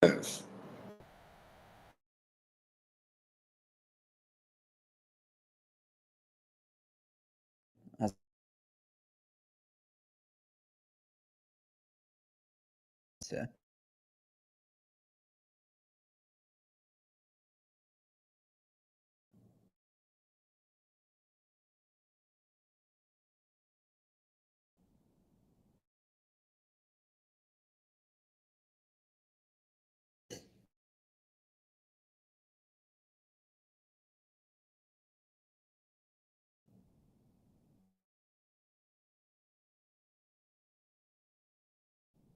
Yes. Yeah.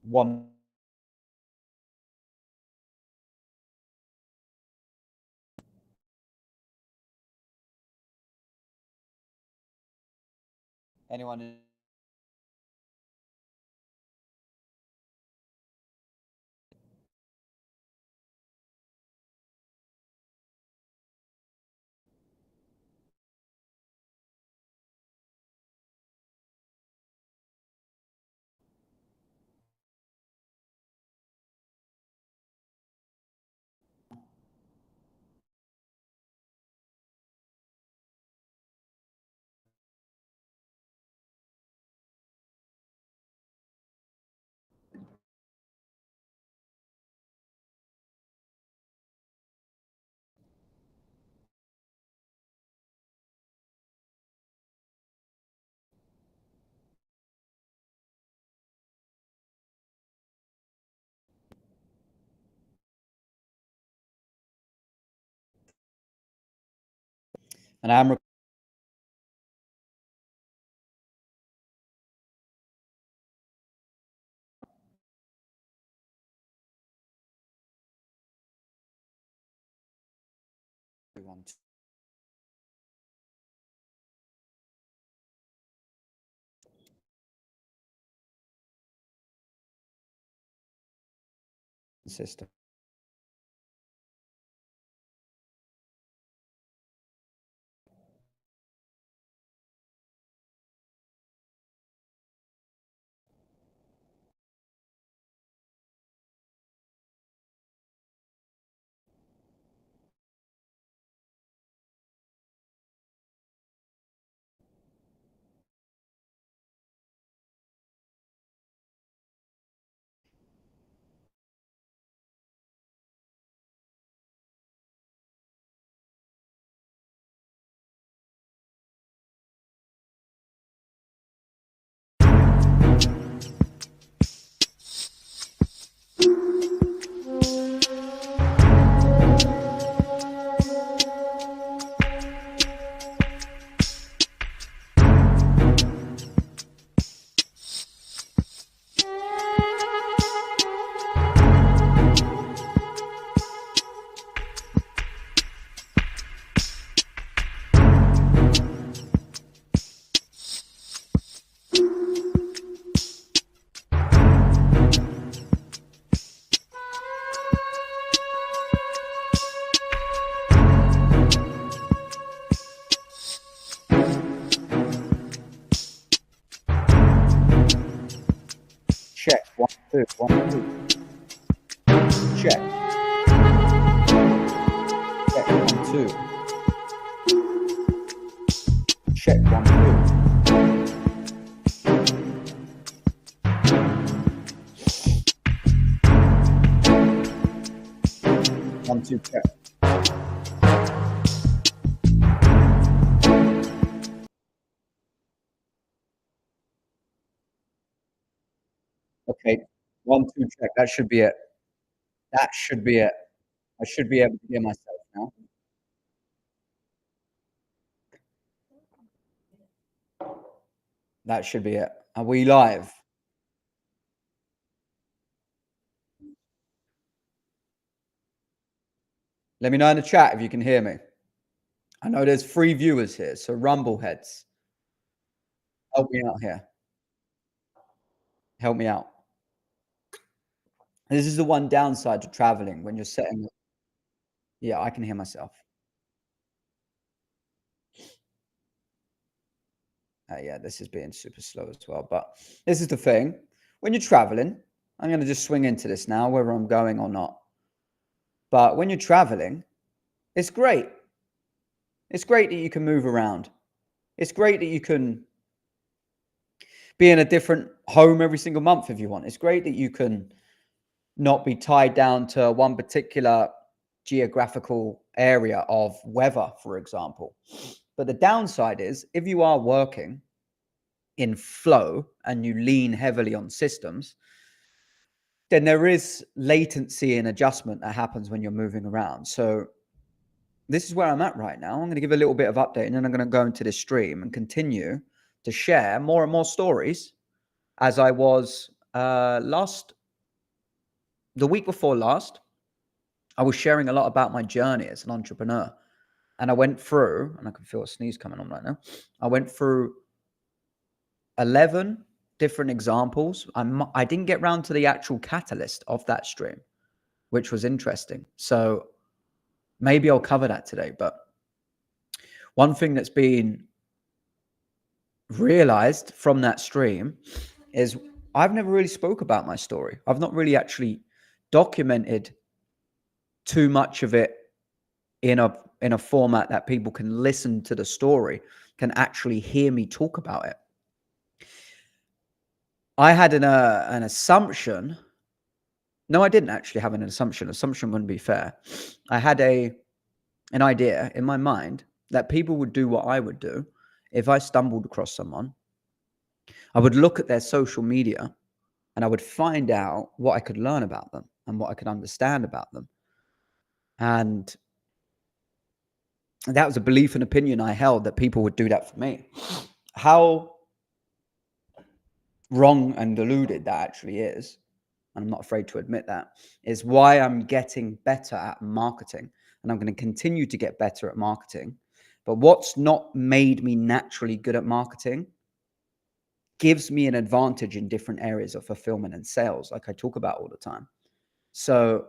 One. Anyone And I'm recording system. Check. 1, 2, 1, 2. Check. Check. 1, 2. Check. 1, 2. 1, 2. Check. Okay. 1, 2. Check. That should be it. That should be it. I should be able to hear myself now. That should be it. Are we live? Let me know in the chat if you can hear me. I know there's 3 viewers here, so rumble heads, help me out here. Help me out. This is the one downside to traveling when you're setting. Yeah, I can hear myself. Yeah, this is being super slow as well. But this is the thing. When you're traveling, I'm going to just swing into this now, whether I'm going or not. But when you're traveling, it's great. It's great that you can move around. It's great that you can be in a different home every single month if you want. It's great that you can not be tied down to one particular geographical area of weather, for example. But the downside is if you are working in flow and you lean heavily on systems, then there is latency and adjustment that happens when you're moving around. So this is where I'm at right now. I'm going to give a little bit of update and then I'm going to go into this stream and continue to share more and more stories as I was the week before last. I was sharing a lot about my journey as an entrepreneur. And I went through, and I can feel a sneeze coming on right now. I went through 11 different examples. I didn't get round to the actual catalyst of that stream, which was interesting. So maybe I'll cover that today. But one thing that's been realized from that stream is I've never really spoke about my story. I've not really actually documented too much of it in a format that people can listen to the story, can actually hear me talk about it. I had an assumption. No, I didn't actually have an assumption. Assumption wouldn't be fair. I had an idea in my mind that people would do what I would do if I stumbled across someone. I would look at their social media and I would find out what I could learn about them and what I could understand about them. And that was a belief and opinion I held, that people would do that for me. How wrong and deluded that actually is, and I'm not afraid to admit that, is why I'm getting better at marketing. And I'm going to continue to get better at marketing. But what's not made me naturally good at marketing gives me an advantage in different areas of fulfillment and sales, like I talk about all the time. So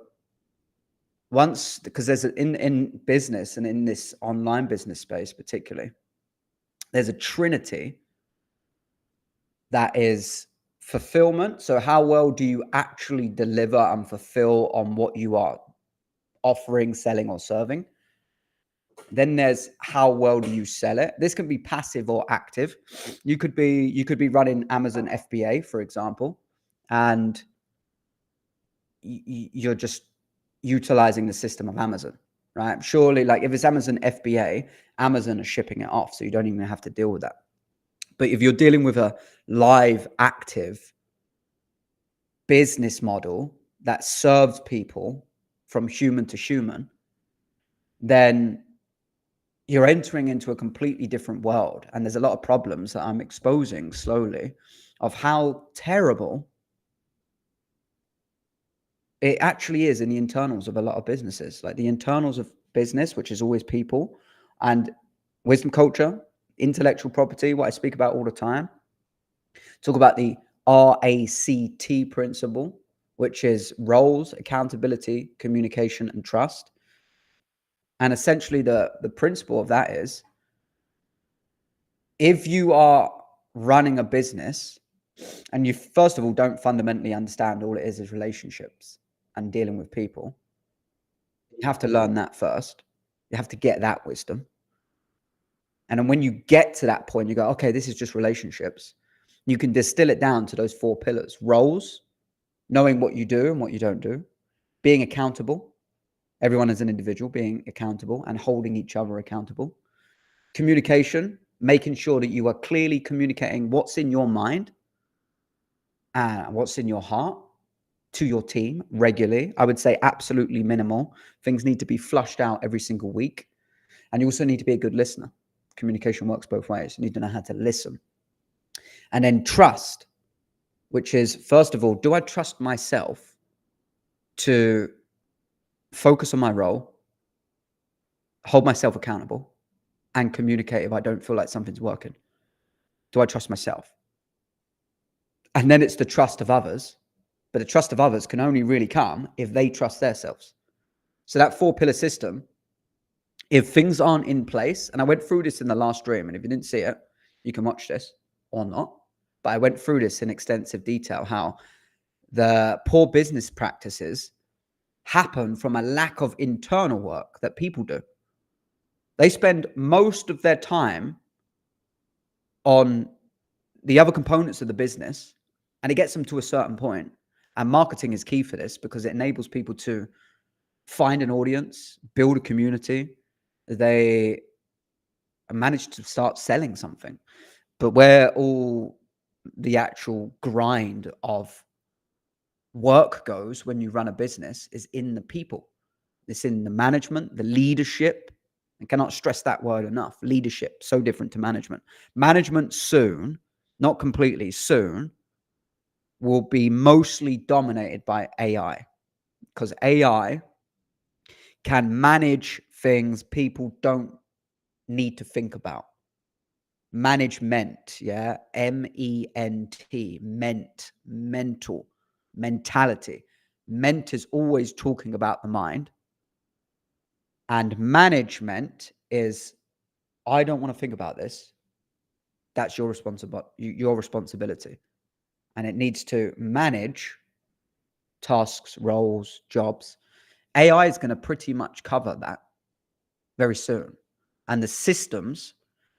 because there's in business, and in this online business space particularly, there's a trinity that is fulfillment. So how well do you actually deliver and fulfill on what you are offering, selling, or serving? Then there's how well do you sell it? This can be passive or active. You could be running Amazon FBA, for example, and you're just utilizing the system of Amazon, right? Surely, like if it's Amazon FBA, Amazon is shipping it off, so you don't even have to deal with that. But if you're dealing with a live, active business model that serves people from human to human, then you're entering into a completely different world. And there's a lot of problems that I'm exposing slowly of how terrible it actually is in the internals of a lot of businesses. Like the internals of business, which is always people, and wisdom culture, intellectual property, what I speak about all the time. Talk about the RACT principle, which is roles, accountability, communication, and trust. And essentially the principle of that is, if you are running a business and you, first of all, don't fundamentally understand all it is relationships and dealing with people, you have to learn that first. You have to get that wisdom. And then when you get to that point, you go, okay, this is just relationships. You can distill it down to those 4 pillars: roles, knowing what you do and what you don't do; being accountable, everyone as an individual being accountable and holding each other accountable; communication, making sure that you are clearly communicating what's in your mind and what's in your heart to your team regularly. I would say absolutely minimal. Things need to be flushed out every single week. And you also need to be a good listener. Communication works both ways. You need to know how to listen. And then trust, which is, first of all, do I trust myself to focus on my role, hold myself accountable, and communicate if I don't feel like something's working? Do I trust myself? And then it's the trust of others. But the trust of others can only really come if they trust themselves. So that 4-pillar system, if things aren't in place, and I went through this in the last stream, and if you didn't see it, you can watch this or not. But I went through this in extensive detail, how the poor business practices happen from a lack of internal work that people do. They spend most of their time on the other components of the business, and it gets them to a certain point. And marketing is key for this, because it enables people to find an audience, build a community. They manage to start selling something. But where all the actual grind of work goes when you run a business is in the people. It's in the management, the leadership. I cannot stress that word enough. Leadership, so different to management. Management soon, not completely, soon, will be mostly dominated by AI, because AI can manage things people don't need to think about. Management, yeah, MENT, mental, mentality. Ment is always talking about the mind, and management is, I don't want to think about this. That's your responsibility. And it needs to manage tasks, roles, jobs. AI is going to pretty much cover that very soon. And the systems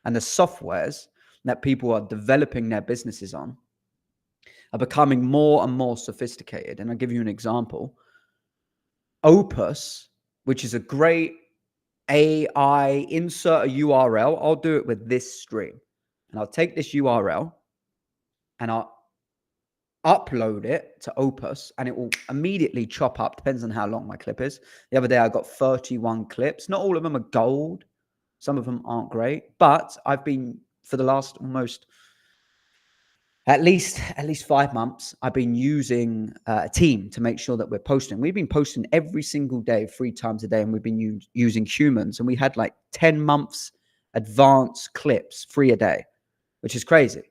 and the softwares that people are developing their businesses on are becoming more and more sophisticated. And I'll give you an example. Opus, which is a great AI, insert a URL. I'll do it with this stream. And I'll take this URL and I'll upload it to Opus, and it will immediately chop up. Depends on how long my clip is. The other day I got 31 clips. Not all of them are gold. Some of them aren't great, but I've been, for the last almost at least 5 months, I've been using a team to make sure that we're posting. We've been posting every single day, 3 times a day, and we've been using humans. And we had like 10 months advanced clips, 3 a day, which is crazy.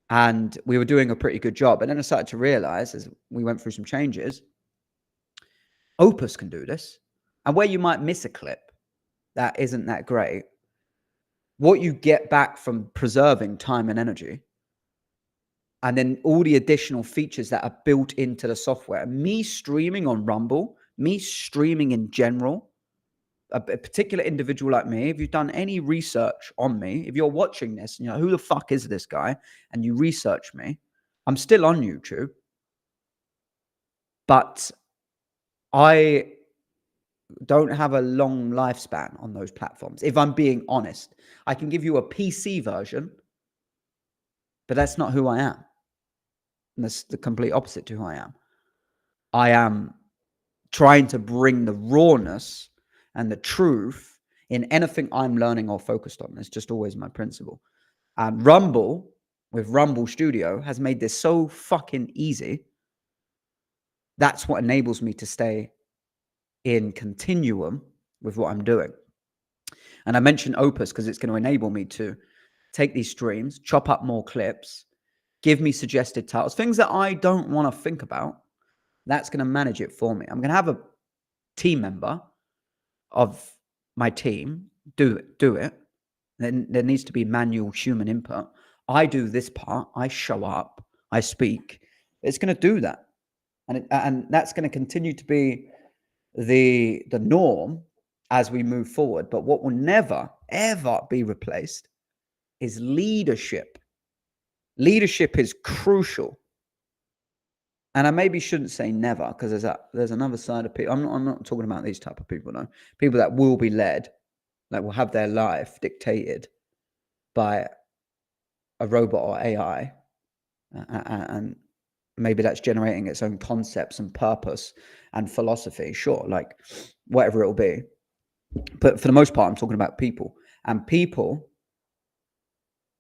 And we were doing a pretty good job. And then I started to realize, as we went through some changes, Opus can do this. And where you might miss a clip that isn't that great, what you get back from preserving time and energy, and then all the additional features that are built into the software. Me streaming on Rumble, me streaming in general, a particular individual like me, if you've done any research on me, if you're watching this, you know, who the fuck is this guy? And you research me, I'm still on YouTube, but I don't have a long lifespan on those platforms. If I'm being honest, I can give you a PC version, but that's not who I am. And that's the complete opposite to who I am. I am trying to bring the rawness and the truth in anything I'm learning or focused on. It's just always my principle. And Rumble, with Rumble Studio, has made this so fucking easy. That's what enables me to stay in continuum with what I'm doing. And I mentioned Opus because it's going to enable me to take these streams, chop up more clips, give me suggested titles, things that I don't want to think about. That's going to manage it for me. I'm going to have a team member of my team do it. Then there needs to be manual human input. I do this part. I show up. I speak. It's going to do that, and that's going to continue to be the norm as we move forward. But what will never ever be replaced is leadership. Leadership is crucial. And I maybe shouldn't say never, because there's another side of people. I'm not talking about these type of people, no. People that will be led, that will have their life dictated by a robot or AI, and maybe that's generating its own concepts and purpose and philosophy. Sure, like whatever it will be. But for the most part, I'm talking about people, and people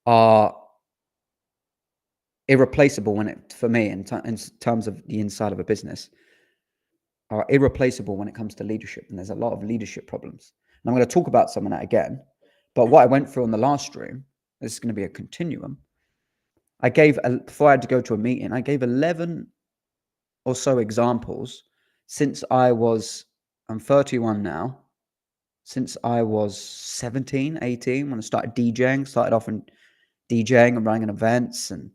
are irreplaceable for me in terms of the inside of a business, are irreplaceable when it comes to leadership. And there's a lot of leadership problems. And I'm going to talk about some of that again. But what I went through on the last stream, this is going to be a continuum. Before I had to go to a meeting, I gave 11 or so examples since I'm 31 now, since I was 17, 18, when I started DJing, started off in DJing and running events and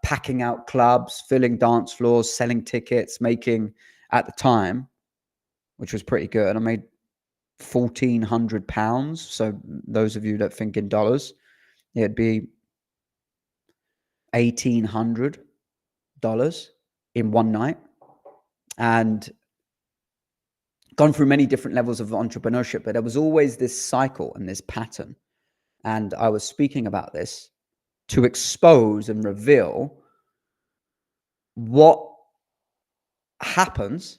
packing out clubs, filling dance floors, selling tickets, making, at the time, which was pretty good, I made £1,400. So those of you that think in dollars, it'd be $1,800 in one night. And gone through many different levels of entrepreneurship, but there was always this cycle and this pattern. And I was speaking about this to expose and reveal what happens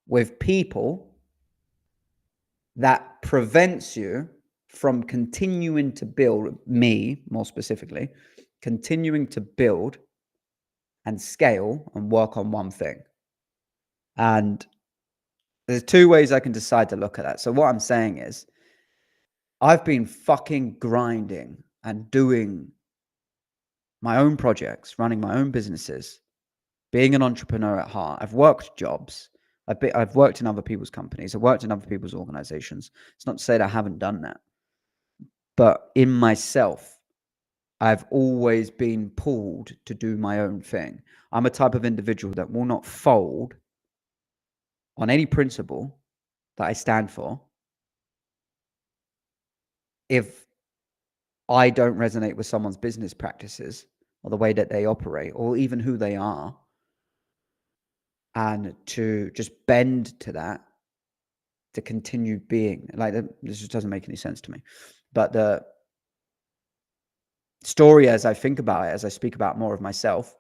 with people that prevents you from continuing to build, me more specifically, continuing to build and scale and work on one thing. And there's 2 ways I can decide to look at that. So what I'm saying is, I've been fucking grinding and doing my own projects, running my own businesses, being an entrepreneur at heart. I've worked jobs. I've worked in other people's companies. I've worked in other people's organizations. It's not to say that I haven't done that. But in myself, I've always been pulled to do my own thing. I'm a type of individual that will not fold on any principle that I stand for if I don't resonate with someone's business practices or the way that they operate or even who they are, and to just bend to that, to continue being like, this just doesn't make any sense to me. But the story, as I think about it, as I speak about more of myself,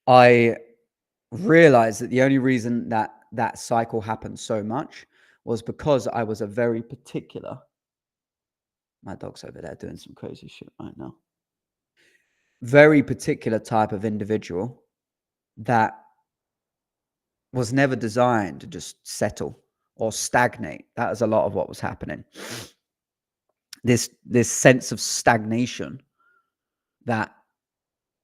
I realized that the only reason that cycle happens so much was because I was a very particular, my dog's over there doing some crazy shit right now, very particular type of individual that was never designed to just settle or stagnate. That was a lot of what was happening. This sense of stagnation that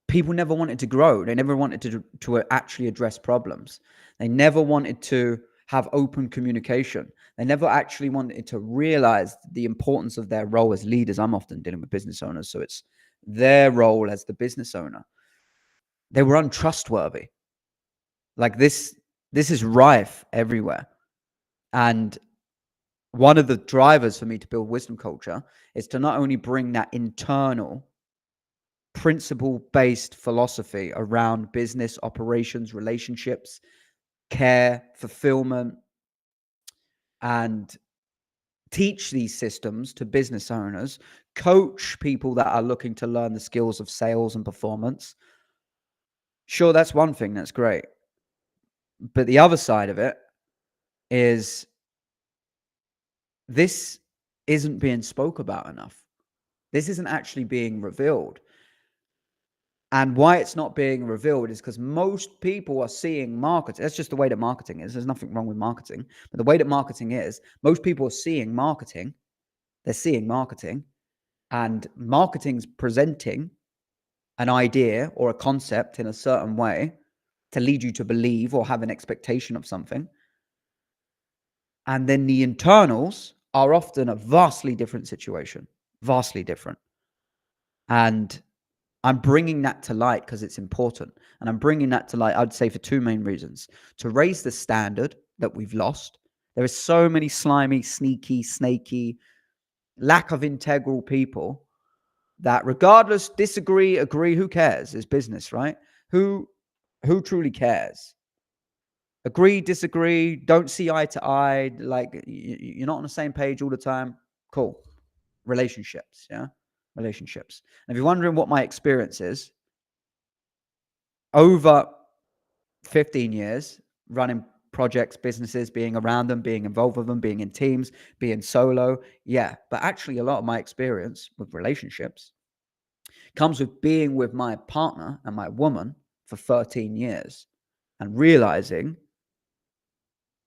people never wanted to grow. They never wanted to actually address problems. They never wanted to have open communication. They never actually wanted to realize the importance of their role as leaders. I'm often dealing with business owners, so it's their role as the business owner. They were untrustworthy. Like this is rife everywhere. And one of the drivers for me to build wisdom culture is to not only bring that internal principle-based philosophy around business operations, relationships, care, fulfillment, and teach these systems to business owners, coach people that are looking to learn the skills of sales and performance. Sure, that's one thing, that's great. But the other side of it is this isn't being spoke about enough. This isn't actually being revealed. And why it's not being revealed is because most people are seeing marketing. That's just the way that marketing is. There's nothing wrong with marketing. But the way that marketing is, most people are seeing marketing. They're seeing marketing. And marketing's presenting an idea or a concept in a certain way to lead you to believe or have an expectation of something. And then the internals are often a vastly different situation. Vastly different. And I'm bringing that to light because it's important. And I'm bringing that to light, I'd say, for two main reasons. To raise the standard that we've lost. There are so many slimy, sneaky, snaky, lack of integral people that regardless, disagree, agree, who cares? It's business, right? Who truly cares? Agree, disagree, don't see eye to eye. Like, you're not on the same page all the time. Cool. Relationships, yeah? Relationships. And if you're wondering what my experience is, over 15 years running projects, businesses, being around them, being involved with them, being in teams, being solo, yeah. But actually, a lot of my experience with relationships comes with being with my partner and my woman for 13 years and realizing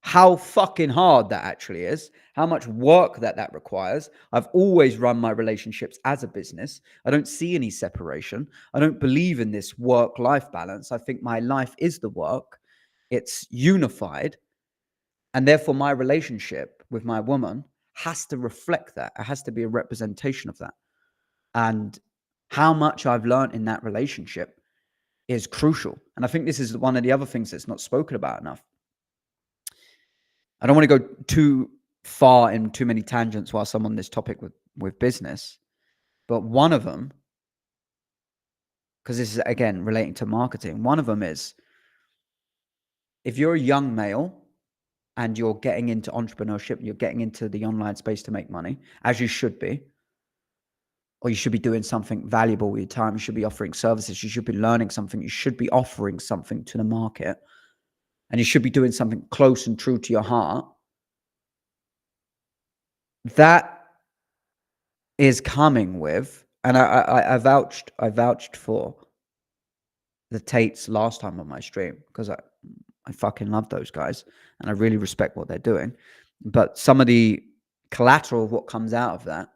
how fucking hard that actually is, how much work that requires. I've always run my relationships as a business. I don't see any separation. I don't believe in this work-life balance. I think my life is the work. It's unified. And therefore, my relationship with my woman has to reflect that. It has to be a representation of that. And how much I've learned in that relationship is crucial. And I think this is one of the other things that's not spoken about enough. I don't want to go too far in too many tangents whilst I'm on this topic with business, but one of them, because this is, again, relating to marketing, one of them is, if you're a young male and you're getting into entrepreneurship, you're getting into the online space to make money, as you should be, or you should be doing something valuable with your time, you should be offering services, you should be learning something, you should be offering something to the market, and you should be doing something close and true to your heart. That is coming with, and I vouched for the Tates last time on my stream because I fucking love those guys and I really respect what they're doing. But some of the collateral of what comes out of that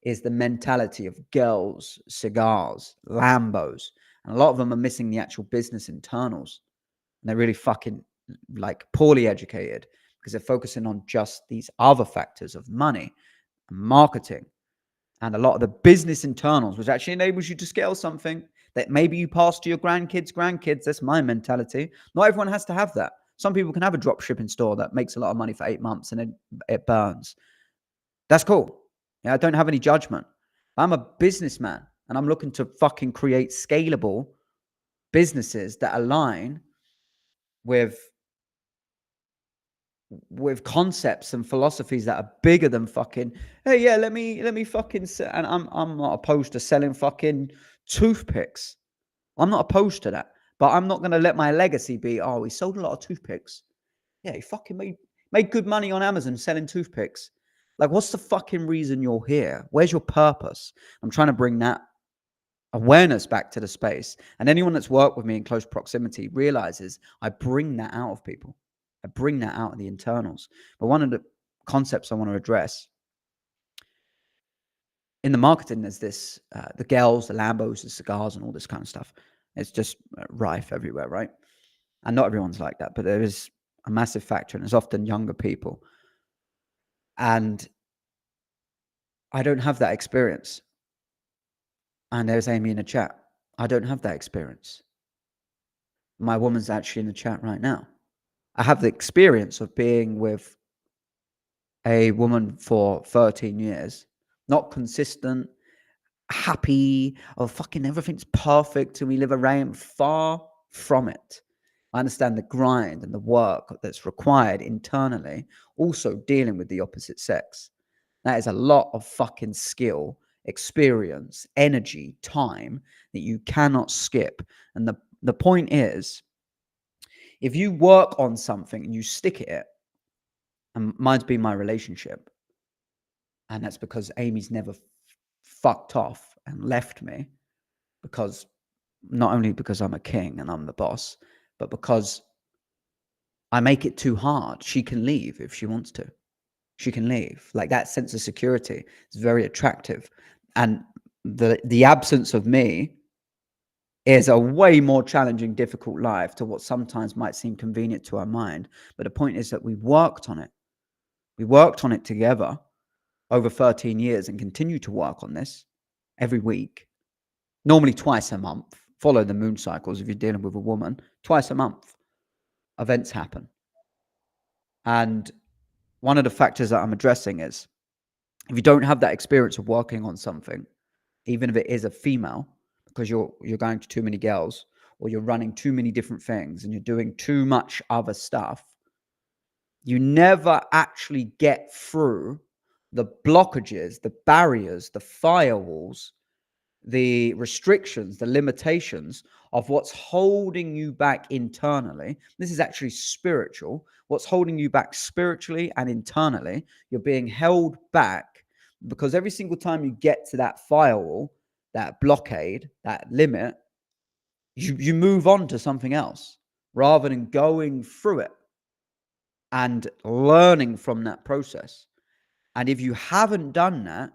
is the mentality of girls, cigars, Lambos, and a lot of them are missing the actual business internals. And they're really fucking like poorly educated because they're focusing on just these other factors of money, marketing, and a lot of the business internals, which actually enables you to scale something that maybe you pass to your grandkids. That's my mentality. Not everyone has to have that. Some people can have a drop shipping store that makes a lot of money for 8 months and then it burns. That's cool. Yeah, I don't have any judgment. I'm a businessman and I'm looking to fucking create scalable businesses that align with concepts and philosophies that are bigger than fucking, hey, yeah, let me fucking and I'm not opposed to selling fucking toothpicks. I'm not opposed to that, but I'm not going to let my legacy be, oh, he sold a lot of toothpicks. Yeah, he fucking made Make good money on Amazon selling toothpicks. Like, what's the fucking reason you're here? Where's your purpose? I'm trying to bring that awareness back to the space. And anyone that's worked with me in close proximity realizes I bring that out of people. I bring that out of the internals. But one of the concepts I want to address in the marketing, there's this, the girls, the Lambos, the cigars, and all this kind of stuff. It's just rife everywhere, right? And not everyone's like that, but there is a massive factor, and it's often younger people. And I don't have that experience. And there's Amy in the chat. I don't have that experience. My woman's actually in the chat right now. I have the experience of being with a woman for 13 years, not consistent, happy, or fucking everything's perfect and we live around. Far from it. I understand the grind and the work that's required internally, also dealing with the opposite sex. That is a lot of fucking skill, experience, energy, time that you cannot skip. And the point is, if you work on something and you stick at it, and mine's been my relationship, and that's because Amy's never fucked off and left me, because not only because I'm a king and I'm the boss, but because I make it too hard. She can leave if she wants to. She can leave. Like, that sense of security is very attractive. And the absence of me is a way more challenging, difficult life to what sometimes might seem convenient to our mind. But the point is that we worked on it. We worked on it together over 13 years and continue to work on this every week, normally twice a month. Follow the moon cycles if you're dealing with a woman. Twice a month, events happen. And one of the factors that I'm addressing is, if you don't have that experience of working on something, even if it is a female, because you're going to too many girls, or you're running too many different things and you're doing too much other stuff, you never actually get through the blockages, the barriers, the firewalls, the restrictions, the limitations of what's holding you back internally. This is actually spiritual. What's holding you back spiritually and internally, you're being held back because every single time you get to that firewall, that blockade, that limit, you move on to something else rather than going through it and learning from that process. And if you haven't done that,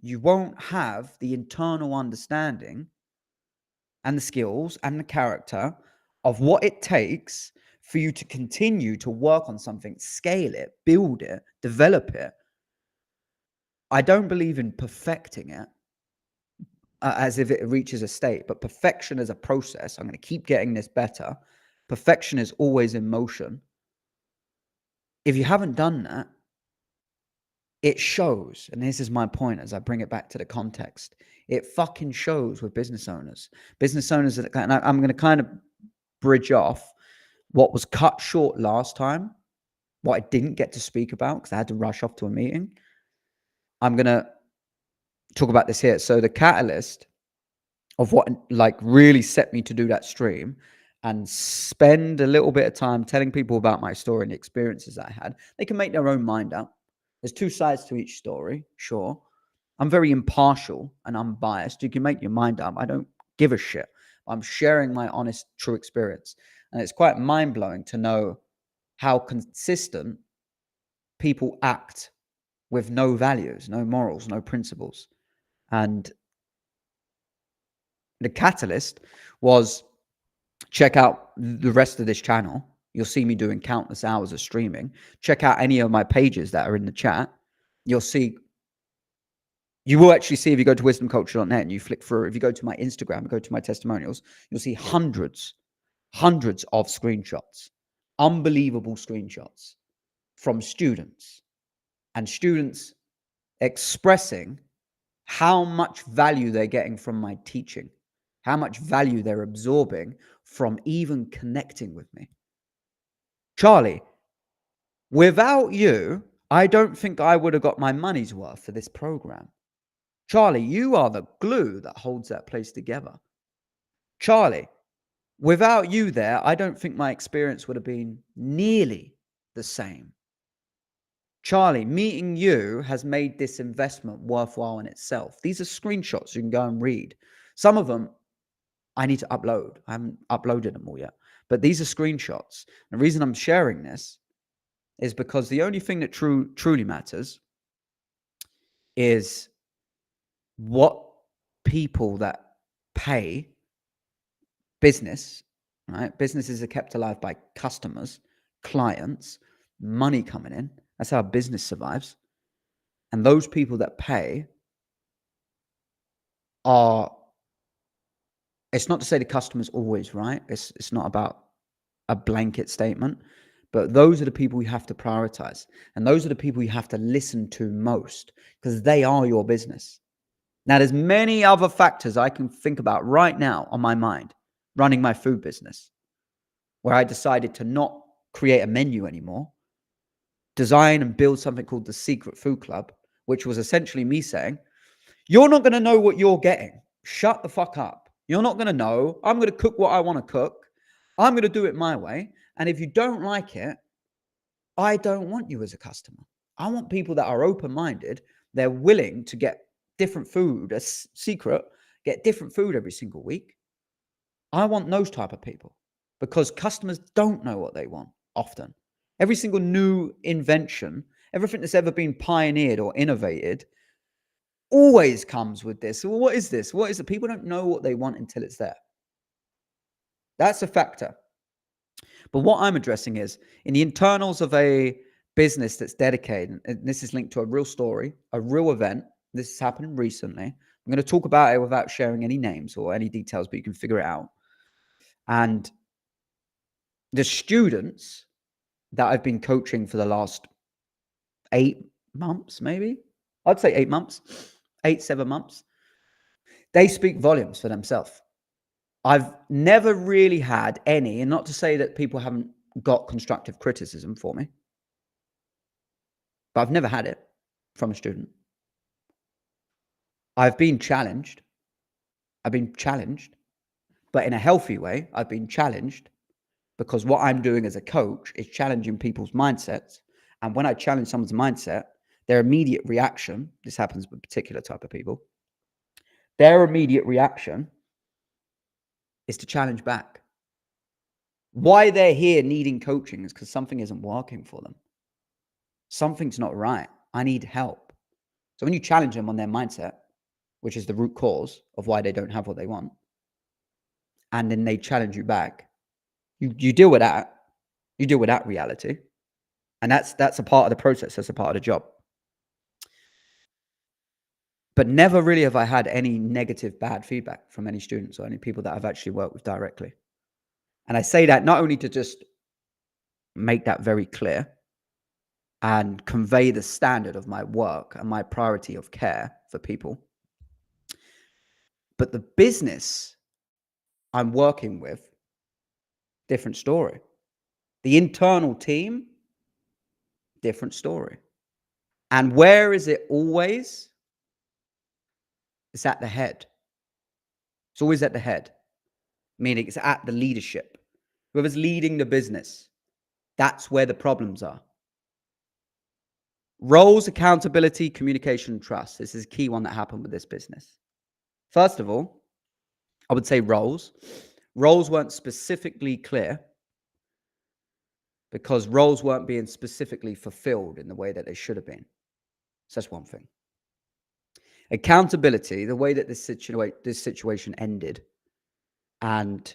you won't have the internal understanding and the skills and the character of what it takes for you to continue to work on something, scale it, build it, develop it. I don't believe in perfecting it as if it reaches a state, but perfection is a process. I'm going to keep getting this better. Perfection is always in motion. If you haven't done that, it shows. And this is my point as I bring it back to the context. It fucking shows with business owners. Business owners, and I'm going to kind of bridge off what was cut short last time, what I didn't get to speak about because I had to rush off to a meeting. I'm going to talk about this here. So the catalyst of what like really set me to do that stream and spend a little bit of time telling people about my story and the experiences I had, they can make their own mind up. There's two sides to each story, sure. I'm very impartial and unbiased. You can make your mind up. I don't give a shit. I'm sharing my honest, true experience. And it's quite mind-blowing to know how consistent people act with no values, no morals, no principles. And the catalyst was, check out the rest of this channel. You'll see me doing countless hours of streaming. Check out any of my pages that are in the chat. You will actually see, if you go to wisdomculture.net and you flick through, if you go to my Instagram, go to my testimonials, you'll see hundreds of screenshots, unbelievable screenshots from students, and students expressing how much value they're getting from my teaching, how much value they're absorbing from even connecting with me. Charlie, without you, I don't think I would have got my money's worth for this program. Charlie, you are the glue that holds that place together. Charlie, without you there, I don't think my experience would have been nearly the same. Charlie, meeting you has made this investment worthwhile in itself. These are screenshots you can go and read. Some of them I need to upload. I haven't uploaded them all yet. But these are screenshots. The reason I'm sharing this is because the only thing that truly matters is what people that pay business, right? Businesses are kept alive by customers, clients, money coming in. That's how a business survives. And those people that pay are, it's not to say the customer's always right. It's not about a blanket statement, but those are the people you have to prioritize. And those are the people you have to listen to most because they are your business. Now, there's many other factors I can think about right now on my mind running my food business, where I decided to not create a menu anymore, design and build something called the Secret Food Club, which was essentially me saying, you're not going to know what you're getting. Shut the fuck up. You're not going to know. I'm going to cook what I want to cook. I'm going to do it my way. And if you don't like it, I don't want you as a customer. I want people that are open-minded. They're willing to get different food, a secret, get different food every single week. I want those type of people because customers don't know what they want often. Every single new invention, everything that's ever been pioneered or innovated always comes with this. Well, what is this? What is it? People don't know what they want until it's there. That's a factor. But what I'm addressing is in the internals of a business that's dedicated, and this is linked to a real story, a real event. This has happened recently. I'm going to talk about it without sharing any names or any details, but you can figure it out. And the students that I've been coaching for the last 8 months, maybe, I'd say 8 months, 7 months, they speak volumes for themselves. I've never really had any, and not to say that people haven't got constructive criticism for me, but I've never had it from a student. I've been challenged, but in a healthy way. I've been challenged because what I'm doing as a coach is challenging people's mindsets. And when I challenge someone's mindset, their immediate reaction, this happens with a particular type of people, their immediate reaction is to challenge back. Why they're here needing coaching is because something isn't working for them. Something's not right. I need help. So when you challenge them on their mindset, which is the root cause of why they don't have what they want, and then they challenge you back, you deal with that. You deal with that reality. And that's a part of the process. That's a part of the job. But never really have I had any negative, bad feedback from any students or any people that I've actually worked with directly. And I say that not only to just make that very clear and convey the standard of my work and my priority of care for people, but the business I'm working with, different story. The internal team, different story. And where is it always? It's at the head. It's always at the head, meaning it's at the leadership. Whoever's leading the business, that's where the problems are. Roles, accountability, communication, and trust. This is a key one that happened with this business. First of all, I would say roles. Roles weren't specifically clear because roles weren't being specifically fulfilled in the way that they should have been. So that's one thing. Accountability, the way that this situation ended, and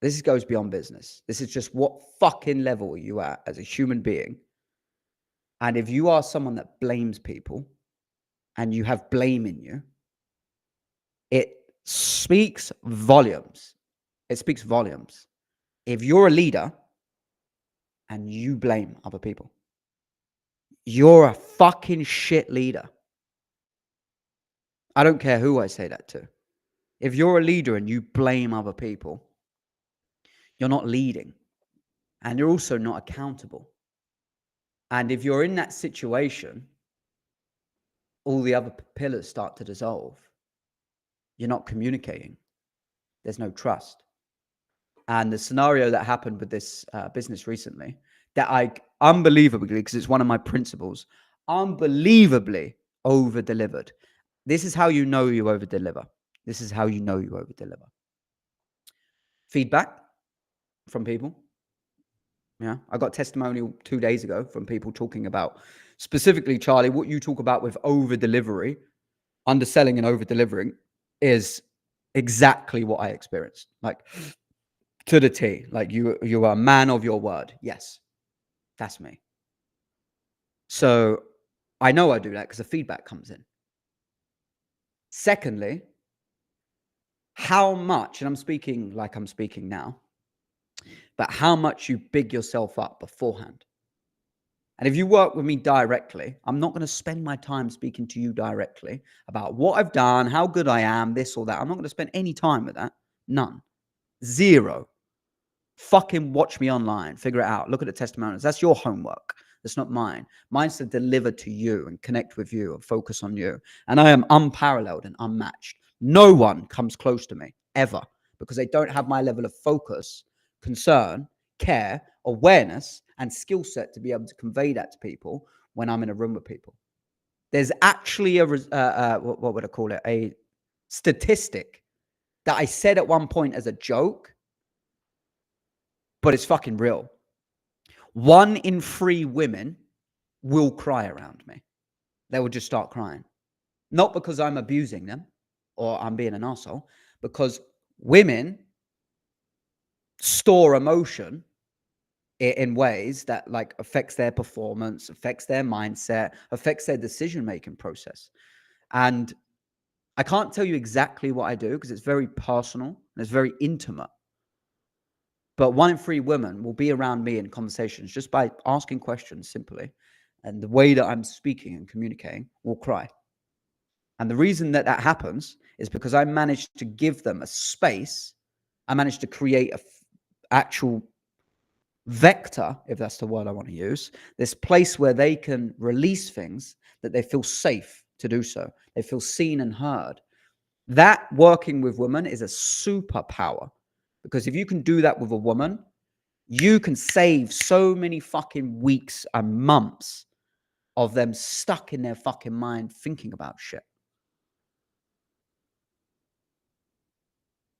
this goes beyond business. This is just what fucking level are you at as a human being. And if you are someone that blames people and you have blame in you, it speaks volumes. It speaks volumes. If you're a leader and you blame other people, you're a fucking shit leader. I don't care who I say that to. If you're a leader and you blame other people, you're not leading. And you're also not accountable. And if you're in that situation, all the other pillars start to dissolve. You're not communicating. There's no trust. And the scenario that happened with this business recently, that unbelievably, because it's one of my principles, unbelievably over delivered. This is how you know you over deliver. This is how you know you over deliver. Feedback from people. Yeah. I got testimonial 2 days ago from people talking about specifically, Charlie, what you talk about with over delivery, underselling and over delivering is exactly what I experienced. Like to the T. Like you are a man of your word. Yes. That's me. So I know I do that because the feedback comes in. Secondly, how much, and I'm speaking like I'm speaking now, but how much you big yourself up beforehand. And if you work with me directly, I'm not going to spend my time speaking to you directly about what I've done, how good I am, this or that. I'm not going to spend any time with that. None. Zero. Fucking watch me online. Figure it out. Look at the testimonials. That's your homework. That's not mine. Mine's to deliver to you and connect with you and focus on you. And I am unparalleled and unmatched. No one comes close to me ever because they don't have my level of focus, concern, care, awareness, and skill set to be able to convey that to people when I'm in a room with people. There's actually a, what would I call it? A statistic that I said at one point as a joke, but it's fucking real. 1 in 3 women will cry around me. They will just start crying. Not because I'm abusing them or I'm being an asshole, because women store emotion in ways that like affects their performance, affects their mindset, affects their decision-making process. And I can't tell you exactly what I do because it's very personal and it's very intimate. But 1 in 3 women will be around me in conversations just by asking questions simply. And the way that I'm speaking and communicating will cry. And the reason that that happens is because I managed to give them a space. I managed to create a actual vector, if that's the word I want to use, this place where they can release things that they feel safe to do so. They feel seen and heard. That working with women is a superpower because if you can do that with a woman, you can save so many fucking weeks and months of them stuck in their fucking mind thinking about shit.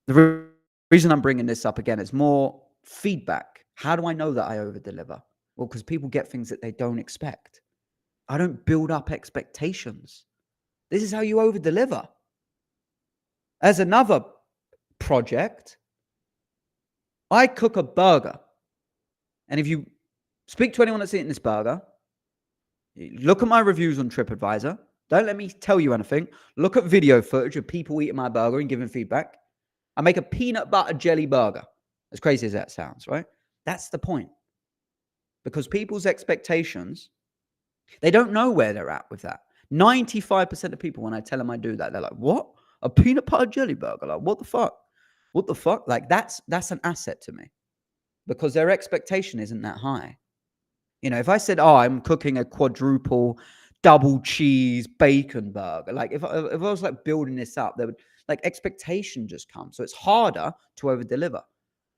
The reason I'm bringing this up again is more feedback. How do I know that I over-deliver? Well, because people get things that they don't expect. I don't build up expectations. This is how you over-deliver. As another project, I cook a burger. And if you speak to anyone that's eating this burger, look at my reviews on TripAdvisor. Don't let me tell you anything. Look at video footage of people eating my burger and giving feedback. I make a peanut butter jelly burger. As crazy as that sounds, right? That's the point. Because people's expectations, they don't know where they're at with that. 95% of people, when I tell them I do that, they're like, what? A peanut butter jelly burger? Like, what the fuck? What the fuck? Like, that's an asset to me. Because their expectation isn't that high. You know, if I said, oh, I'm cooking a quadruple double cheese bacon burger, like if I was like building this up, there would like expectation just come. So it's harder to over deliver.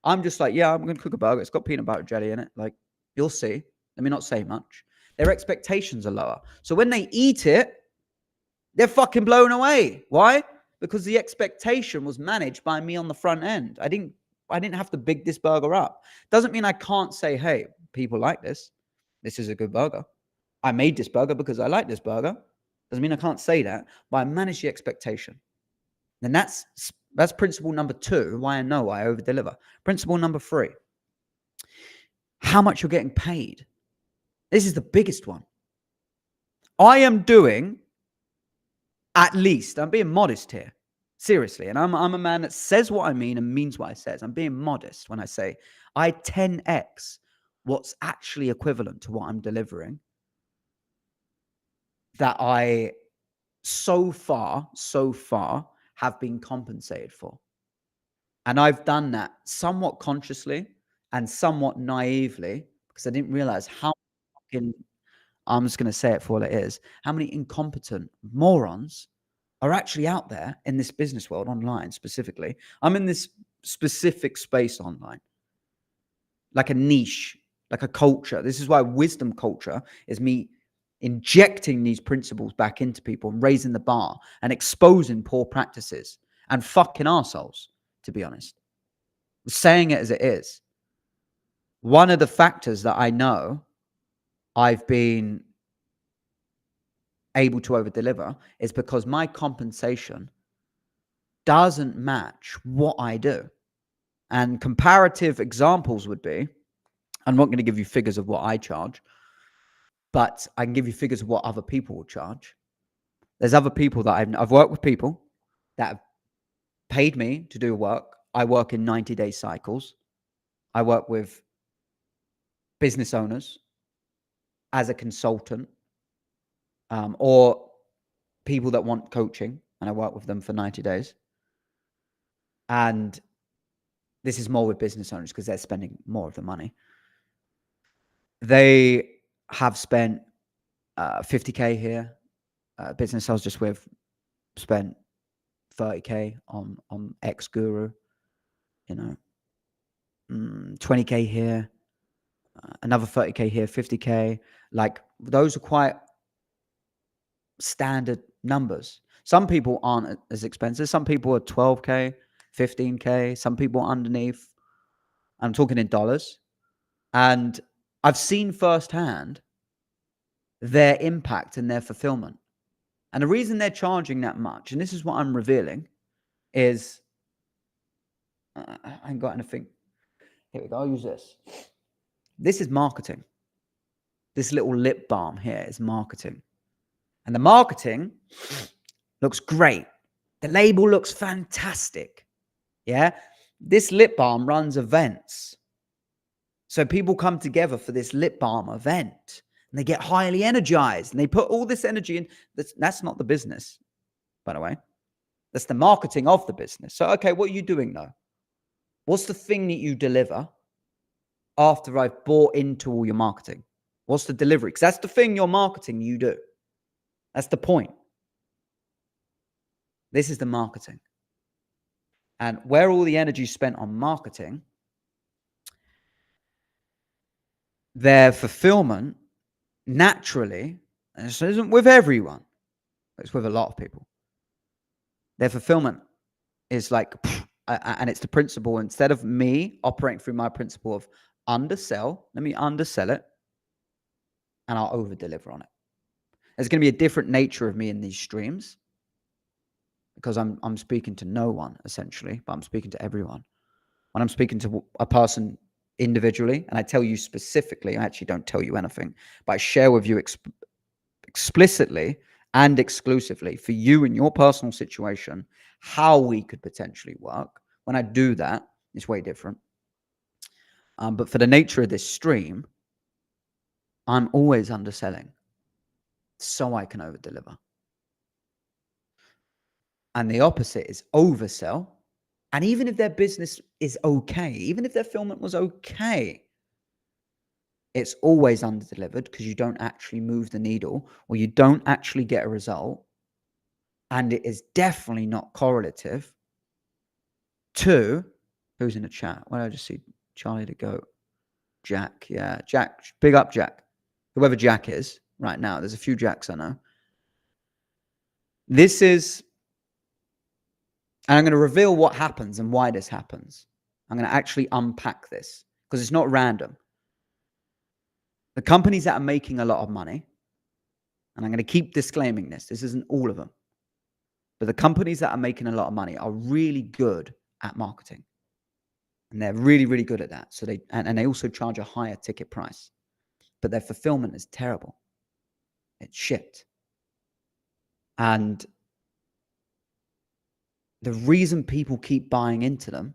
I'm just like, yeah, I'm going to cook a burger. It's got peanut butter jelly in it. Like, you'll see. Let me not say much. Their expectations are lower. So when they eat it, they're fucking blown away. Why? Because the expectation was managed by me on the front end. I didn't have to big this burger up. Doesn't mean I can't say, hey, people like this. This is a good burger. I made this burger because I like this burger. Doesn't mean I can't say that, but I manage the expectation. And that's principle number 2, why I know I over deliver. Principle number 3, how much you're getting paid. This is the biggest one. I am doing at least, I'm being modest here, seriously. And I'm a man that says what I mean and means what I says. I'm being modest when I say I 10x what's actually equivalent to what I'm delivering that I so far have been compensated for. And I've done that somewhat consciously and somewhat naively because I didn't realize how fucking, I'm just going to say it for what it is, how many incompetent morons are actually out there in this business world online specifically. I'm in this specific space online, like a niche like a culture. This is why wisdom culture is me injecting these principles back into people and raising the bar and exposing poor practices and fucking assholes, to be honest. Saying it as it is. One of the factors that I know I've been able to over deliver is because my compensation doesn't match what I do. And comparative examples would be, I'm not going to give you figures of what I charge, but I can give you figures of what other people will charge. There's other people that I've worked with people that have paid me to do work. I work in 90-day cycles. I work with business owners as a consultant, or people that want coaching, and I work with them for 90 days. And this is more with business owners because they're spending more of the money. They have spent 50K here. Business I was just with spent 30K on X Guru, 20K here, another 30K here, 50K. Like, those are quite standard numbers. Some people aren't as expensive. Some people are 12K, 15K. Some people are underneath. I'm talking in dollars. And I've seen firsthand their impact and their fulfillment. And the reason they're charging that much, and this is what I'm revealing, is I ain't got anything. Here we go. I'll use this. This is marketing. This little lip balm here is marketing. And the marketing looks great. The label looks fantastic. Yeah. This lip balm runs events. So people come together for this lip balm event and they get highly energized and they put all this energy in. That's not the business, by the way. That's the marketing of the business. So, okay, what are you doing though? What's the thing that you deliver after I've bought into all your marketing? What's the delivery? Because that's the thing you're marketing you do. That's the point. This is the marketing. And where all the energy is spent on marketing, their fulfillment naturally, and this isn't with everyone, it's with a lot of people, their fulfillment is like, and it's the principle, instead of me operating through my principle of undersell, let me undersell it and I'll over deliver on it. There's going to be a different nature of me in these streams because I'm speaking to no one essentially, but I'm speaking to everyone. When I'm speaking to a person individually, and I tell you specifically, I actually don't tell you anything, but I share with you explicitly and exclusively for you in your personal situation, how we could potentially work. When I do that, it's way different. But for the nature of this stream, I'm always underselling so I can over deliver. And the opposite is oversell. And even if their business is okay, even if their fulfillment was okay, it's always under-delivered because you don't actually move the needle or you don't actually get a result. And it is definitely not correlative to who's in the chat. Why did I just see Charlie the Goat? Jack, yeah. Jack, big up Jack. Whoever Jack is right now. There's a few Jacks I know. This is, and I'm going to reveal what happens and why this happens. I'm going to actually unpack this because it's not random. The companies that are making a lot of money, and I'm going to keep disclaiming this isn't all of them, but the companies that are making a lot of money are really good at marketing. And they're really, really good at that. So they also charge a higher ticket price, but their fulfillment is terrible. It's shit. And the reason people keep buying into them,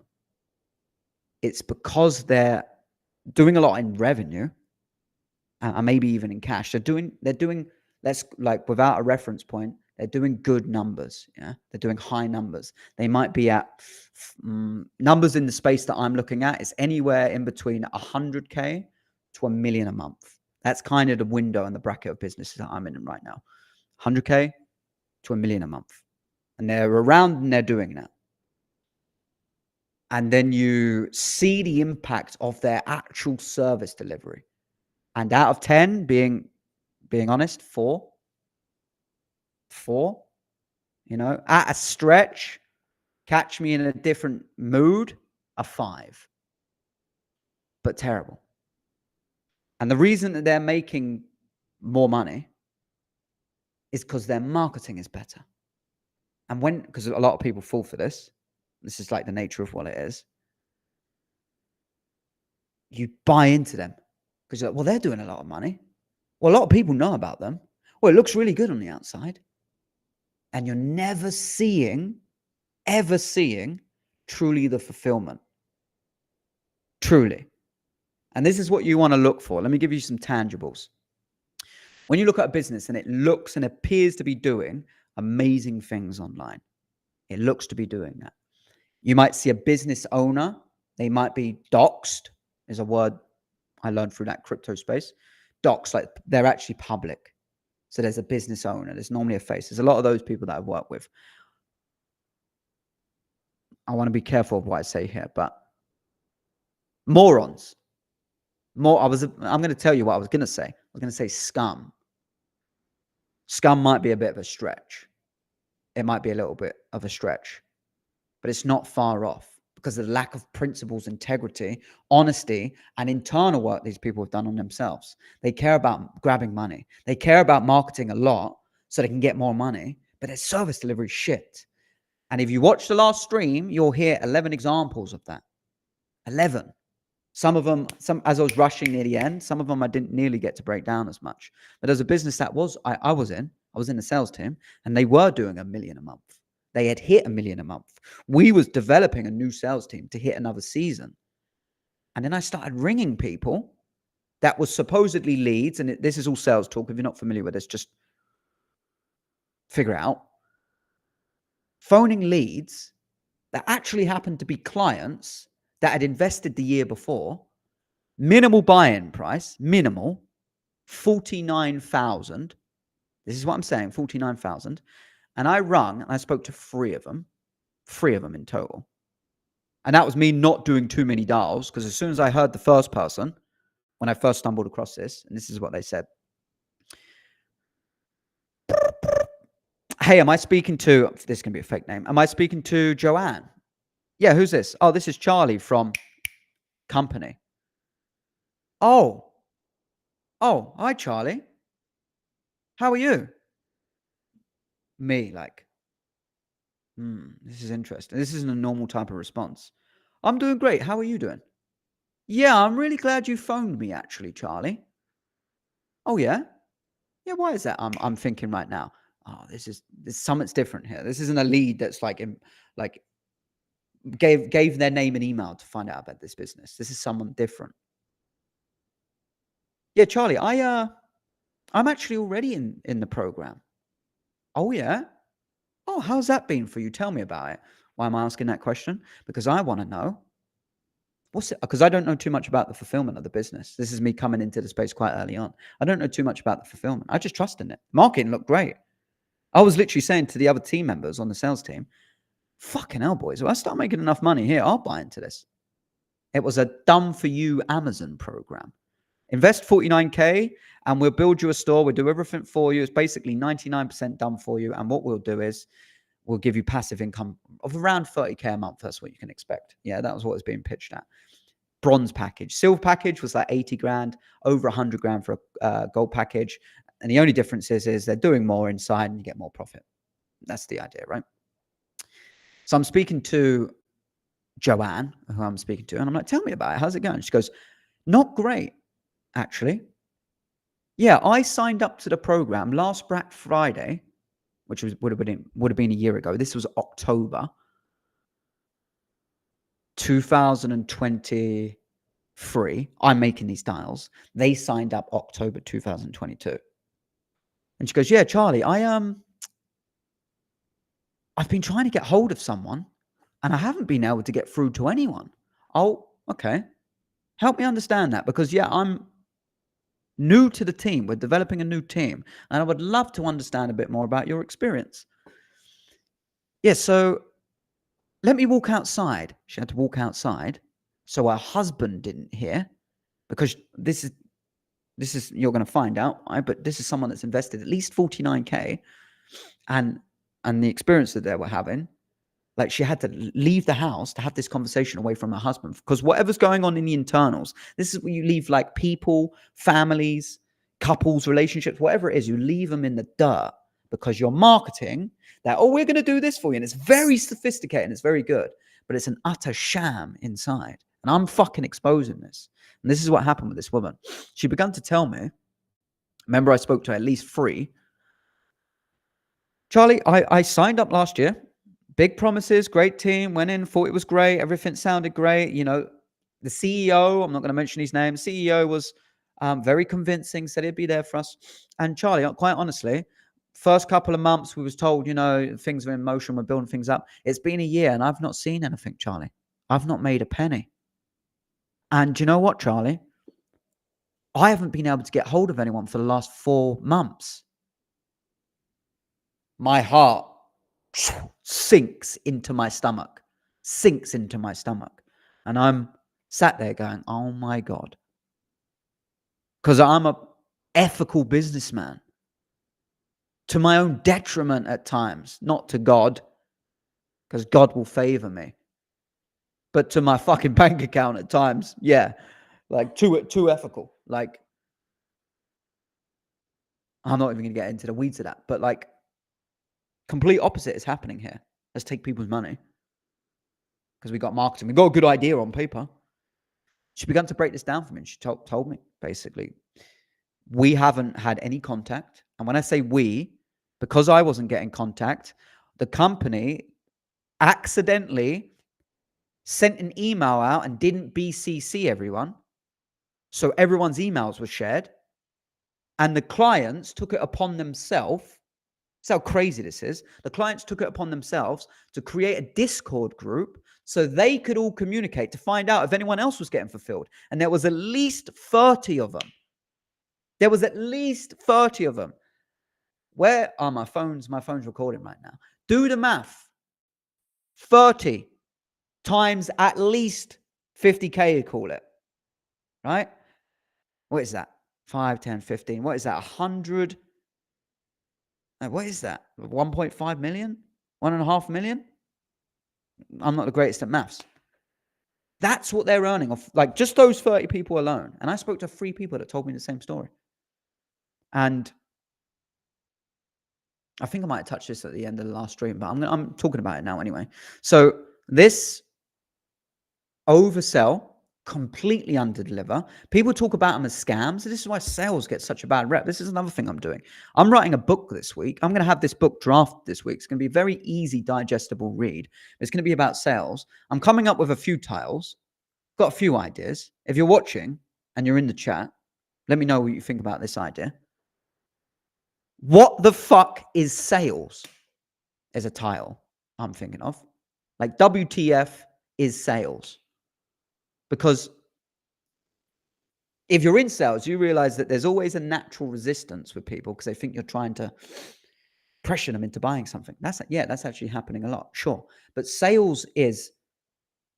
it's because they're doing a lot in revenue and maybe even in cash. They're doing, let's like without a reference point, they're doing good numbers. Yeah. They're doing high numbers. They might be at numbers in the space that I'm looking at is anywhere in between 100K to $1 million a month. That's kind of the window and the bracket of businesses that I'm in right now. 100K to $1 million a month. And they're around and they're doing that. and then you see the impact of their actual service delivery. And out of 10, being honest, four, at a stretch, catch me in a different mood, a 5. But terrible. And the reason that they're making more money is because their marketing is better. And because a lot of people fall for this is like the nature of what it is. You buy into them because you're like, well, they're doing a lot of money. Well, a lot of people know about them. Well, it looks really good on the outside. And you're never ever seeing truly the fulfillment. Truly. And this is what you want to look for. Let me give you some tangibles. When you look at a business and it looks and appears to be doing amazing things online, it looks to be doing that. You might see a business owner. They might be doxed. Is a word I learned through that crypto space. Doxed, like they're actually public. So there's a business owner. There's normally a face. There's a lot of those people that I've worked with. I want to be careful of what I say here, but morons. I'm going to tell you what I was going to say. I was going to say scum. Scum might be a bit of a stretch. It might be a little bit of a stretch, but it's not far off because of the lack of principles, integrity, honesty, and internal work these people have done on themselves. They care about grabbing money. They care about marketing a lot so they can get more money, but their service delivery is shit. And if you watch the last stream, you'll hear 11 examples of that. 11. Some of them, as I was rushing near the end, some of them I didn't nearly get to break down as much. But there's a business that I was in the sales team, and they were doing $1 million a month. They had hit $1 million a month. We was developing a new sales team to hit another season. And then I started ringing people that was supposedly leads. And this is all sales talk. If you're not familiar with this, just figure it out. Phoning leads that actually happened to be clients that had invested the year before, minimal buy-in price, minimal, 49,000. This is what I'm saying, 49,000. And I rung and I spoke to 3 of them in total. And that was me not doing too many dials, because as soon as I heard the first person, when I first stumbled across this, and this is what they said. Hey, am I speaking to, this can be a fake name. Am I speaking to Joanne? Yeah, who's this? Oh, this is Charlie from company. Oh, hi, Charlie. How are you? Me, like, this is interesting. This isn't a normal type of response. I'm doing great. How are you doing? Yeah, I'm really glad you phoned me, actually, Charlie. Oh, yeah? Yeah, why is that? I'm thinking right now. Oh, there's something's different here. This isn't a lead that's like gave their name and email to find out about this business. This is someone different. Yeah, Charlie, I'm actually already in the program. Oh, yeah? Oh, how's that been for you? Tell me about it. Why am I asking that question? Because I want to know. What's it? Because I don't know too much about the fulfillment of the business. This is me coming into the space quite early on. I don't know too much about the fulfillment. I just trust in it. Marketing looked great. I was literally saying to the other team members on the sales team, fucking hell, boys, if I start making enough money here, I'll buy into this. It was a done for you Amazon program. Invest 49K and we'll build you a store. We'll do everything for you. It's basically 99% done for you. And what we'll do is we'll give you passive income of around 30K a month. That's what you can expect. Yeah, that was what was being pitched at. Bronze package. Silver package was like 80 grand, over 100 grand for a gold package. And the only difference is they're doing more inside and you get more profit. That's the idea, right? So I'm speaking to Joanne, who I'm speaking to, and I'm like, tell me about it. How's it going? She goes, not great, actually. Yeah, I signed up to the program last Black Friday, which would have been a year ago. This was October 2023. I'm making these dials. They signed up October 2022. And she goes, yeah, Charlie, I've been trying to get hold of someone and I haven't been able to get through to anyone. Oh, okay. Help me understand that, because yeah, I'm new to the team. We're developing a new team and I would love to understand a bit more about your experience. Yeah, so Let me walk outside. She had to walk outside so her husband didn't hear, because this is you're going to find out, right? But this is someone that's invested at least 49K, and the experience that they were having, like, she had to leave the house to have this conversation away from her husband, because whatever's going on in the internals, this is where you leave, like, people, families, couples, relationships, whatever it is, you leave them in the dirt because you're marketing that, oh, we're going to do this for you. And it's very sophisticated and it's very good, but it's an utter sham inside. And I'm fucking exposing this. And this is what happened with this woman. She began to tell me, remember I spoke to her at least 3. Charlie, I signed up last year. Big promises, great team, went in, thought it was great. Everything sounded great. You know, the CEO, I'm not going to mention his name, CEO was very convincing, said he'd be there for us. And Charlie, quite honestly, first couple of months we was told, you know, things are in motion, we're building things up. It's been a year and I've not seen anything, Charlie. I've not made a penny. And do you know what, Charlie? I haven't been able to get hold of anyone for the last 4 months. My heart sinks into my stomach. And I'm sat there going, oh my God. Because I'm a ethical businessman. To my own detriment at times, not to God, because God will favor me. But to my fucking bank account at times, yeah. Like too ethical. Like, I'm not even going to get into the weeds of that. But like, complete opposite is happening here. Let's take people's money. Because we got marketing. We got a good idea on paper. She began to break this down for me. And she told me, basically, we haven't had any contact. And when I say we, because I wasn't getting contact, the company accidentally sent an email out and didn't BCC everyone. So everyone's emails were shared. And the clients took it upon themselves. That's how crazy this is. The clients took it upon themselves to create a Discord group so they could all communicate to find out if anyone else was getting fulfilled. And there was at least 30 of them. Where are my phone's recording right now. Do the math. 30 times at least 50K, you call it. Right? What is that? 5, 10, 15. What is that? 100. What is that? 1.5 million? 1.5 million? I'm not the greatest at maths. That's what they're earning off, like, just those 30 people alone. And I spoke to 3 people that told me the same story. And I think I might have touched this at the end of the last stream, but I'm talking about it now anyway. So this oversell, completely underdeliver. People talk about them as scams. This is why sales get such a bad rep. This is another thing I'm doing. I'm writing a book this week. I'm going to have this book drafted this week. It's going to be a very easy, digestible read. It's going to be about sales. I'm coming up with a few tiles. Got a few ideas. If you're watching and you're in the chat, let me know what you think about this idea. What the fuck is sales? Is a tile I'm thinking of. Like, WTF is sales? Because if you're in sales, you realize that there's always a natural resistance with people because they think you're trying to pressure them into buying something. That's actually happening a lot, sure. But sales is,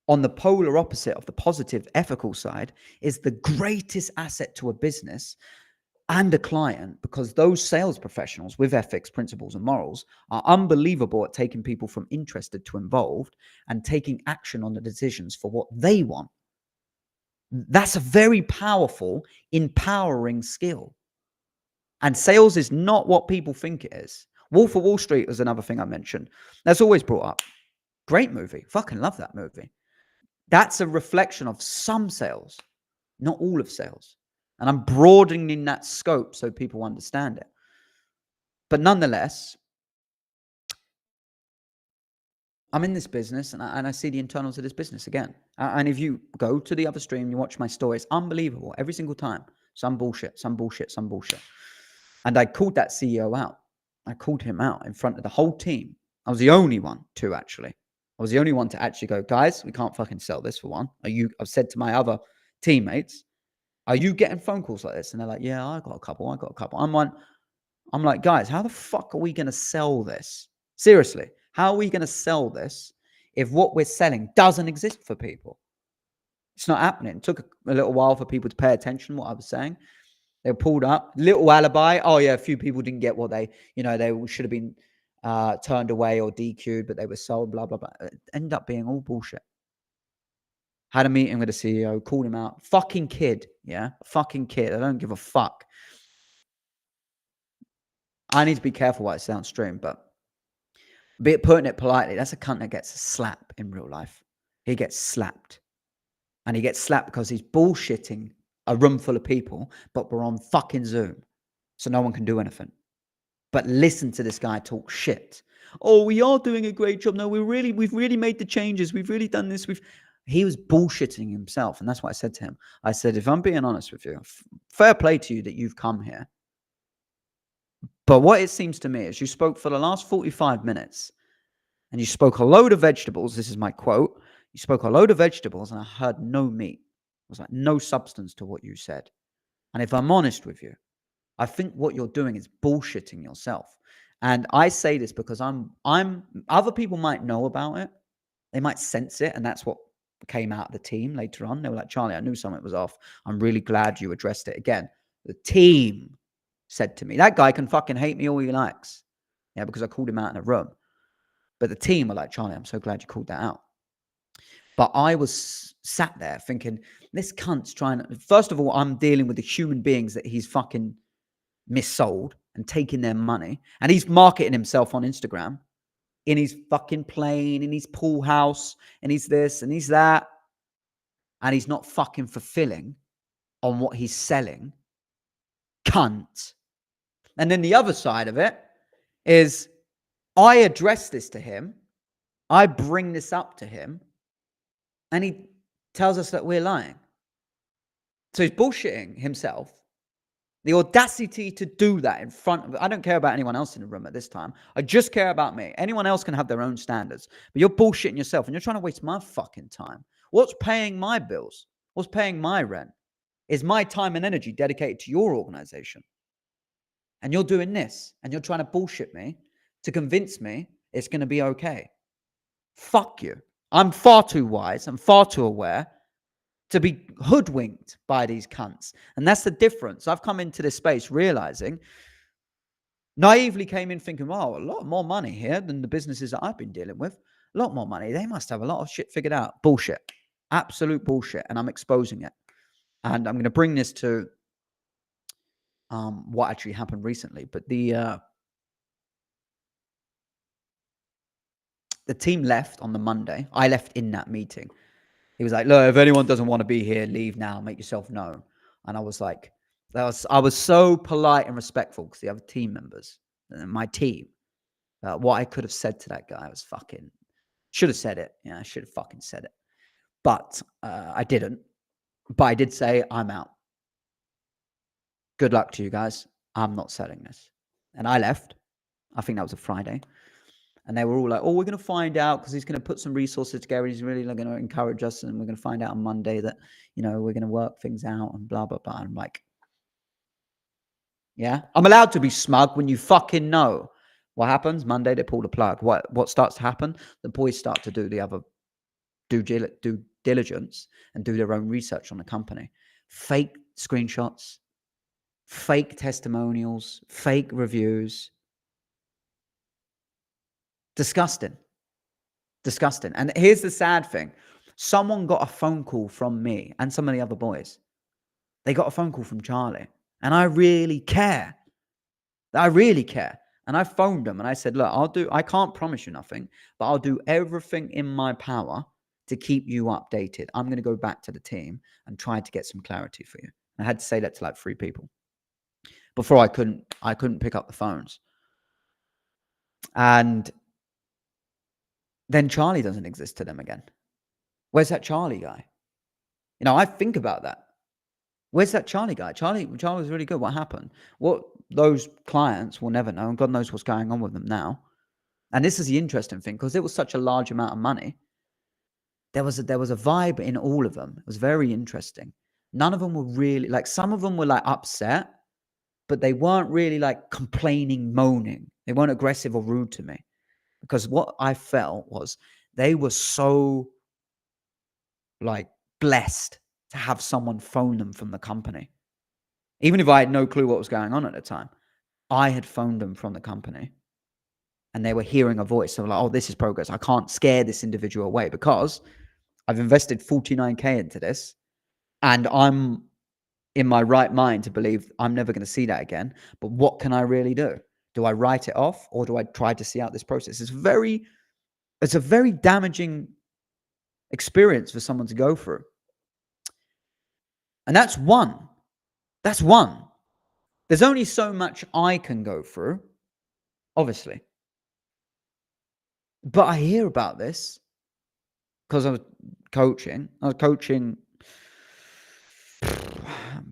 on the polar opposite of the positive, ethical side, is the greatest asset to a business and a client, because those sales professionals with ethics, principles, and morals are unbelievable at taking people from interested to involved and taking action on the decisions for what they want. That's a very powerful, empowering skill. And sales is not what people think it is. Wolf of Wall Street was another thing I mentioned. That's always brought up. Great movie. Fucking love that movie. That's a reflection of some sales, not all of sales. And I'm broadening that scope so people understand it. But nonetheless, I'm in this business and I see the internals of this business again. And if you go to the other stream, you watch my story, it's unbelievable. Every single time, some bullshit. And I called that CEO out. I called him out in front of the whole team. I was the only one to actually. I was the only one to actually go, guys, we can't fucking sell this for one. I've said to my other teammates, are you getting phone calls like this? And they're like, yeah, I got a couple. I'm like, guys, how the fuck are we going to sell this? Seriously, how are we going to sell this if what we're selling doesn't exist for people. It's not happening. It took a little while for people to pay attention to what I was saying. They were pulled up, little alibi. Oh yeah, a few people didn't get what they should have been turned away or DQ'd, but they were sold, blah, blah, blah. It ended up being all bullshit. Had a meeting with the CEO, called him out. Fucking kid, yeah? Fucking kid. I don't give a fuck. I need to be careful what I say on stream, but putting it politely, that's a cunt that gets a slap in real life. He gets slapped. And he gets slapped because he's bullshitting a room full of people, but we're on fucking Zoom. So no one can do anything. But listen to this guy talk shit. Oh, we are doing a great job. No, we've really made the changes. We've really done this. He was bullshitting himself. And that's what I said to him. I said, if I'm being honest with you, fair play to you that you've come here. But what it seems to me is you spoke for the last 45 minutes and you spoke a load of vegetables. This is my quote. You spoke a load of vegetables and I heard no meat. It was like no substance to what you said. And if I'm honest with you, I think what you're doing is bullshitting yourself. And I say this because other people might know about it. They might sense it. And that's what came out of the team later on. They were like, Charlie, I knew something was off. I'm really glad you addressed it. Again, the team said to me, that guy can fucking hate me all he likes. Yeah, because I called him out in a room. But the team were like, Charlie, I'm so glad you called that out. But I was sat there thinking, this cunt's trying to, first of all, I'm dealing with the human beings that he's fucking missold and taking their money. And he's marketing himself on Instagram in his fucking plane, in his pool house, and he's this and he's that. And he's not fucking fulfilling on what he's selling. Cunt. And then the other side of it is I address this to him. I bring this up to him. And he tells us that we're lying. So he's bullshitting himself. The audacity to do that in front of, I don't care about anyone else in the room at this time. I just care about me. Anyone else can have their own standards. But you're bullshitting yourself and you're trying to waste my fucking time. What's paying my bills? What's paying my rent? Is my time and energy dedicated to your organization? And you're doing this and you're trying to bullshit me to convince me it's going to be okay. Fuck you. I'm far too wise. I'm far too aware to be hoodwinked by these cunts. And that's the difference. I've come into this space realizing, naively came in thinking, wow, a lot more money here than the businesses that I've been dealing with. A lot more money. They must have a lot of shit figured out. Bullshit. Absolute bullshit. And I'm exposing it. And I'm going to bring this to what actually happened recently. But the team left on the Monday. I left in that meeting. He was like, look, if anyone doesn't want to be here, leave now. Make yourself known. And I was like, I was so polite and respectful because the other team members, my team, what I could have said to that guy was fucking, should have said it. Yeah, I should have fucking said it. But I didn't. But I did say, I'm out. Good luck to you guys. I'm not selling this. And I left. I think that was a Friday. And they were all like, oh, we're going to find out because he's going to put some resources together. He's really going to encourage us. And we're going to find out on Monday that, we're going to work things out and blah, blah, blah. And I'm like, yeah, I'm allowed to be smug when you fucking know what happens. Monday, they pull the plug. What starts to happen? The boys start to do the other due diligence and do their own research on the company. Fake screenshots, fake testimonials, fake reviews. Disgusting. And here's the sad thing. Someone got a phone call from me and some of the other boys. They got a phone call from Charlie. And I really care. And I phoned them and I said, look, I can't promise you nothing, but I'll do everything in my power to keep you updated. I'm going to go back to the team and try to get some clarity for you. I had to say that to like 3 people. Before I couldn't pick up the phones. And then Charlie doesn't exist to them again. Where's that Charlie guy? I think about that. Where's that Charlie guy? Charlie was really good. What happened? What those clients will never know, and God knows what's going on with them now. And this is the interesting thing, because it was such a large amount of money. There was a vibe in all of them. It was very interesting. None of them were really some of them were upset, but they weren't really complaining, moaning. They weren't aggressive or rude to me. Because what I felt was They were so like blessed to have someone phone them from the company. Even if I had no clue what was going on at the time, I had phoned them from the company and they were hearing a voice. They were like, oh, this is progress. I can't scare this individual away because I've invested 49K into this and I'm in my right mind to believe I'm never going to see that again. But what can I really do? Do I write it off or do I try to see out this process? It's a very damaging experience for someone to go through. And that's one. That's one. There's only so much I can go through, obviously. But I hear about this because I was coaching.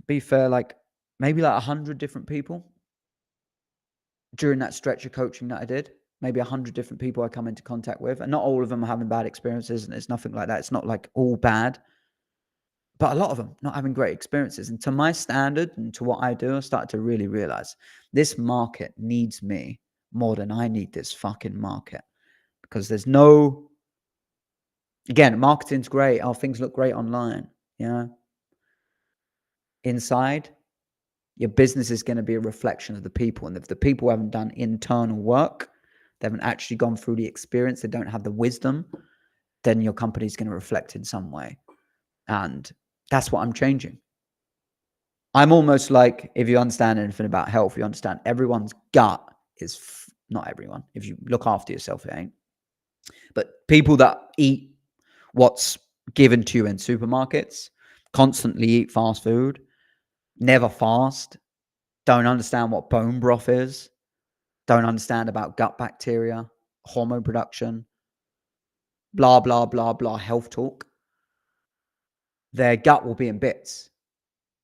Be fair, like maybe like 100 different people during that stretch of coaching that I did. Maybe 100 different people I come into contact with. And not all of them are having bad experiences. And it's nothing like that. It's not like all bad. But a lot of them not having great experiences. And to my standard and to what I do, I started to really realize this market needs me more than I need this fucking market. Because there's no, again, marketing's great. Oh, things look great online. Yeah. Inside, your business is going to be a reflection of the people. And if the people haven't done internal work, they haven't actually gone through the experience, they don't have the wisdom, then your company is going to reflect in some way. And that's what I'm changing. I'm almost like, if you understand anything about health, you understand everyone's gut is, not everyone. If you look after yourself, it ain't. But people that eat what's given to you in supermarkets, constantly eat fast food, never fast, don't understand what bone broth is, don't understand about gut bacteria, hormone production, blah, blah, blah, blah, health talk, their gut will be in bits.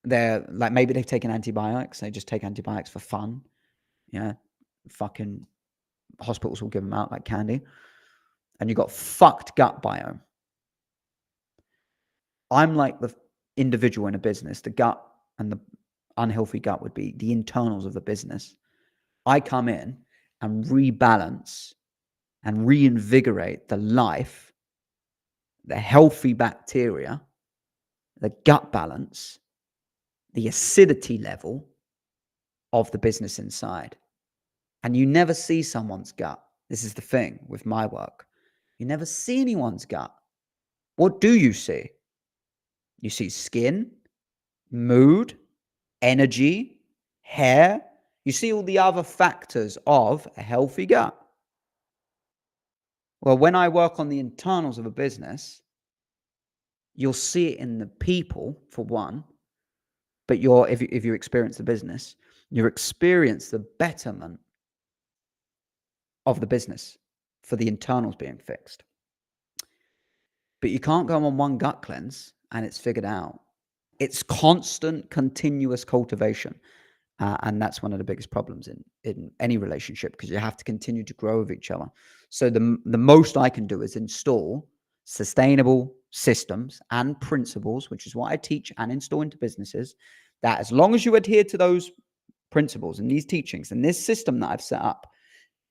They're like, maybe they've taken antibiotics. They just take antibiotics for fun. Yeah. Fucking hospitals will give them out like candy. And you've got fucked gut biome. I'm like the individual in a business. The gut and the unhealthy gut would be the internals of the business. I come in and rebalance and reinvigorate the life, the healthy bacteria, the gut balance, the acidity level of the business inside. And you never see someone's gut. This is the thing with my work. You never see anyone's gut. What do you see? You see skin, mood, energy, hair. You see all the other factors of a healthy gut. Well, when I work on the internals of a business, you'll see it in the people, for one. But if you experience the business, you experience the betterment of the business for the internals being fixed. But you can't go on one gut cleanse and it's figured out. It's constant, continuous cultivation. And that's one of the biggest problems in any relationship, because you have to continue to grow with each other. So the most I can do is install sustainable systems and principles, which is what I teach and install into businesses, that as long as you adhere to those principles and these teachings and this system that I've set up,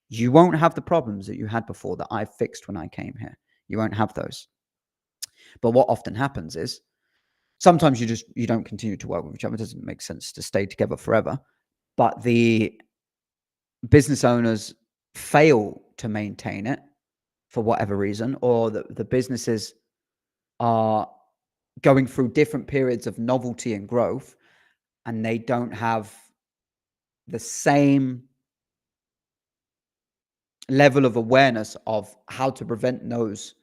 you won't have the problems that you had before that I fixed when I came here. You won't have those. But what often happens is sometimes you don't continue to work with each other. It doesn't make sense to stay together forever. But the business owners fail to maintain it for whatever reason, or the businesses are going through different periods of novelty and growth, and they don't have the same level of awareness of how to prevent those,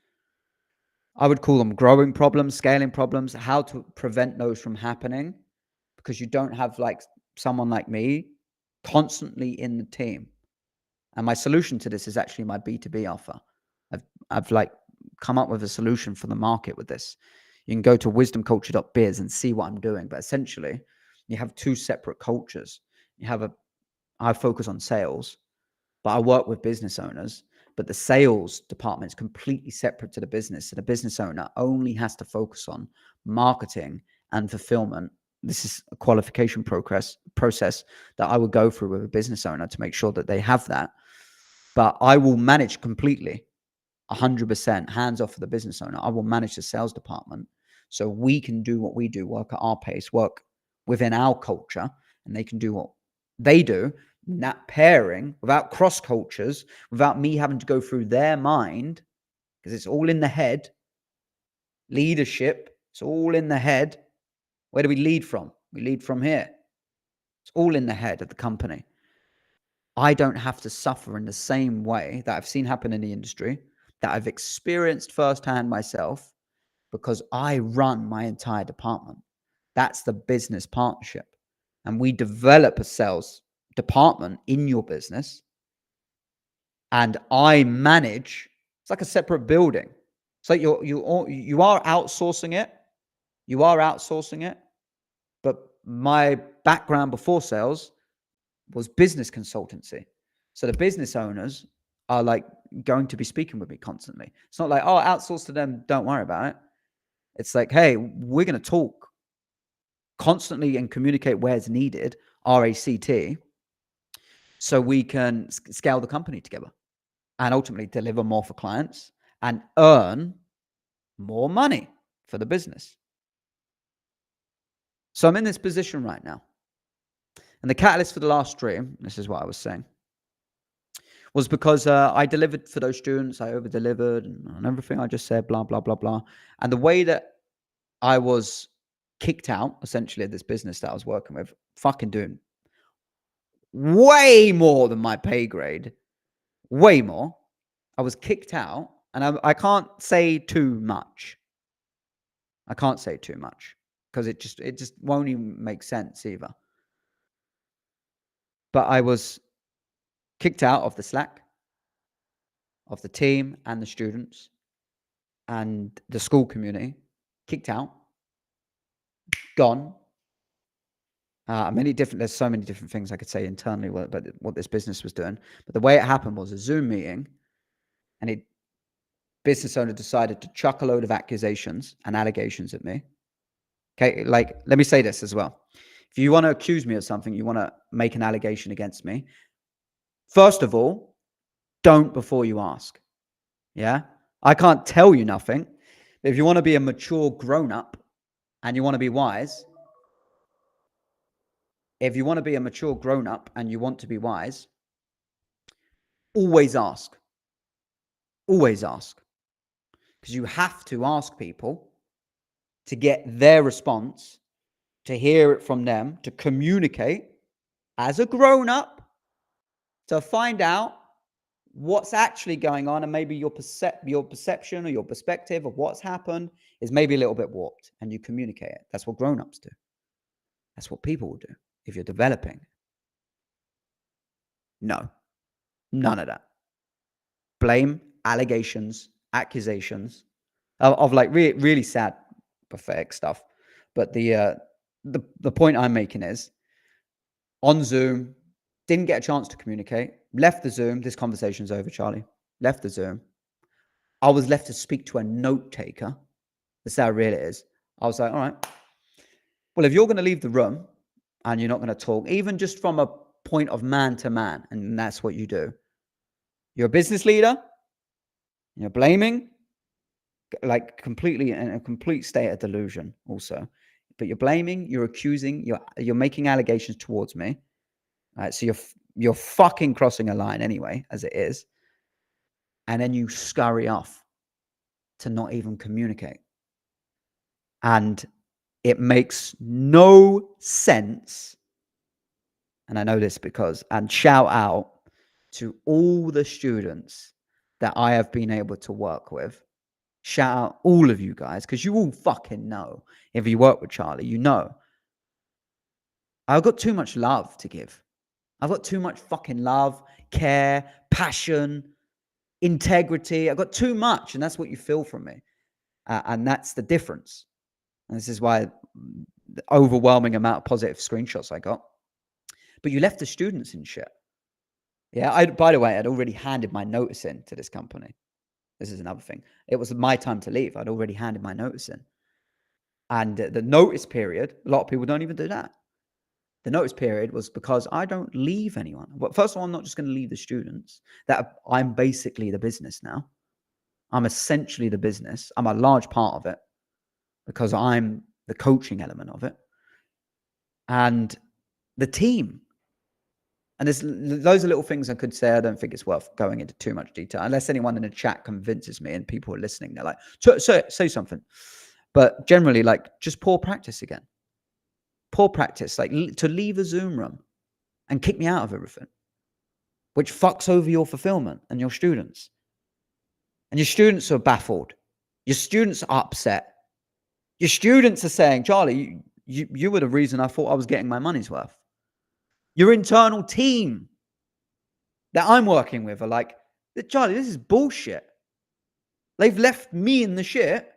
I would call them growing problems, scaling problems, how to prevent those from happening, because you don't have like someone like me constantly in the team. And my solution to this is actually my B2B offer. I've like come up with a solution for the market with this. You can go to wisdomculture.biz and see what I'm doing. But essentially, you have two separate cultures. I focus on sales, but I work with business owners. But the sales department is completely separate to the business. So the business owner only has to focus on marketing and fulfillment. This is a qualification process that I would go through with a business owner to make sure that they have that. But I will manage completely. 100% hands off for the business owner. I will manage the sales department so we can do what we do, work at our pace, work within our culture, and they can do what they do. That pairing without cross cultures, without me having to go through their mind, because it's all in the head. Leadership, it's all in the head. Where do we lead from? We lead from here. It's all in the head of the company. I don't have to suffer in the same way that I've seen happen in the industry, that I've experienced firsthand myself, because I run my entire department. That's the business partnership. And we develop a sales department in your business. And I manage, it's like a separate building. It's like you are outsourcing it. You are outsourcing it. But my background before sales was business consultancy. So the business owners are like going to be speaking with me constantly. It's not like, oh, outsource to them, don't worry about it. It's like, hey, we're going to talk constantly and communicate where it's needed, RACT, so we can scale the company together and ultimately deliver more for clients and earn more money for the business. So I'm in this position right now. And the catalyst for the last stream, this is what I was saying, was because I delivered for those students. I over-delivered and everything I just said, blah, blah, blah, blah. And the way that I was kicked out, essentially, of this business that I was working with, fucking doing way more than my pay grade, way more. I was kicked out, and I can't say too much. I can't say too much because it just won't even make sense either. But I was kicked out of the Slack, of the team and the students and the school community. Kicked out, gone. There's so many different things I could say internally about what this business was doing. But the way it happened was a Zoom meeting, and a business owner decided to chuck a load of accusations and allegations at me. Okay, like, let me say this as well. If you want to accuse me of something, you want to make an allegation against me, first of all, don't before you ask. Yeah? I can't tell you nothing. If you want to be a mature grown-up and you want to be wise, if you want to be a mature grown-up and you want to be wise, always ask. Always ask. Because you have to ask people to get their response, to hear it from them, to communicate as a grown-up, to find out what's actually going on, and maybe your perception or your perspective of what's happened is maybe a little bit warped, and you communicate it. That's what grown-ups do. That's what people will do if you're developing. No, none of that. Blame, allegations, accusations of like really sad, pathetic stuff. But the point I'm making is, on Zoom, didn't get a chance to communicate, left the Zoom. This conversation's over, Charlie. Left the Zoom. I was left to speak to a note taker. That's how real it is. I was like, all right, well, if you're going to leave the room and you're not going to talk, even just from a point of man to man, and that's what you do. You're a business leader. You're blaming, like completely in a complete state of delusion also. But you're blaming, you're accusing, you're making allegations towards me. Right? So you're fucking crossing a line anyway, as it is. And then you scurry off to not even communicate. And it makes no sense. And I know this and shout out to all the students that I have been able to work with. Shout out all of you guys, because you all fucking know. If you work with Charlie, you know. I've got too much love to give. I've got too much fucking love, care, passion, integrity. I've got too much, and that's what you feel from me. And that's the difference. And this is why the overwhelming amount of positive screenshots I got. But you left the students in shit. Yeah, by the way, I'd already handed my notice in to this company. This is another thing. It was my time to leave. I'd already handed my notice in. And the notice period, a lot of people don't even do that. The notice period was because I don't leave anyone. But first of all, I'm not just going to leave the students. That I'm basically the business now. I'm essentially the business. I'm a large part of it because I'm the coaching element of it. And the team. And there's loads of little things I could say. I don't think it's worth going into too much detail, unless anyone in the chat convinces me and people are listening. They're like, say something. But generally, like, just poor practice again. Poor practice, like to leave a Zoom room and kick me out of everything, which fucks over your fulfillment and your students. And your students are baffled. Your students are upset. Your students are saying, Charlie, you were the reason I thought I was getting my money's worth. Your internal team that I'm working with are like, Charlie, this is bullshit. They've left me in the shit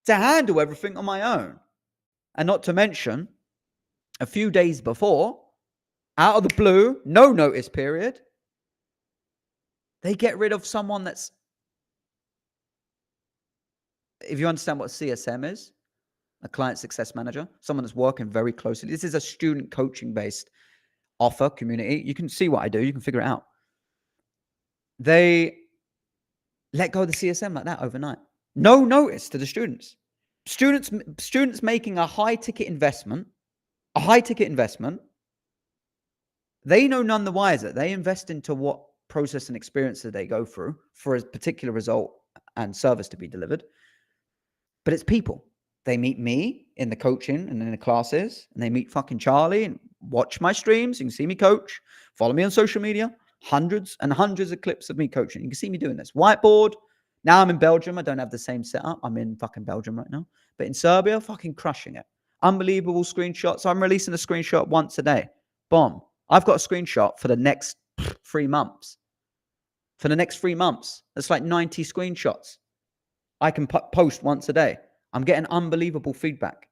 to handle everything on my own. And not to mention, a few days before, out of the blue, no notice period, they get rid of someone that's, if you understand what CSM is, a client success manager, someone that's working very closely. This is a student coaching based offer community. You can see what I do. You can figure it out. They let go of the CSM like that overnight. No notice to the students. Students making a high ticket investment. They know none the wiser. They invest into what process and experience that they go through for a particular result and service to be delivered. But it's people. They meet me in the coaching and in the classes, and they meet fucking Charlie and watch my streams. You can see me coach. Follow me on social media. Hundreds and hundreds of clips of me coaching. You can see me doing this. Whiteboard. Now I'm in Belgium. I don't have the same setup. I'm in fucking Belgium right now. But in Serbia, fucking crushing it. Unbelievable screenshots. I'm releasing a screenshot once a day. Boom. I've got a screenshot for the next 3 months. For the next 3 months. That's like 90 screenshots. I can post once a day. I'm getting unbelievable feedback.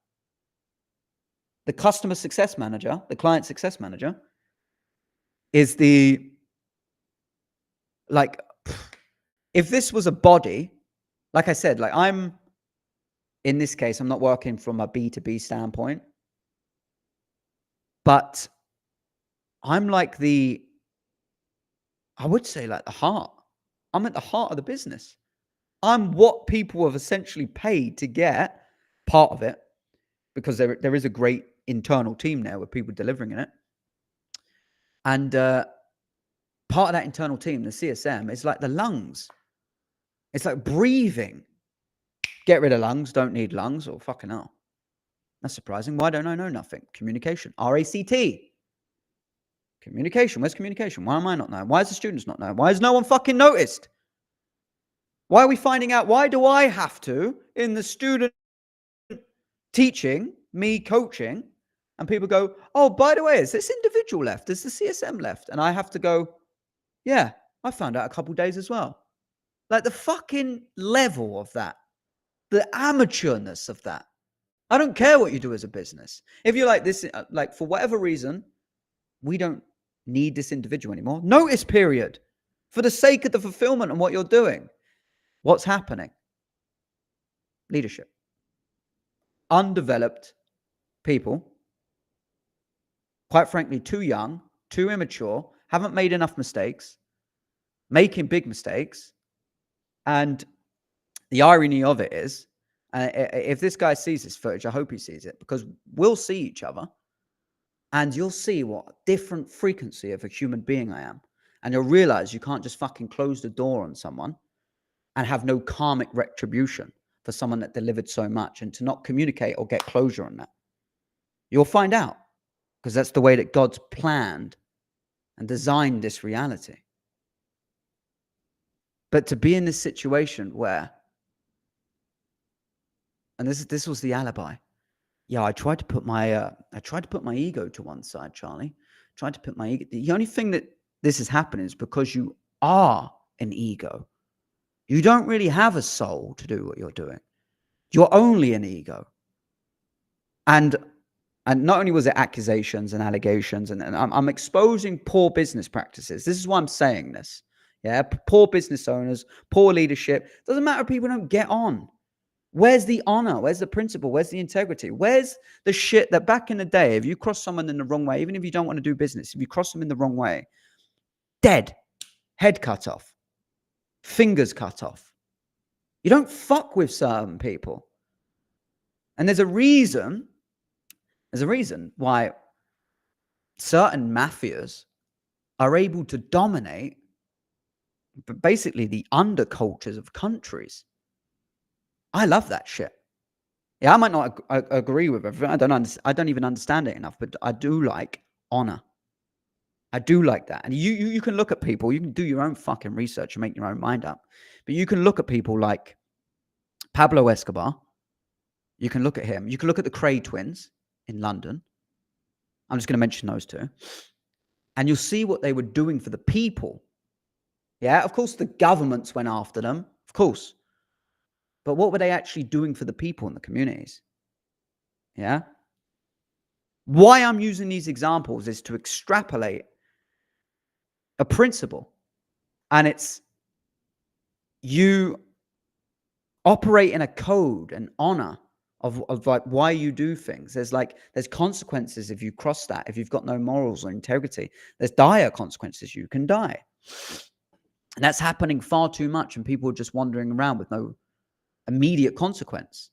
The customer success manager, the client success manager, is the, like, if this was a body, like I said, like in this case, I'm not working from a B2B standpoint, but I'm like I would say like the heart. I'm at the heart of the business. I'm what people have essentially paid to get part of it, because there is a great internal team now with people delivering in it. And part of that internal team, the CSM, is like the lungs. It's like breathing. Get rid of lungs, don't need lungs, or fucking hell. That's surprising. Why don't I know nothing? Communication. RACT. Communication. Where's communication? Why am I not knowing? Why is the students not knowing? Why has no one fucking noticed? Why are we finding out? Why do I have to, in the student teaching, me coaching, and people go, oh, by the way, is this individual left? Is the CSM left? And I have to go, yeah, I found out a couple of days as well. Like the fucking level of that, the amateurness of that. I don't care what you do as a business. If you're like this, like for whatever reason, we don't need this individual anymore. Notice period. For the sake of the fulfillment and what you're doing. What's happening? Leadership. Undeveloped people, quite frankly, too young, too immature, haven't made enough mistakes, making big mistakes. And the irony of it is, if this guy sees this footage, I hope he sees it, because we'll see each other and you'll see what different frequency of a human being I am. And you'll realize you can't just fucking close the door on someone and have no karmic retribution for someone that delivered so much, and to not communicate or get closure on that. You'll find out, because that's the way that God's planned and designed this reality. But to be in this situation where, and this was the alibi. Yeah, I tried to put my ego to one side, Charlie. Tried to put my ego. The only thing that this is happening is because you are an ego. You don't really have a soul to do what you're doing. You're only an ego. And not only was it accusations and allegations, and I'm exposing poor business practices. This is why I'm saying this. Yeah, poor business owners, poor leadership. Doesn't matter if people don't get on. Where's the honor? Where's the principle? Where's the integrity? Where's the shit that back in the day, if you cross someone in the wrong way, even if you don't want to do business, if you cross them in the wrong way, dead, head cut off, fingers cut off, You don't fuck with certain people. And there's a reason why certain mafias are able to dominate basically the undercultures of countries. I love that shit. Yeah, I might not agree with everything. I don't even understand it enough, but I do like honor. I do like that. And you can look at people, you can do your own fucking research and make your own mind up. But you can look at people like Pablo Escobar. You can look at him. You can look at the Cray twins in London. I'm just going to mention those two. And you'll see what they were doing for the people. Yeah, of course, the governments went after them. Of course. But what were they actually doing for the people in the communities? Yeah. Why I'm using these examples is to extrapolate a principle. And it's you operate in a code and honor of like why you do things. There's consequences if you cross that, if you've got no morals or integrity. There's dire consequences. You can die. And that's happening far too much, and people are just wandering around with no immediate consequence.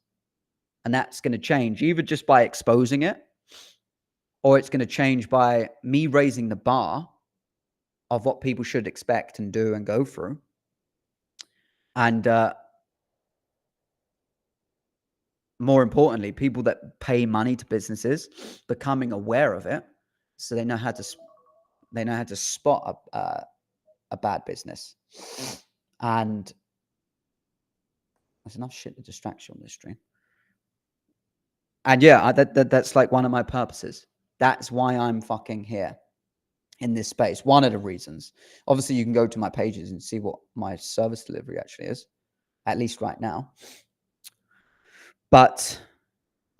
And that's going to change either just by exposing it, or it's going to change by me raising the bar of what people should expect and do and go through. And more importantly, people that pay money to businesses becoming aware of it, so they know how to spot a bad business. And there's enough shit to distract you on this stream. And yeah, that's like one of my purposes. That's why I'm fucking here in this space. One of the reasons. Obviously, you can go to my pages and see what my service delivery actually is, at least right now. But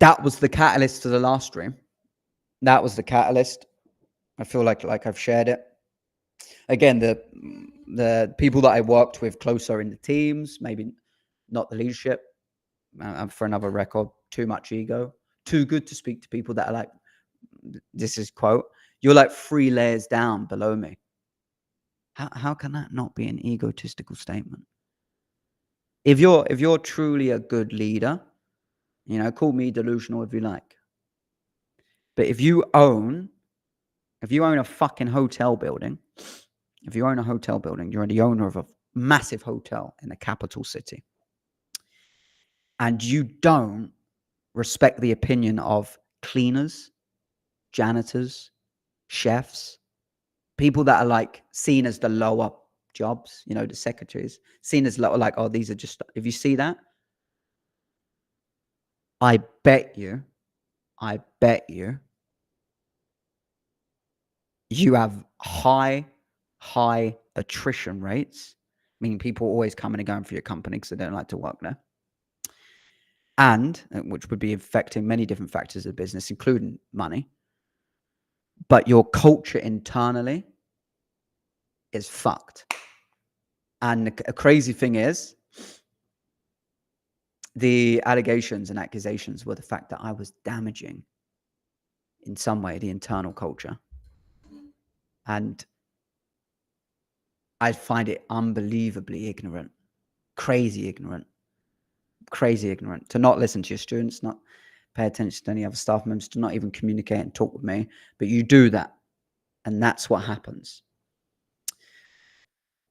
that was the catalyst to the last stream. That was the catalyst. I feel like I've shared it. Again, the people that I worked with closer in the teams, maybe not the leadership. For another record, too much ego. Too good to speak to people that are like, this is quote, you're like 3 layers down below me. How can that not be an egotistical statement? If you're truly a good leader, call me delusional if you like. But if you own a fucking hotel building, you're the owner of a massive hotel in a capital city, and you don't respect the opinion of cleaners, janitors, chefs, people that are like seen as the lower jobs, the secretaries, seen as lower, like, oh, these are just, if you see that, I bet you have high attrition rates, meaning people always coming and going for your company because they don't like to work there. And which would be affecting many different factors of business, including money. But your culture internally is fucked. And a crazy thing is, the allegations and accusations were the fact that I was damaging, in some way, the internal culture. And I find it unbelievably ignorant, crazy ignorant to not listen to your students, not pay attention to any other staff members, to not even communicate and talk with me. But you do that, and that's what happens.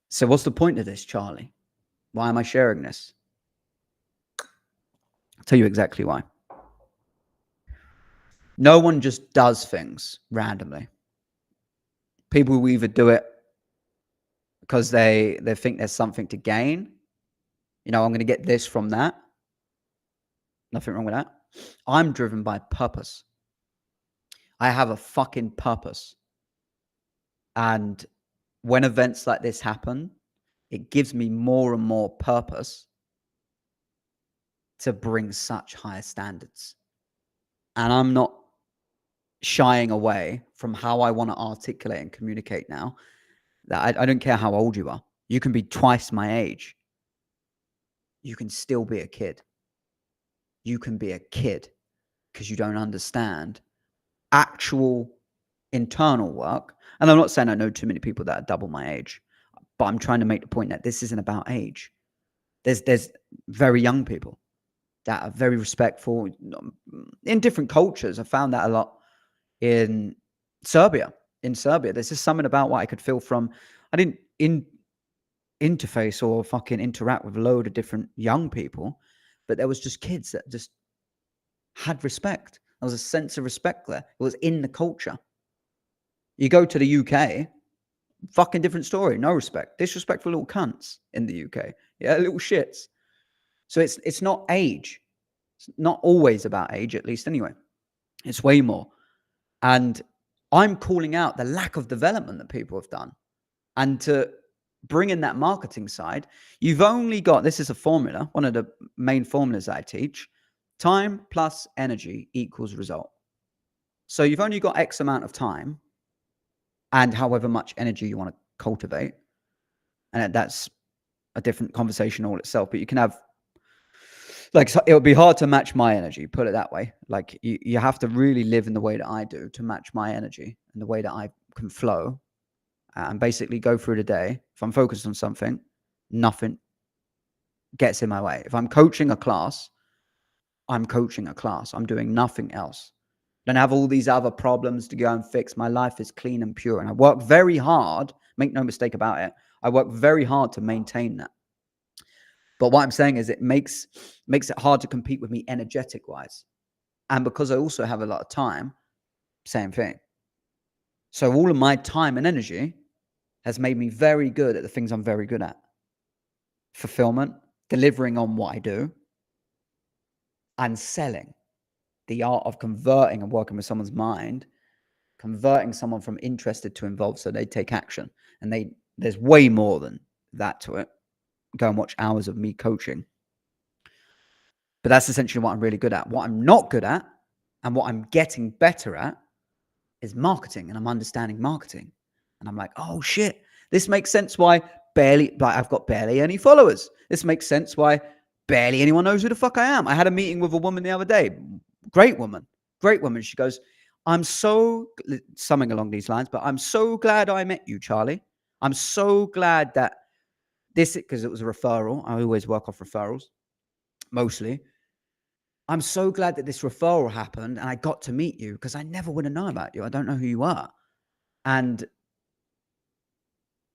So what's the point of this, Charlie? Why am I sharing this? I'll tell you exactly why. No one just does things randomly. People will either do it because they think there's something to gain. I'm going to get this from that. Nothing wrong with that. I'm driven by purpose. I have a fucking purpose. And when events like this happen, it gives me more and more purpose to bring such higher standards. And I'm not shying away from how I want to articulate and communicate now. That I don't care how old you are. You can be twice my age. You can still be a kid. You can be a kid because you don't understand actual internal work. And I'm not saying I know too many people that are double my age, but I'm trying to make the point that this isn't about age. There's very young people that are very respectful in different cultures. I found that a lot in Serbia. In Serbia, there's just something about what I could feel from. I didn't interface or fucking interact with a load of different young people, but there was just kids that just had respect. There was a sense of respect there. It was in the culture. You go to the UK, fucking different story. No respect. Disrespectful little cunts in the UK. Yeah, little shits. So it's not age. It's not always about age, at least anyway. It's way more. And I'm calling out the lack of development that people have done. And to bring in that marketing side, you've only got, this is a formula, one of the main formulas that I teach, time plus energy equals result. So you've only got X amount of time and however much energy you want to cultivate. And that's a different conversation all itself, but you can have, like, it would be hard to match my energy, put it that way. Like, you have to really live in the way that I do to match my energy and the way that I can flow and basically go through the day. If I'm focused on something, nothing gets in my way. If I'm coaching a class, I'm coaching a class. I'm doing nothing else. Don't have all these other problems to go and fix. My life is clean and pure. And I work very hard. Make no mistake about it. I work very hard to maintain that. But what I'm saying is it makes it hard to compete with me energetic wise. And because I also have a lot of time, same thing. So all of my time and energy has made me very good at the things I'm very good at. Fulfillment, delivering on what I do, and selling. The art of converting and working with someone's mind, converting someone from interested to involved so they take action. And there's way more than that to it. Go and watch hours of me coaching. But that's essentially what I'm really good at. What I'm not good at and what I'm getting better at is marketing, and I'm understanding marketing. And I'm like, oh shit, this makes sense why I've got barely any followers. This makes sense why barely anyone knows who the fuck I am. I had a meeting with a woman the other day. Great woman. She goes, something along these lines, but I'm so glad I met you, Charlie. I'm so glad that because it was a referral. I always work off referrals, mostly. I'm so glad that this referral happened and I got to meet you because I never would have known about you. I don't know who you are. And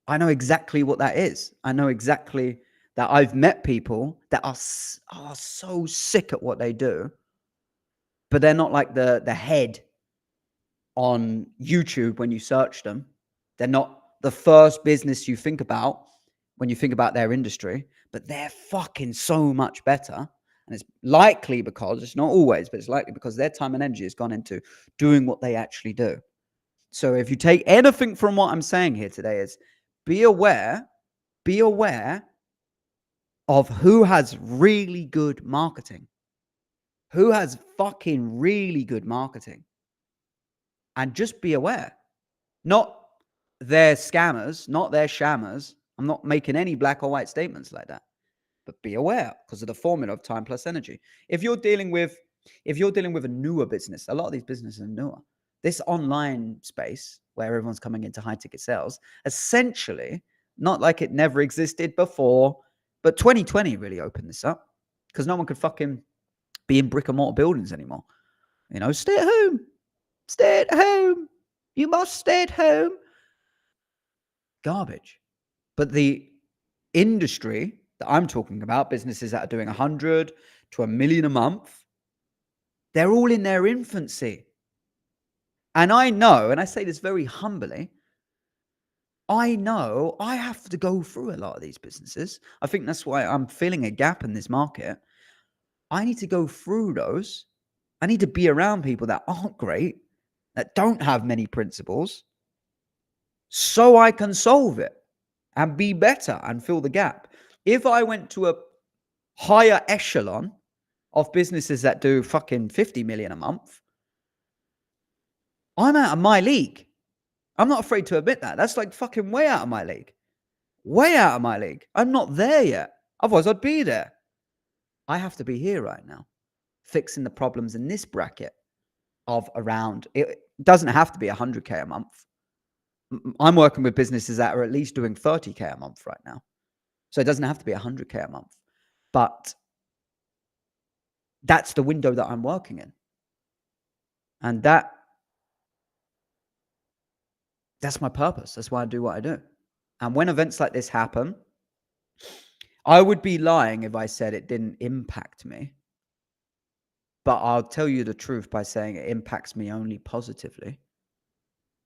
I know exactly what that is. I know exactly that I've met people that are so sick at what they do, but they're not like the head on YouTube when you search them. They're not the first business you think about when you think about their industry, but they're fucking so much better. And it's likely because, it's not always, but it's likely because their time and energy has gone into doing what they actually do. So if you take anything from what I'm saying here today, is be aware of who has really good marketing. Who has fucking really good marketing. And just be aware. Not they're scammers, not they're shammers. I'm not making any black or white statements like that. But be aware because of the formula of time plus energy. If you're dealing with a newer business, a lot of these businesses are newer. This online space where everyone's coming into high ticket sales, essentially, not like it never existed before, but 2020 really opened this up because no one could fucking be in brick and mortar buildings anymore. You know, stay at home. Stay at home. You must stay at home. Garbage. But the industry that I'm talking about, businesses that are doing 100 to $1 million a month, they're all in their infancy. And I know, and I say this very humbly, I know I have to go through a lot of these businesses. I think that's why I'm feeling a gap in this market. I need to go through those. I need to be around people that aren't great, that don't have many principles, so I can solve it and be better and fill the gap. If I went to a higher echelon of businesses that do fucking 50 million a month, I'm out of my league. I'm not afraid to admit that. That's like fucking way out of my league. Way out of my league. I'm not there yet. Otherwise, I'd be there. I have to be here right now, fixing the problems in this bracket of around, it doesn't have to be 100K a month. I'm working with businesses that are at least doing 30K a month right now. So it doesn't have to be 100K a month. But that's the window that I'm working in. And that's my purpose. That's why I do what I do. And when events like this happen, I would be lying if I said it didn't impact me. But I'll tell you the truth by saying it impacts me only positively,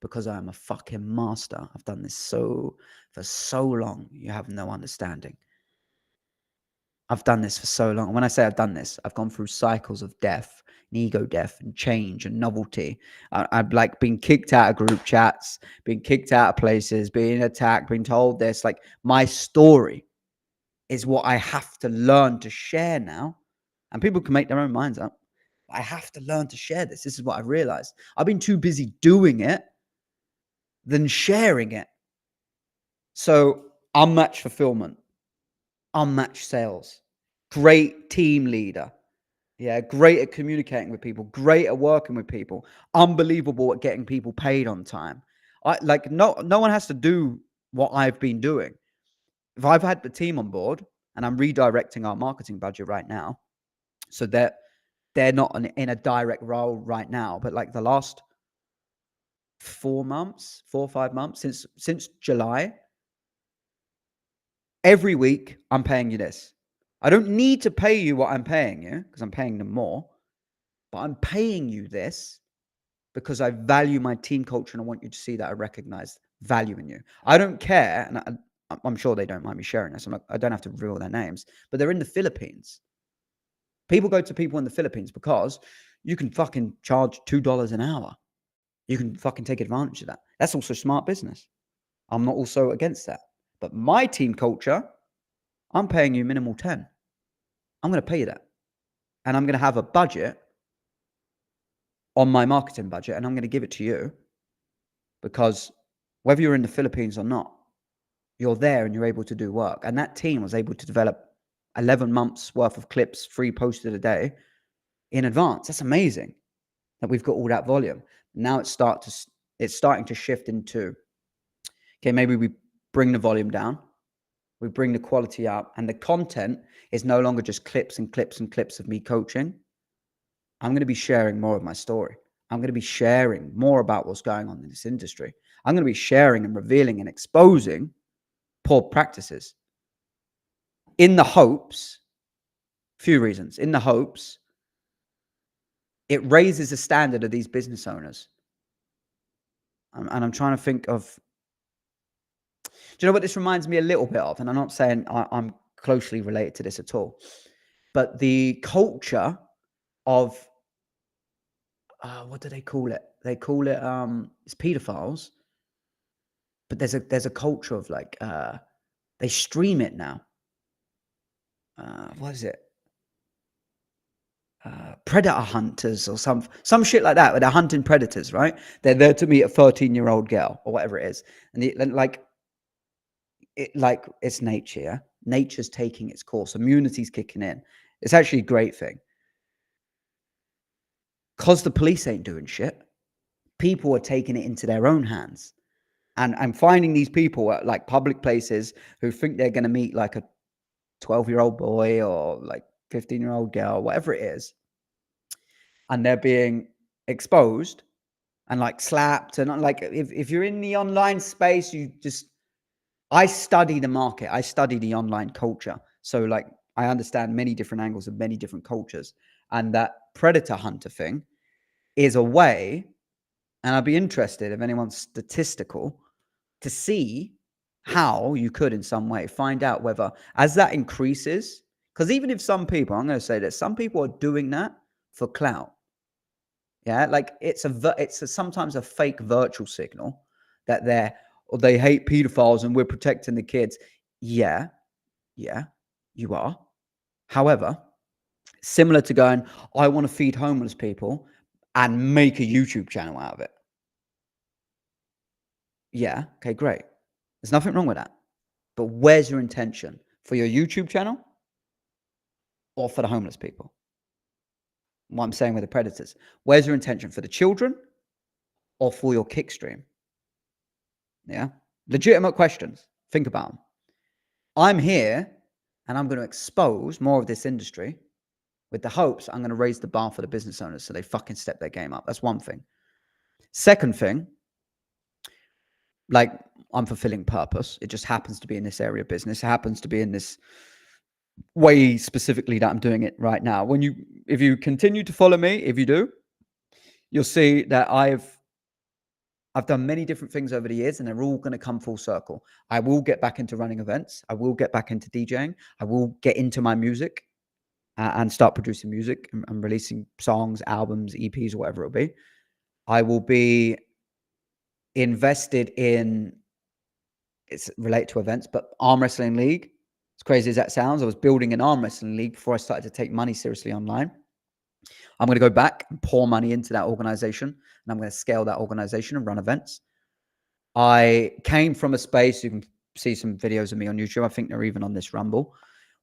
because I am a fucking master. I've done this for so long. You have no understanding. I've done this for so long. When I say I've done this, I've gone through cycles of death, and ego death, and change and novelty. I've like been kicked out of group chats, been kicked out of places, being attacked, being told this. Like, my story is what I have to learn to share now. And people can make their own minds up. I have to learn to share this. This is what I've realized. I've been too busy doing it than sharing it. So unmatched fulfillment, unmatched sales, great team leader. Yeah, great at communicating with people, great at working with people, unbelievable at getting people paid on time. No one has to do what I've been doing. If I've had the team on board, and I'm redirecting our marketing budget right now, so that they're not in a direct role right now, but like the last 4 or 5 months, since July, every week I'm paying you this. I don't need to pay you what I'm paying you, because I'm paying them more, but I'm paying you this because I value my team culture, and I want you to see that I recognize value in you. I don't care, and I'm sure they don't mind me sharing this. I don't have to reveal their names, but they're in the Philippines. People go to people in the Philippines because you can fucking charge $2 an hour. You can fucking take advantage of that. That's also smart business. I'm not also against that. But my team culture, I'm paying you minimal 10. I'm going to pay you that. And I'm going to have a budget on my marketing budget, and I'm going to give it to you, because whether you're in the Philippines or not, you're there and you're able to do work. And that team was able to develop 11 months worth of clips, 3 posted a day in advance. That's amazing that we've got all that volume. Now it's starting to shift into, okay, maybe we bring the volume down, we bring the quality up, and the content is no longer just clips and clips and clips of me coaching. I'm going to be sharing more of my story. I'm going to be sharing more about what's going on in this industry. I'm going to be sharing and revealing and exposing poor practices, in the hopes, few reasons, in the hopes it raises the standard of these business owners. And I'm trying to think of, do you know what this reminds me a little bit of? And I'm not saying I'm closely related to this at all, but the culture of, what do they call it? They call it, it's pedophiles, but there's a culture of like, they stream it now. What is it? Predator hunters or some shit like that, where they're hunting predators, right? They're there to meet a 13-year-old girl or whatever it is. And it's nature, yeah? Nature's taking its course. Immunity's kicking in. It's actually a great thing. Because the police ain't doing shit, people are taking it into their own hands. And finding these people at like public places who think they're going to meet like a 12-year-old boy or like 15-year-old girl, whatever it is, and they're being exposed and like slapped. And like, if you're in the online space, I study the market. I study the online culture. So like, I understand many different angles of many different cultures. And that predator hunter thing is a way, and I'd be interested if anyone's statistical, to see how you could in some way find out whether, as that increases, because even if some people, I'm going to say that some people are doing that for clout. Yeah, like it's sometimes a fake virtual signal that they hate pedophiles and we're protecting the kids. Yeah, you are. However, similar to going, I want to feed homeless people and make a YouTube channel out of it. Yeah, okay, great. There's nothing wrong with that. But where's your intention? For your YouTube channel or for the homeless people? What I'm saying with the predators. Where's your intention? For the children or for your kick stream? Yeah. Legitimate questions. Think about them. I'm here and I'm going to expose more of this industry with the hopes I'm going to raise the bar for the business owners so they fucking step their game up. That's one thing. Second thing, like, I'm fulfilling purpose. It just happens to be in this area of business. It happens to be in this way specifically that I'm doing it right now. If you continue to follow me, if you do, you'll see that I've done many different things over the years, and they're all going to come full circle. I will get back into running events. I will get back into DJing. I will get into my music and start producing music and releasing songs, albums, EPs, or whatever it'll be. I will be invested in, it's related to events, but arm wrestling league. As crazy as that sounds, I was building an arm wrestling league before I started to take money seriously online. I'm going to go back and pour money into that organization, and I'm going to scale that organization and run events. I came from a space, you can see some videos of me on YouTube, I think they're even on this Rumble,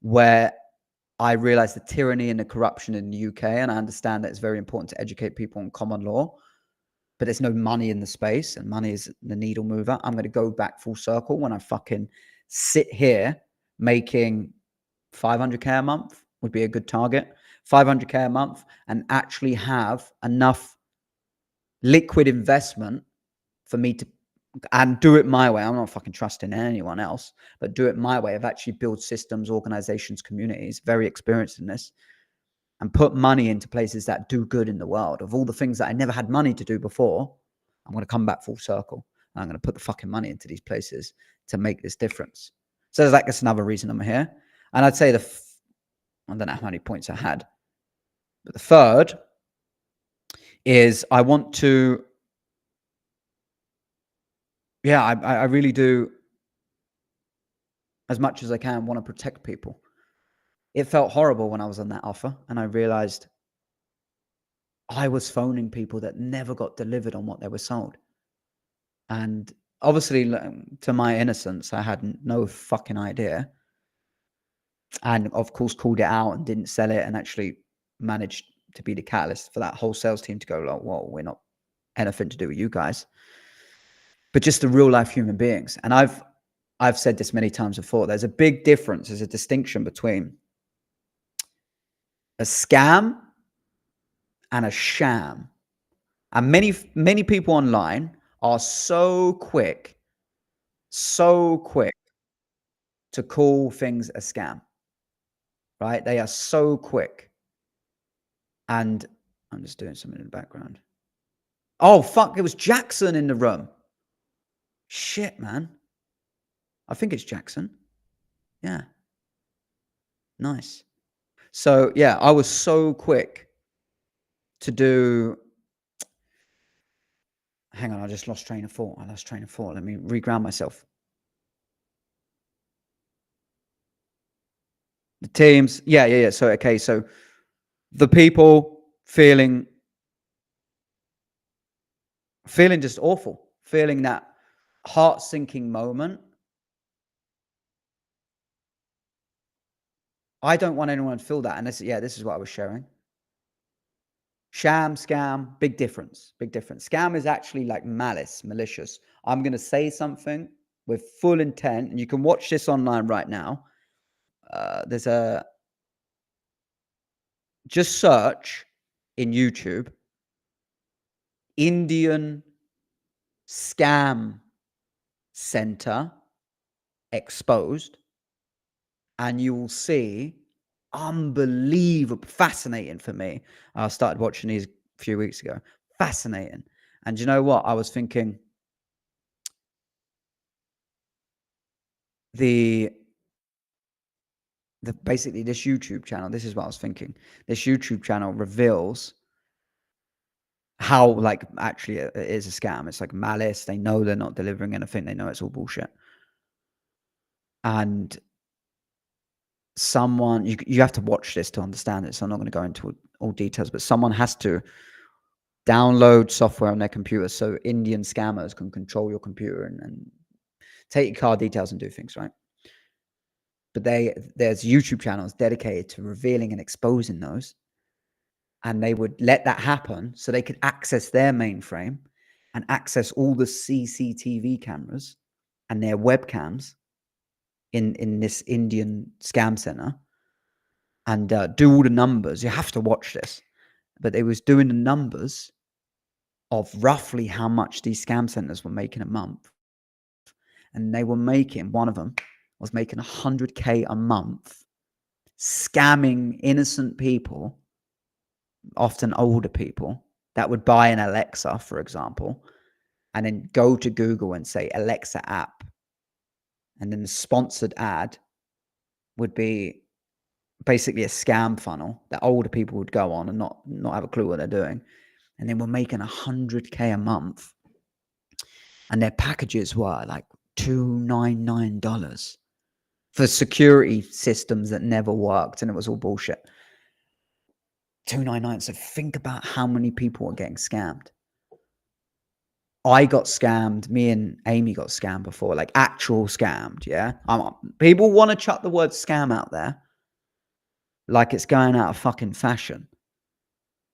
where I realized the tyranny and the corruption in the UK, and I understand that it's very important to educate people on common law, but there's no money in the space, and money is the needle mover. I'm going to go back full circle when I fucking sit here making 500K a month would be a good target. 500K a month, and actually have enough liquid investment for me to, and do it my way. I'm not fucking trusting anyone else, but do it my way. I've actually built systems, organizations, communities, very experienced in this, and put money into places that do good in the world. Of all the things that I never had money to do before, I'm going to come back full circle. And I'm going to put the fucking money into these places to make this difference. So that's another reason I'm here. And I'd say I don't know how many points I had, but the third is I want to, I really do, as much as I can, want to protect people. It felt horrible when I was on that offer, and I realized I was phoning people that never got delivered on what they were sold. And obviously, to my innocence, I had no fucking idea. And of course, called it out and didn't sell it, and actually managed to be the catalyst for that whole sales team to go like, well, we're not anything to do with you guys, but just the real life human beings. And I've said this many times before. There's a big difference. There's a distinction between a scam and a sham. And many people online are so quick to call things a scam, right? They are so quick. And I'm just doing something in the background. Oh, fuck. It was Jackson in the room. Shit, man. I think it's Jackson. Yeah. Nice. So, yeah, I was so quick to do. Hang on, I just lost train of thought. Let me reground myself. The teams. Yeah. So, okay. So the people feeling just awful, feeling that heart-sinking moment. I don't want anyone to feel that. And this is what I was sharing. Sham, scam, big difference. Scam is actually like malicious. I'm going to say something with full intent, and you can watch this online right now. Just search in YouTube, Indian scam center exposed, and you will see unbelievable, fascinating for me. I started watching these a few weeks ago. Fascinating. And you know what? I was thinking basically this YouTube channel, this is what I was thinking. This YouTube channel reveals how like actually it is a scam. It's like malice. They know they're not delivering anything. They know it's all bullshit. And someone, you have to watch this to understand it. So I'm not going to go into all details, but someone has to download software on their computer so Indian scammers can control your computer and take your card details and do things, right? But there's YouTube channels dedicated to revealing and exposing those. And they would let that happen so they could access their mainframe and access all the CCTV cameras and their webcams in this Indian scam center and do all the numbers. You have to watch this. But they was doing the numbers of roughly how much these scam centers were making a month. And they were making, one of them was making 100K a month, scamming innocent people, often older people, that would buy an Alexa, for example, and then go to Google and say, Alexa app. And then the sponsored ad would be basically a scam funnel that older people would go on and not have a clue what they're doing. And then we're making 100K a month. And their packages were like $299 for security systems that never worked, and it was all bullshit. $299. So think about how many people are getting scammed. I got scammed. Me and Amy got scammed before, like actual scammed. Yeah. People want to chuck the word scam out there like it's going out of fucking fashion.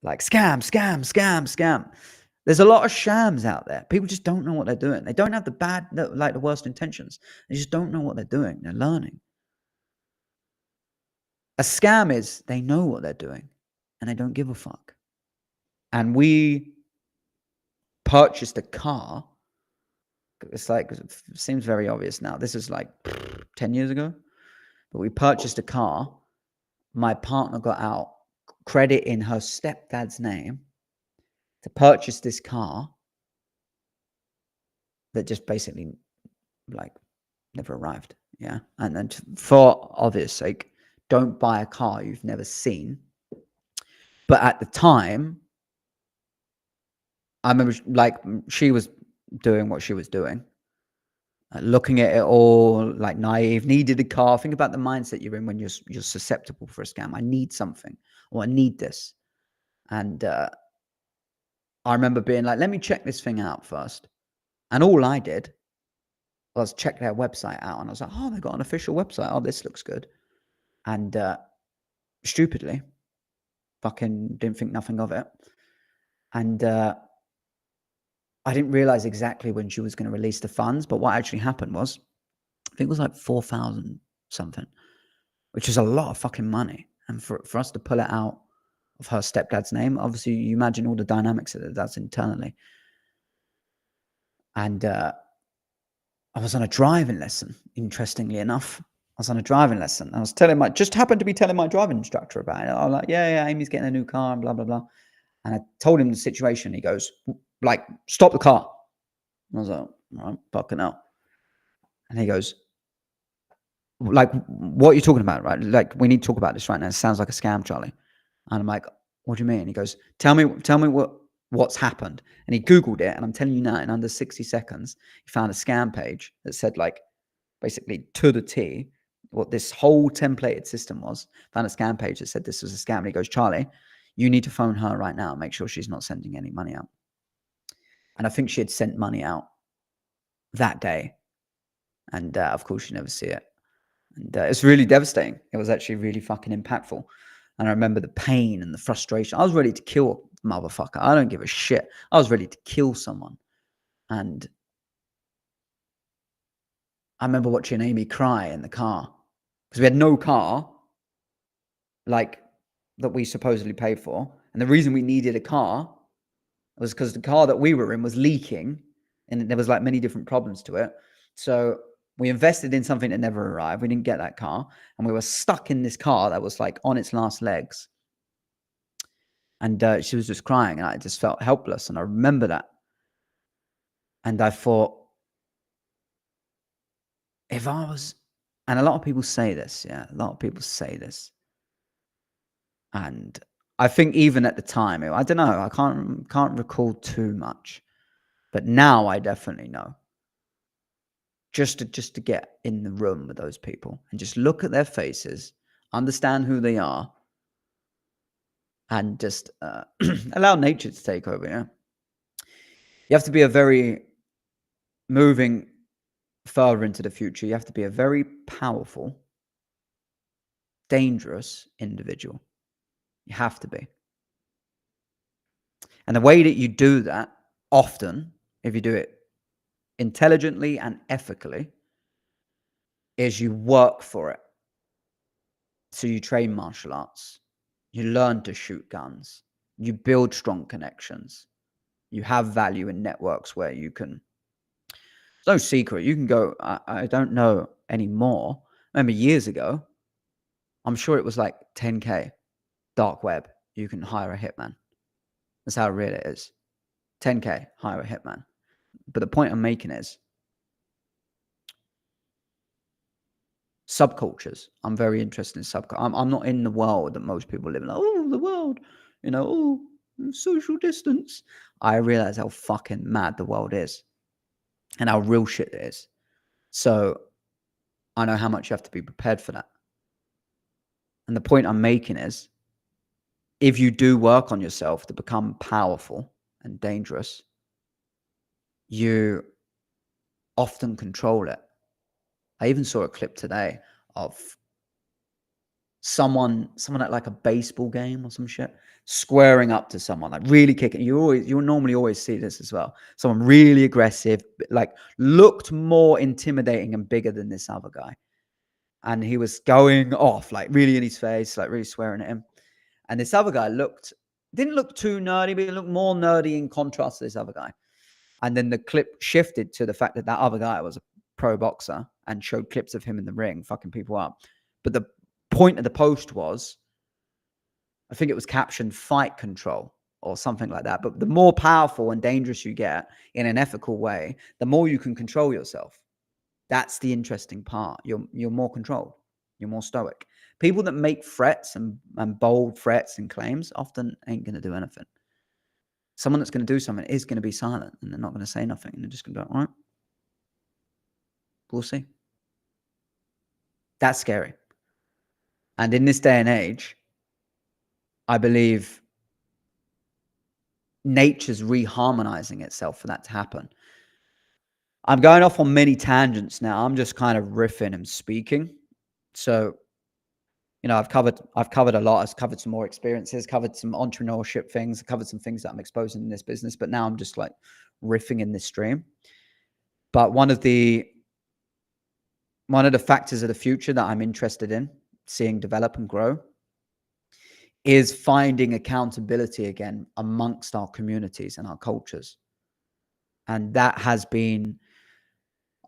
Like scam, scam, scam, scam. There's a lot of shams out there. People just don't know what they're doing. They don't have the worst intentions. They just don't know what they're doing. They're learning. A scam is they know what they're doing and they don't give a fuck. And we purchased a car. It's like, it seems very obvious now. This is like 10 years ago. But we purchased a car. My partner got out credit in her stepdad's name to purchase this car that just basically like never arrived. Yeah. And then for obvious sake, don't buy a car you've never seen. But at the time, I remember like she was doing what she was doing, looking at it all like naive, needed a car. Think about the mindset you're in when you're susceptible for a scam. I need something, or I need this. And I remember being like, let me check this thing out first. And all I did was check their website out. And I was like, oh, they've got an official website. Oh, this looks good. And stupidly, fucking didn't think nothing of it. And I didn't realize exactly when she was going to release the funds. But what actually happened was, I think it was like 4,000 something, which is a lot of fucking money. And for us to pull it out of her stepdad's name, obviously you imagine all the dynamics that that's internally. And I was on a driving lesson, interestingly enough. I was on a driving lesson. I was just happened to be telling my driving instructor about it. I was like, yeah, Amy's getting a new car and blah, blah, blah. And I told him the situation. He goes, like, stop the car. And I was like, all right, fucking hell. And he goes, like, what are you talking about, right? Like, we need to talk about this right now. It sounds like a scam, Charlie. And I'm like, what do you mean? He goes, tell me what's happened. And he Googled it. And I'm telling you now, in under 60 seconds, he found a scam page that said, like, basically to the T, what this whole templated system was. Found a scam page that said this was a scam. And he goes, Charlie, you need to phone her right now and make sure she's not sending any money out. And I think she had sent money out that day. And of course, you never see it. And it's really devastating. It was actually really fucking impactful. And I remember the pain and the frustration. I was ready to kill a motherfucker. I don't give a shit. I was ready to kill someone. And I remember watching Amy cry in the car because we had no car, like, that we supposedly paid for. And the reason we needed a car was because the car that we were in was leaking and there was like many different problems to it. So we invested in something that never arrived. We didn't get that car. And we were stuck in this car that was like on its last legs. And she was just crying and I just felt helpless. And I remember that. And I thought, if I was, and a lot of people say this, yeah, a lot of people say this. And I think even at the time, I don't know, I can't recall too much. But now I definitely know. Just to get in the room with those people and just look at their faces, understand who they are, and just allow nature to take over. Yeah, you have to be a very moving further into the future. You have to be a very powerful, dangerous individual. You have to be, and the way that you do that, often, if you do it intelligently and ethically, is you work for it. So you train martial arts, you learn to shoot guns, you build strong connections, you have value in networks where you can. It's no secret. You can go. I don't know anymore. I remember years ago. I'm sure it was like 10K dark web. You can hire a hitman. That's how real it is. 10K, hire a hitman. But the point I'm making is subcultures. I'm very interested in subculture. I'm not in the world that most people live in. Like, oh, the world, social distance. I realize how fucking mad the world is and how real shit it is. So I know how much you have to be prepared for that. And the point I'm making is, if you do work on yourself to become powerful and dangerous, you often control it. I even saw a clip today of someone at like a baseball game or some shit, squaring up to someone, like really kicking. You'll normally always see this as well. Someone really aggressive, like looked more intimidating and bigger than this other guy. And he was going off, like really in his face, like really swearing at him. And this other guy didn't look too nerdy, but he looked more nerdy in contrast to this other guy. And then the clip shifted to the fact that other guy was a pro boxer and showed clips of him in the ring, fucking people up. But the point of the post was, I think it was captioned fight control or something like that. But the more powerful and dangerous you get in an ethical way, the more you can control yourself. That's the interesting part. You're more controlled. You're more stoic. People that make threats and bold threats and claims often ain't going to do anything. Someone that's going to do something is going to be silent and they're not going to say nothing. And they're just going to be like, all right, we'll see. That's scary. And in this day and age, I believe nature's reharmonizing itself for that to happen. I'm going off on many tangents now. I'm just kind of riffing and speaking. So, I've covered a lot. I've covered some more experiences, covered some entrepreneurship things, covered some things that I'm exposing in this business. But now I'm just like riffing in this stream. But one of the factors of the future that I'm interested in seeing develop and grow is finding accountability again amongst our communities and our cultures. And that has been,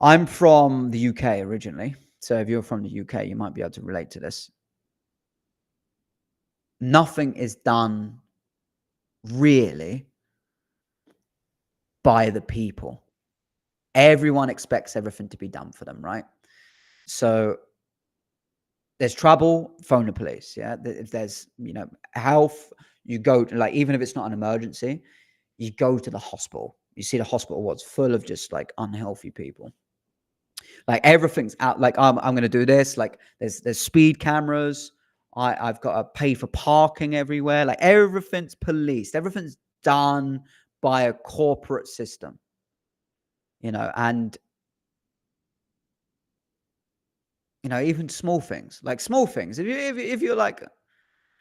I'm from the UK originally. So if you're from the UK, you might be able to relate to this. Nothing is done really by the people. Everyone expects everything to be done for them, right? So there's trouble, phone the police. Yeah. If there's, health, you go to, like, even if it's not an emergency, you go to the hospital. You see the hospital what's full of just like unhealthy people. Like everything's out. Like I'm going to do this. Like there's speed cameras. I've got to pay for parking everywhere. Like everything's policed. Everything's done by a corporate system, and even small things. If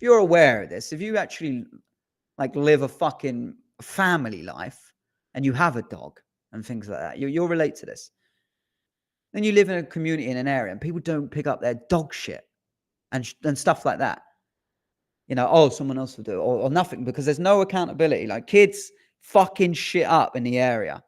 you're aware of this, if you actually like live a fucking family life and you have a dog and things like that, you'll relate to this. Then you live in a community in an area and people don't pick up their dog shit and stuff like that. Someone else will do it or nothing, because there's no accountability. Like kids fucking shit up in the area.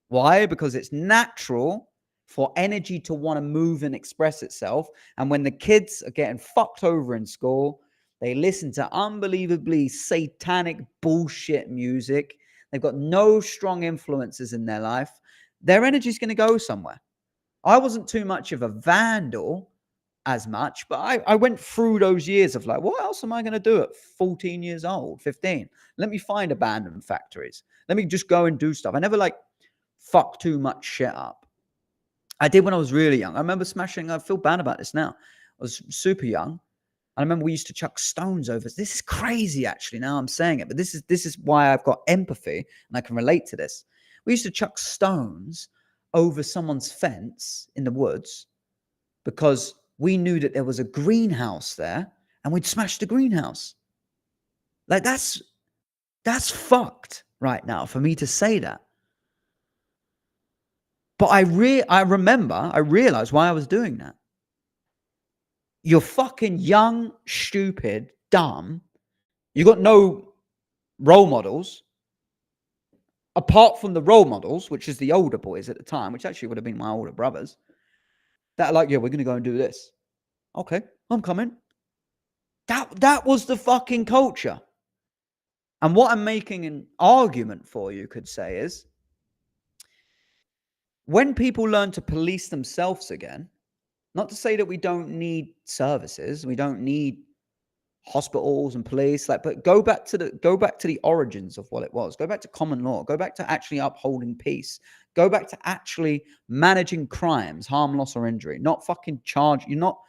Why? Because it's natural for energy to want to move and express itself. And when the kids are getting fucked over in school, they listen to unbelievably satanic bullshit music. They've got no strong influences in their life. Their energy is going to go somewhere. I wasn't too much of a vandal as much, but I went through those years of like, what else am I going to do at 14 years old, 15? Let me find abandoned factories. Let me just go and do stuff. I never like fuck too much shit up. I did when I was really young. I remember smashing, I feel bad about this now. I was super young. I remember we used to chuck stones over. This is crazy, actually, now I'm saying it, but this is why I've got empathy and I can relate to this. We used to chuck stones over someone's fence in the woods because we knew that there was a greenhouse there and we'd smash the greenhouse. Like that's fucked right now for me to say that. But I realized why I was doing that. You're fucking young, stupid, dumb. You got no role models apart from the role models, which is the older boys at the time, which actually would have been my older brothers, that are like, yeah, we're going to go and do this. Okay, I'm coming. That was the fucking culture. And what I'm making an argument for, you could say, is when people learn to police themselves again, not to say that we don't need services, we don't need hospitals and police, like, but go back to the origins of what it was. Go back to common law. Go back to actually upholding peace. Go back to actually managing crimes, harm, loss, or injury. Not fucking charge. You're not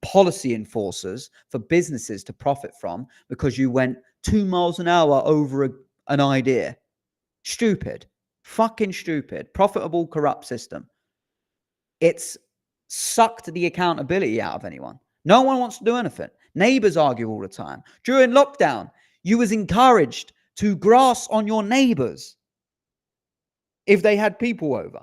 policy enforcers for businesses to profit from because you went 2 miles an hour over an idea. Stupid. Fucking stupid. Profitable, corrupt system. It's sucked the accountability out of anyone. No one wants to do anything. Neighbors argue all the time. During lockdown, you was encouraged to grass on your neighbors if they had people over.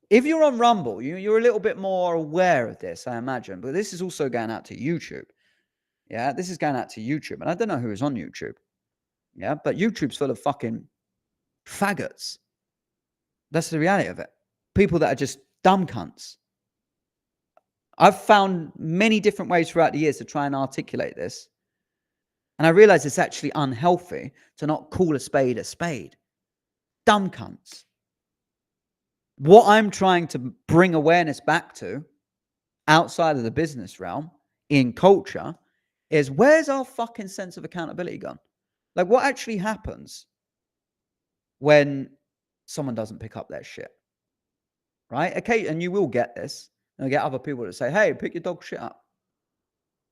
If you're on Rumble, you're a little bit more aware of this, I imagine. But this is also going out to YouTube. Yeah, this is going out to YouTube. And I don't know who is on YouTube. Yeah, but YouTube's full of fucking faggots. That's the reality of it. People that are just dumb cunts. I've found many different ways throughout the years to try and articulate this. And I realize it's actually unhealthy to not call a spade a spade. Dumb cunts. What I'm trying to bring awareness back to outside of the business realm in culture is, where's our fucking sense of accountability gone? Like, what actually happens when someone doesn't pick up their shit? Right? Okay, and you will get this. You'll get other people to say, hey, pick your dog shit up.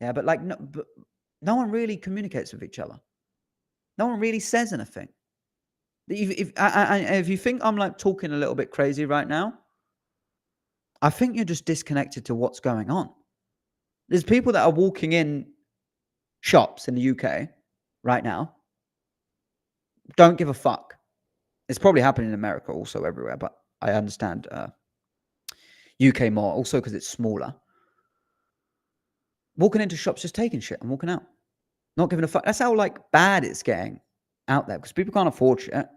Yeah, but no one really communicates with each other. No one really says anything. If you think I'm like talking a little bit crazy right now, I think you're just disconnected to what's going on. There's people that are walking in shops in the UK right now, don't give a fuck. It's probably happening in America also, everywhere, but I understand UK more, also because it's smaller. Walking into shops, just taking shit and walking out. Not giving a fuck. That's how like bad it's getting out there, because people can't afford shit.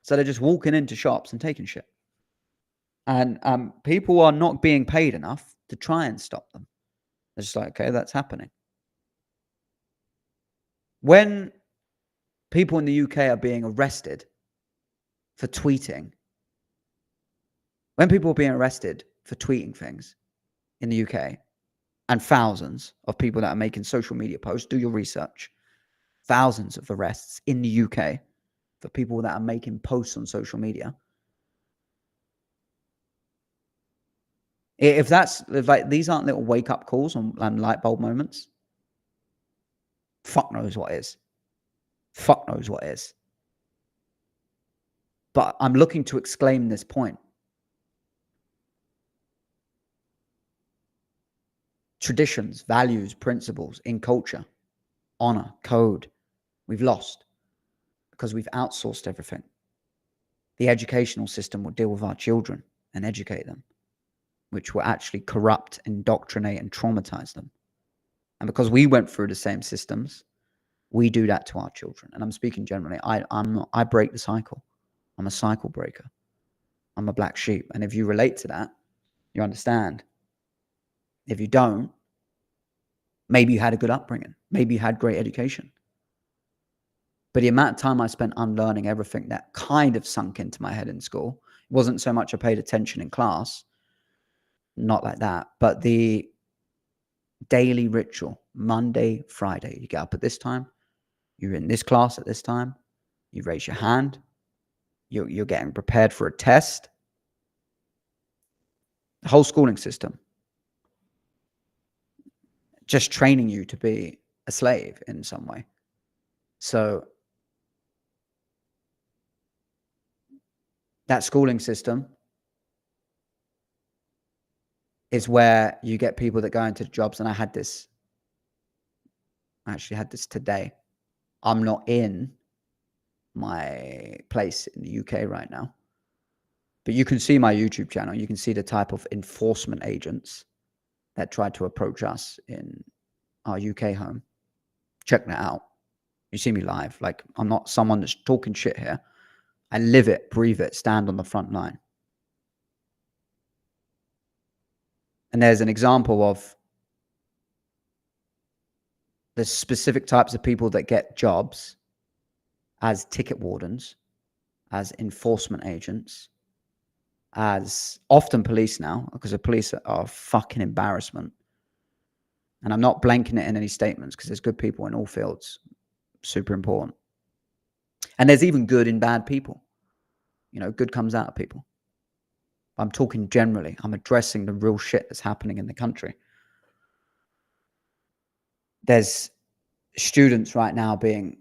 So they're just walking into shops and taking shit. And people are not being paid enough to try and stop them. It's just like, okay, that's happening. When people in the UK are being arrested for tweeting, when people are being arrested for tweeting things in the UK, and thousands of people that are making social media posts, do your research, thousands of arrests in the UK for people that are making posts on social media. If like these aren't little wake up calls and light bulb moments, fuck knows what is. Fuck knows what is. But I'm looking to exclaim this point. Traditions, values, principles in culture, honor, code, we've lost because we've outsourced everything. The educational system will deal with our children and educate them, which will actually corrupt, indoctrinate, and traumatize them. And because we went through the same systems, we do that to our children. And I'm speaking generally. I break the cycle. I'm a cycle breaker. I'm a black sheep. And if you relate to that, you understand. If you don't, maybe you had a good upbringing. Maybe you had great education. But the amount of time I spent unlearning everything that kind of sunk into my head in school, it wasn't so much I paid attention in class, not like that, but the daily ritual, Monday, Friday, you get up at this time, you're in this class at this time, you raise your hand, you're getting prepared for a test. The whole schooling system, just training you to be a slave in some way. So that schooling system is where you get people that go into jobs. And I actually had this today. I'm not in my place in the UK right now. But you can see my YouTube channel. You can see the type of enforcement agents that tried to approach us in our UK home. Check that out. You see me live. Like, I'm not someone that's talking shit here. I live it, breathe it, stand on the front line. And there's an example of the specific types of people that get jobs as ticket wardens, as enforcement agents, as often police now, because the police are a fucking embarrassment. And I'm not blanking it in any statements, because there's good people in all fields. Super important. And there's even good and bad people. You know, good comes out of people. I'm talking generally. I'm addressing the real shit that's happening in the country. There's students right now being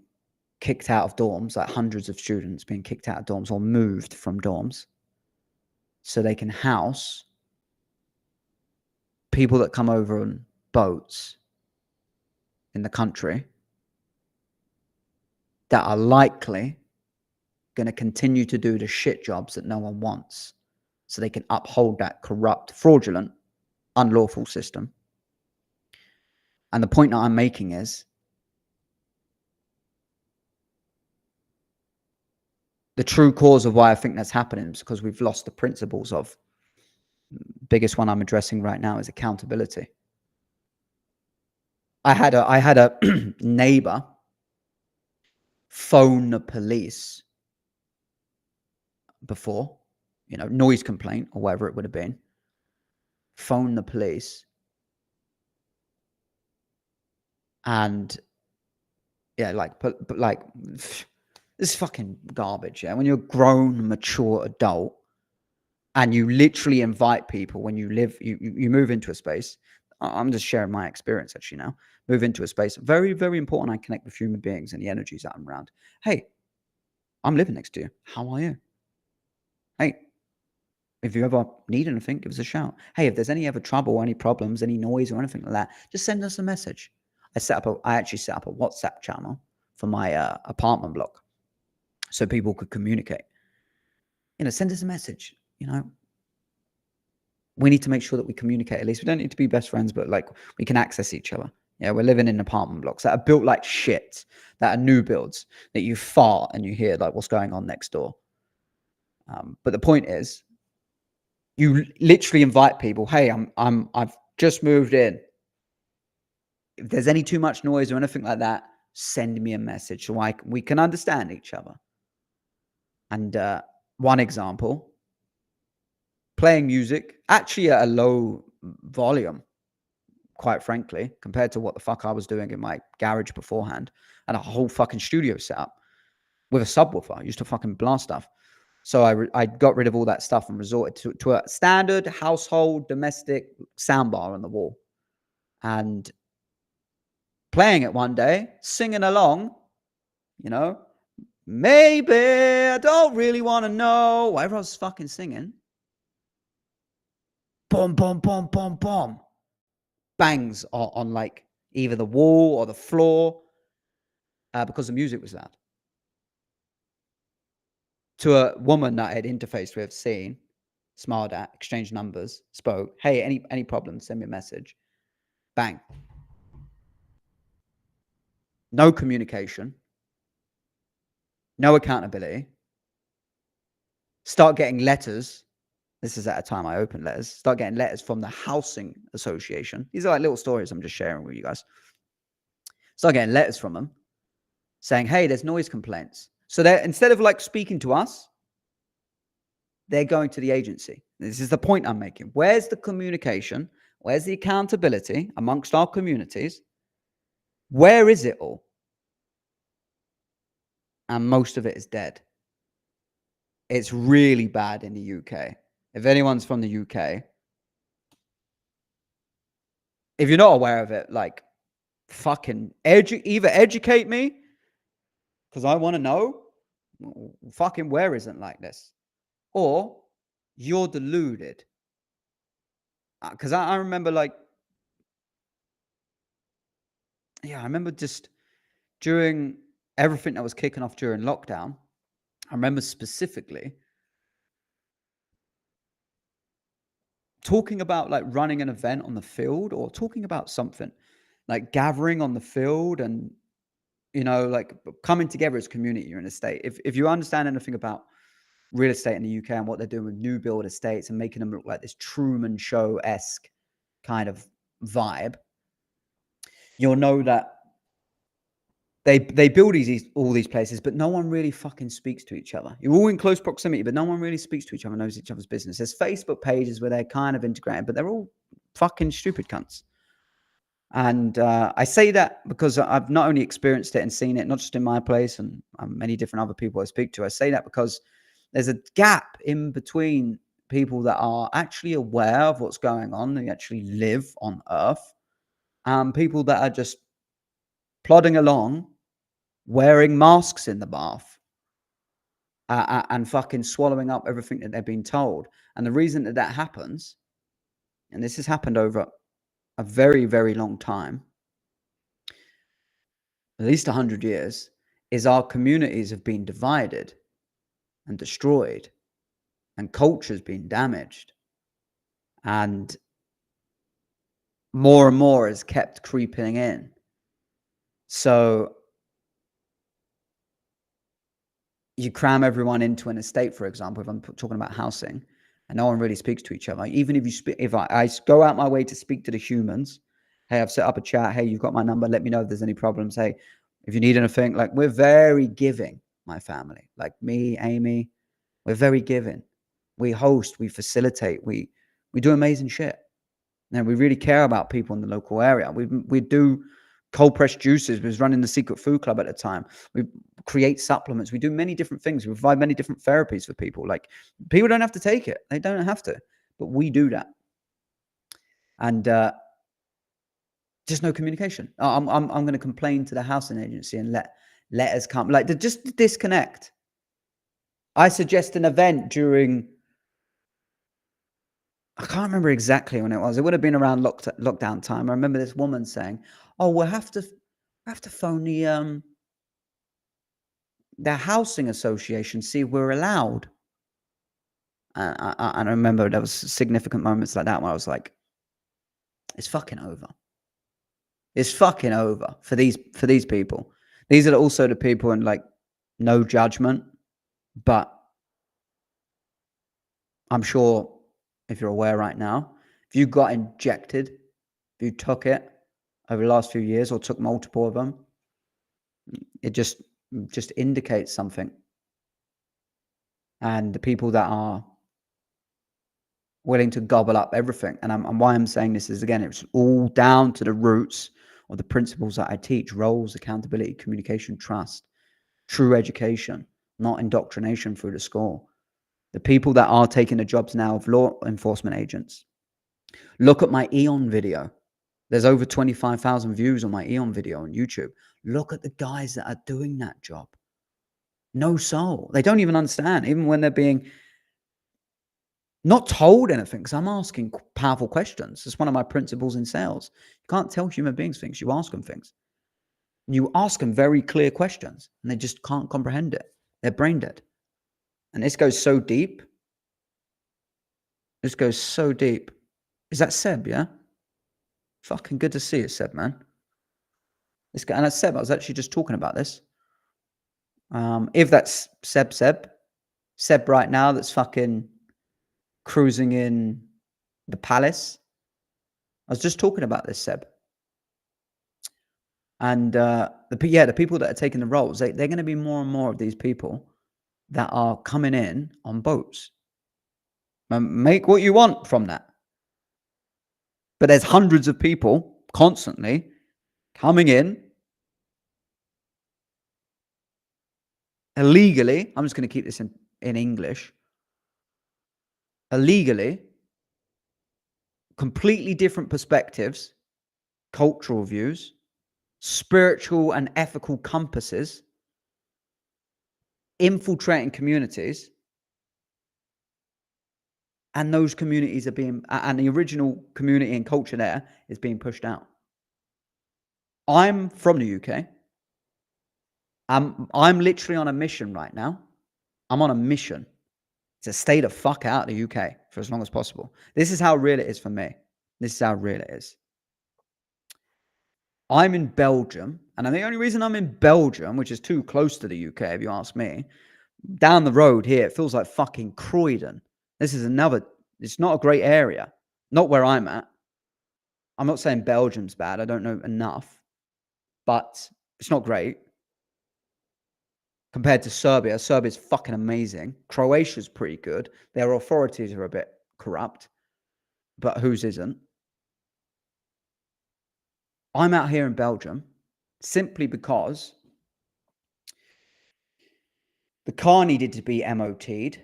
kicked out of dorms, like hundreds of students being kicked out of dorms or moved from dorms so they can house people that come over on boats in the country that are likely going to continue to do the shit jobs that no one wants, so they can uphold that corrupt, fraudulent, unlawful system. And the point that I'm making is, the true cause of why I think that's happening is because we've lost the principles of, biggest one I'm addressing right now is accountability. I had a neighbor phone the police before, you know, noise complaint or whatever it would have been. Phone the police, and yeah, like this is fucking garbage. Yeah, when you're a grown, mature adult, and you literally invite people when you live, you move into a space. I'm just sharing my experience actually now. Move into a space. Very, very important. I connect with human beings and the energies that I'm around. Hey, I'm living next to you. How are you? Hey, if you ever need anything, give us a shout. Hey, if there's any ever trouble, any problems, any noise or anything like that, just send us a message. I actually set up a WhatsApp channel for my apartment block so people could communicate. You know, send us a message. You know, we need to make sure that we communicate. At least we don't need to be best friends, but like we can access each other. Yeah, we're living in apartment blocks that are built like shit, that are new builds, that you fart and you hear like what's going on next door. But the point is, you literally invite people. Hey, I've just moved in. If there's any too much noise or anything like that, send me a message so we can understand each other. And one example, playing music, actually at a low volume, quite frankly, compared to what the fuck I was doing in my garage beforehand, and a whole fucking studio set up with a subwoofer. I used to fucking blast stuff. So I got rid of all that stuff and resorted to a standard household domestic soundbar on the wall. And playing it one day, singing along, you know, maybe I don't really want to know. Whatever I was fucking singing. Boom, boom, boom, boom, boom. Bangs on like either the wall or the floor because the music was loud. To a woman that I had interfaced with, seen, smiled at, exchanged numbers, spoke. Hey, any problems? Send me a message. Bang. No communication. No accountability. Start getting letters. This is at a time I opened letters. Start getting letters from the housing association. These are like little stories I'm just sharing with you guys. Start getting letters from them saying, hey, there's noise complaints. So they're, instead of like speaking to us, they're going to the agency. This is the point I'm making. Where's the communication? Where's the accountability amongst our communities? Where is it all? And most of it is dead. It's really bad in the UK. If anyone's from the UK, if you're not aware of it, like fucking either educate me, because I want to know fucking where isn't like this, or you're deluded. Because I remember like, yeah, I remember just during everything that was kicking off during lockdown, I remember specifically talking about like running an event on the field, or talking about something like gathering on the field, and like coming together as a community in a state. If you understand anything about real estate in the UK and what they're doing with new build estates and making them look like this Truman Show-esque kind of vibe, you'll know that they build all these places, but no one really fucking speaks to each other. You're all in close proximity, but no one really speaks to each other, knows each other's business. There's Facebook pages where they're kind of integrated, but they're all fucking stupid cunts. And I say that because I've not only experienced it and seen it, not just in my place and many different other people I speak to. I say that because there's a gap in between people that are actually aware of what's going on, they actually live on Earth, and people that are just plodding along, wearing masks in the bath, and fucking swallowing up everything that they've been told. And the reason that that happens, and this has happened over a very, very long time, at least 100 years, is our communities have been divided and destroyed, and culture's been damaged, and more is kept creeping in. So you cram everyone into an estate, for example, if I'm talking about housing, and no one really speaks to each other. Even if you speak, if I go out my way to speak to the humans, hey, I've set up a chat. Hey, you've got my number. Let me know if there's any problems. Hey, if you need anything, like, we're very giving, my family, like me, Amy, we're very giving. We host, we facilitate, we do amazing shit. And we really care about people in the local area. We do cold pressed juices. We was running the Secret Food Club at the time. We create supplements. We do many different things. We provide many different therapies for people. Like, people don't have to take it. They don't have to, but we do that. And just no communication. I'm going to complain to the housing agency and let us come. Like, just disconnect. I suggest an event during, I can't remember exactly when it was. It would have been around lockdown time. I remember this woman saying, "Oh, we'll have to phone the housing association, see if we're allowed." And I remember there was significant moments like that where I was like, "It's fucking over. It's fucking over for these people." These are also the people, in like, no judgment, but I'm sure if you're aware right now, if you got injected, if you took it over the last few years or took multiple of them, it just indicates something. And the people that are willing to gobble up everything, and why I'm saying this is, again, it's all down to the roots of the principles that I teach: roles, accountability, communication, trust, true education, not indoctrination through the school. The people that are taking the jobs now of law enforcement agents. Look at my Eon video. There's over 25,000 views on my Eon video on YouTube. Look at the guys that are doing that job. No soul. They don't even understand, even when they're being not told anything, because I'm asking powerful questions. It's one of my principles in sales. You can't tell human beings things. You ask them things. You ask them very clear questions, and they just can't comprehend it. They're brain dead. And this goes so deep. This goes so deep. Is that Seb, yeah? Fucking good to see you, Seb, man. This guy, and that's Seb. I was actually just talking about this. If that's Seb right now, that's fucking cruising in the palace. I was just talking about this, Seb. And the people that are taking the roles, they're going to be more and more of these people that are coming in on boats. Make what you want from that. But there's hundreds of people constantly coming in illegally. I'm just going to keep this in English. Illegally, completely different perspectives, cultural views, spiritual and ethical compasses, infiltrating communities, and those communities are being, and the original community and culture there is being pushed out. I'm from the UK. I'm literally on a mission right now. I'm on a mission to stay the fuck out of the UK for as long as possible. This is how real it is for me. This is how real it is. I'm in Belgium, and the only reason I'm in Belgium, which is too close to the UK, if you ask me, down the road here, it feels like fucking Croydon. This is it's not a great area. Not where I'm at. I'm not saying Belgium's bad. I don't know enough. But it's not great. Compared to Serbia. Serbia's fucking amazing. Croatia's pretty good. Their authorities are a bit corrupt. But whose isn't? I'm out here in Belgium simply because the car needed to be MOT'd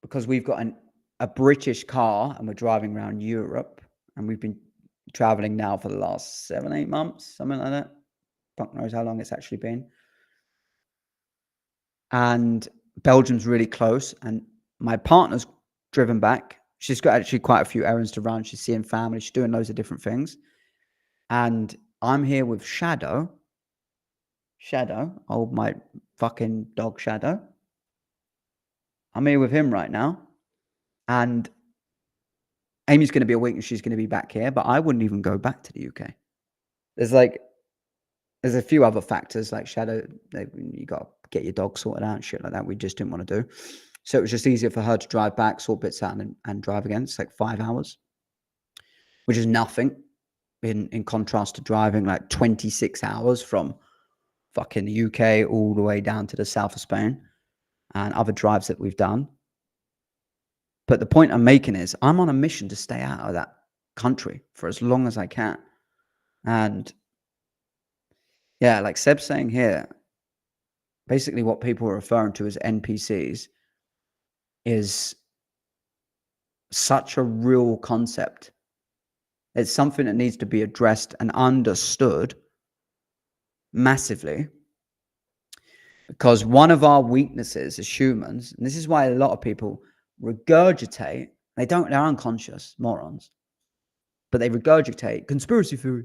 because we've got a British car and we're driving around Europe, and we've been traveling now for the last 7-8 months, something like that. Fuck knows how long it's actually been. And Belgium's really close, and my partner's driven back. She's got actually quite a few errands to run. She's seeing family. She's doing loads of different things. And I'm here with Shadow. Oh, my fucking dog Shadow. I'm here with him right now. And Amy's going to be a week and she's going to be back here, but I wouldn't even go back to the UK. There's a few other factors like Shadow. You got to get your dog sorted out and shit like that. We just didn't want to do. So it was just easier for her to drive back, sort bits out and drive again. It's like 5 hours, which is nothing in contrast to driving like 26 hours from fucking the UK all the way down to the south of Spain and other drives that we've done. But the point I'm making is I'm on a mission to stay out of that country for as long as I can. And yeah, like Seb's saying here, basically what people are referring to as NPCs is such a real concept. It's something that needs to be addressed and understood massively. Because one of our weaknesses as humans, and this is why a lot of people regurgitate, they're unconscious morons, but they regurgitate conspiracy theory.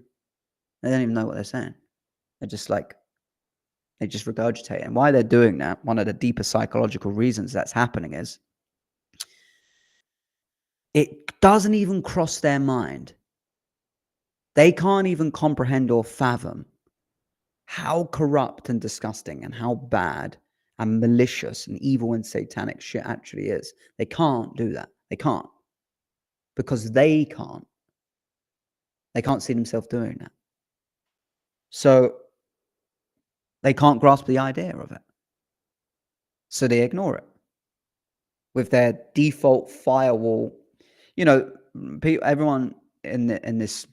They don't even know what they're saying. They just regurgitate. And why they're doing that, one of the deeper psychological reasons that's happening is it doesn't even cross their mind. They can't even comprehend or fathom how corrupt and disgusting and how bad and malicious and evil and satanic shit actually is. They can't do that. They can't. Because they can't. They can't see themselves doing that. So they can't grasp the idea of it. So they ignore it. With their default firewall, everyone in this